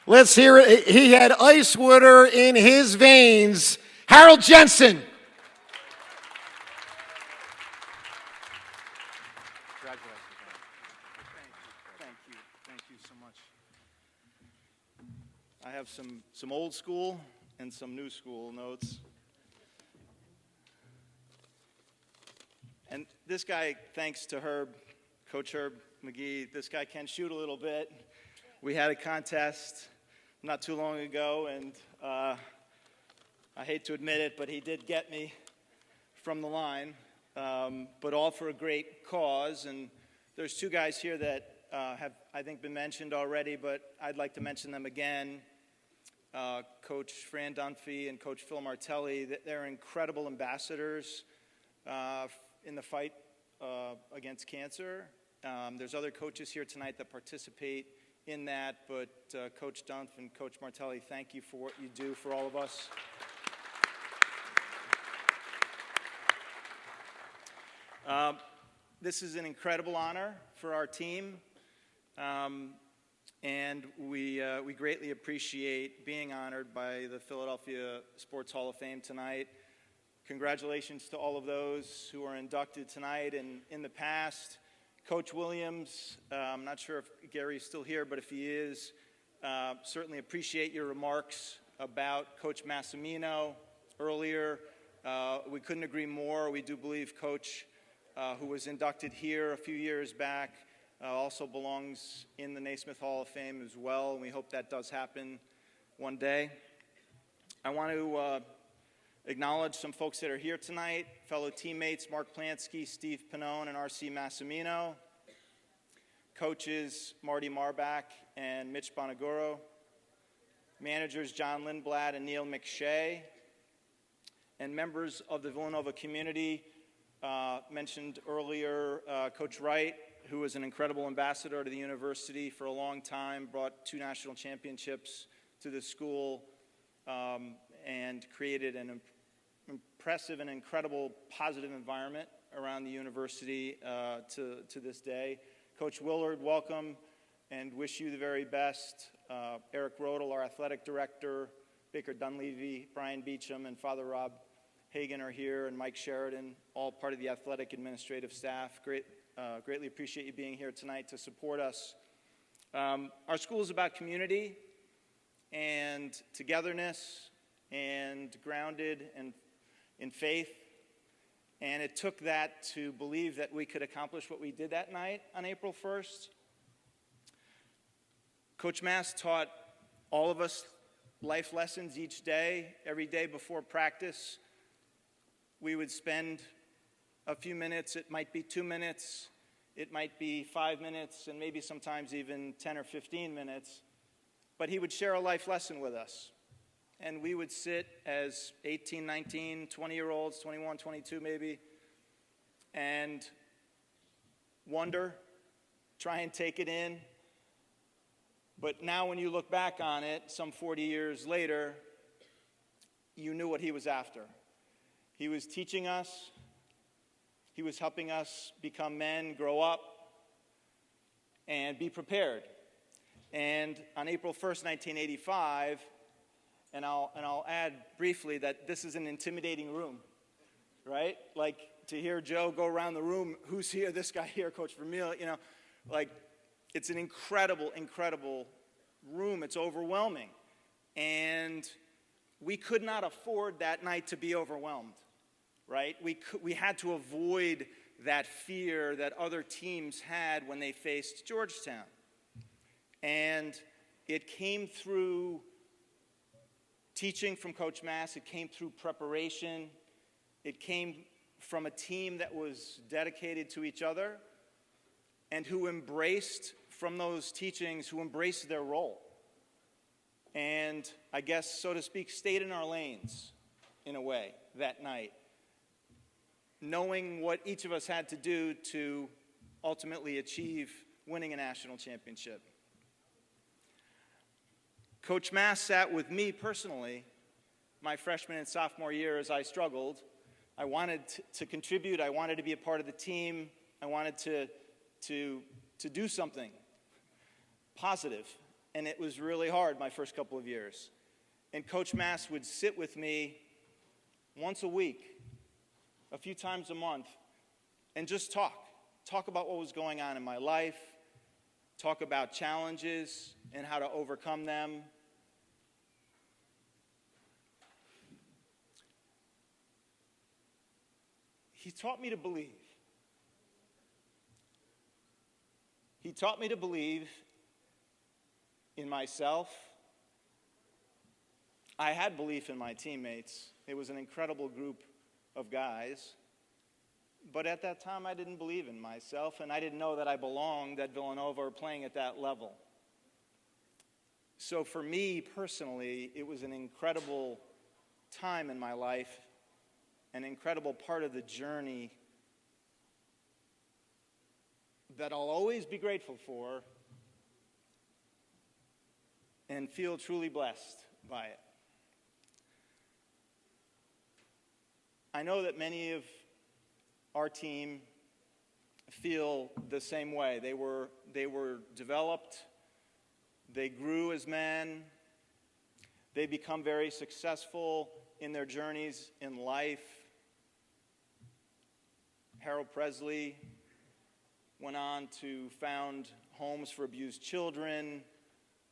Let's hear it. He had ice water in his veins. Harold Jensen. Thank you so much. I have some old school and some new school notes. And this guy, thanks to Herb, Coach Herb McGee, this guy can shoot a little bit. We had a contest not too long ago, and I hate to admit it, but he did get me from the line, but all for a great cause. And there's two guys here that have, I think, been mentioned already, but I'd like to mention them again. Coach Fran Dunphy and Coach Phil Martelli. They're incredible ambassadors in the fight against cancer. There's other coaches here tonight that participate in that, but Coach Dunphy and Coach Martelli, thank you for what you do for all of us. This is an incredible honor for our team, and we greatly appreciate being honored by the Philadelphia Sports Hall of Fame tonight. Congratulations to all of those who are inducted tonight and in the past. Coach Williams, I'm not sure if Gary's still here, but if he is, certainly appreciate your remarks about Coach Massimino earlier. We couldn't agree more. We do believe Coach, who was inducted here a few years back, also belongs in the Naismith Hall of Fame as well, and we hope that does happen one day. I want to acknowledge some folks that are here tonight, fellow teammates Mark Plansky, Steve Pannone, and R.C. Massimino, coaches Marty Marbach and Mitch Bonaguro, managers John Lindblad and Neil McShay, and members of the Villanova community. Mentioned earlier, Coach Wright, who was an incredible ambassador to the university for a long time, brought 2 national championships to the school, and created an impressive and incredible positive environment around the university to this day. Coach Willard, welcome and wish you the very best. Eric Rodel, our athletic director, Baker Dunleavy, Brian Beecham, and Father Rob Hagan are here, and Mike Sheridan, all part of the athletic administrative staff. Greatly appreciate you being here tonight to support us. Our school is about community and togetherness and grounded and in faith, and it took that to believe that we could accomplish what we did that night on April 1st. Coach Mass taught all of us life lessons each day. Every day before practice, we would spend a few minutes. It might be 2 minutes, it might be 5 minutes, and maybe sometimes even 10 or 15 minutes, but he would share a life lesson with us. And we would sit as 18, 19, 20-year-olds, 21, 22 maybe, and wonder, try and take it in. But now when you look back on it, some 40 years later, you knew what he was after. He was teaching us. He was helping us become men, grow up, and be prepared. And on April 1st, 1985, and I'll add briefly that this is an intimidating room, right? Like, to hear Joe go around the room, who's here, this guy here, Coach Vermeil, you know, like, it's an incredible, incredible room. It's overwhelming. And we could not afford that night to be overwhelmed, right? We had to avoid that fear that other teams had when they faced Georgetown. And it came through teaching from Coach Mass. It came through preparation. It came from a team that was dedicated to each other and who embraced, from those teachings, who embraced their role. And I guess, so to speak, stayed in our lanes, in a way, that night, knowing what each of us had to do to ultimately achieve winning a national championship. Coach Mass sat with me personally my freshman and sophomore year as I struggled. I wanted to contribute. I wanted to be a part of the team. I wanted to do something positive, and it was really hard my first couple of years. And Coach Mass would sit with me once a week, a few times a month, and just talk about what was going on in my life, talk about challenges and how to overcome them. He taught me to believe. He taught me to believe in myself. I had belief in my teammates. It was an incredible group of guys. But at that time, I didn't believe in myself, and I didn't know that I belonged at Villanova or playing at that level. So for me personally, it was an incredible time in my life, an incredible part of the journey that I'll always be grateful for and feel truly blessed by it. I know that many of our team feel the same way. They were developed, they grew as men, they become very successful in their journeys in life. Harold Presley went on to found homes for abused children.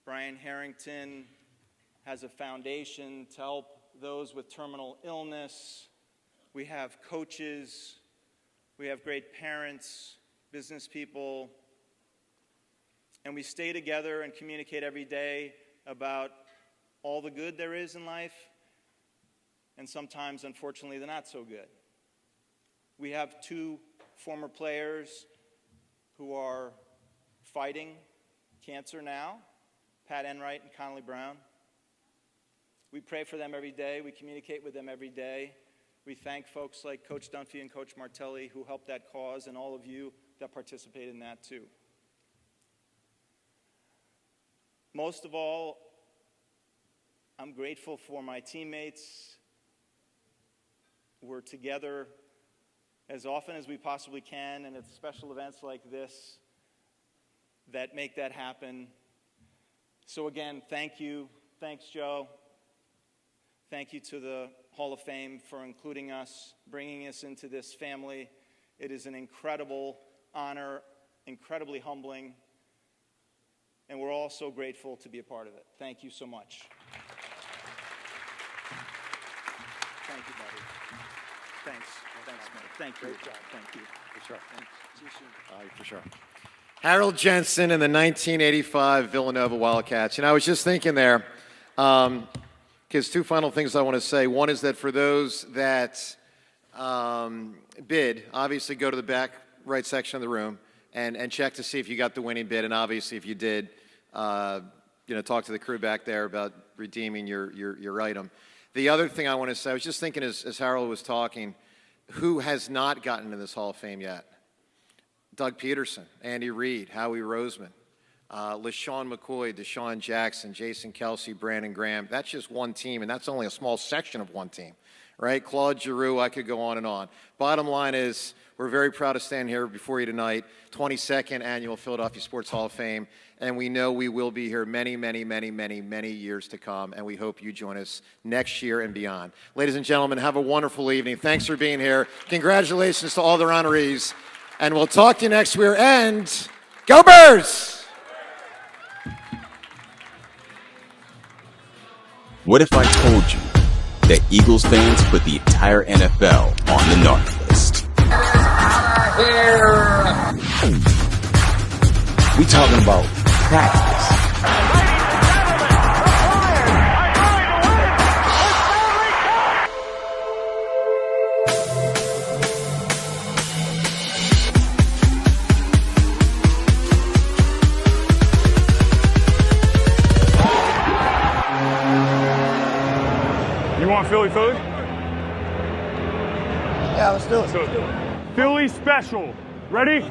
Brian Harrington has a foundation to help those with terminal illness. We have coaches. We have great parents, business people. And we stay together and communicate every day about all the good there is in life, and sometimes, unfortunately, the not so good. We have two former players who are fighting cancer now, Pat Enright and Connolly Brown. We pray for them every day. We communicate with them every day. We thank folks like Coach Dunphy and Coach Martelli who helped that cause, and all of you that participate in that too. Most of all, I'm grateful for my teammates. We're together as often as we possibly can, and it's special events like this that make that happen. So again, thank you. Thanks, Joe. Thank you to the Hall of Fame for including us, bringing us into this family. It is an incredible honor, incredibly humbling, and we're all so grateful to be a part of it. Thank you so much. Thank you, buddy. Thanks. Thanks, Mike. Thank you. Great job. Thank you. For sure. Thanks. See you soon. For sure. Harold Jensen and the 1985 Villanova Wildcats. And I was just thinking there, because two final things I want to say. One is that for those that bid, obviously go to the back right section of the room and check to see if you got the winning bid. And obviously, if you did, talk to the crew back there about redeeming your item. The other thing I want to say, I was just thinking as Harold was talking, who has not gotten into this Hall of Fame yet? Doug Peterson, Andy Reid, Howie Roseman, LaShawn McCoy, Deshaun Jackson, Jason Kelsey, Brandon Graham. That's just one team, and that's only a small section of one team, right? Claude Giroux, I could go on and on. Bottom line is, we're very proud to stand here before you tonight, 22nd Annual Philadelphia Sports Hall of Fame, and we know we will be here many, many, many, many, many years to come, and we hope you join us next year and beyond. Ladies and gentlemen, have a wonderful evening. Thanks for being here. Congratulations to all the honorees, and we'll talk to you next year, and go Birds! What if I told you that Eagles fans put the entire NFL on the naughty list? We talking about practice. You want Philly? Yeah, let's do it. Philly special. Ready?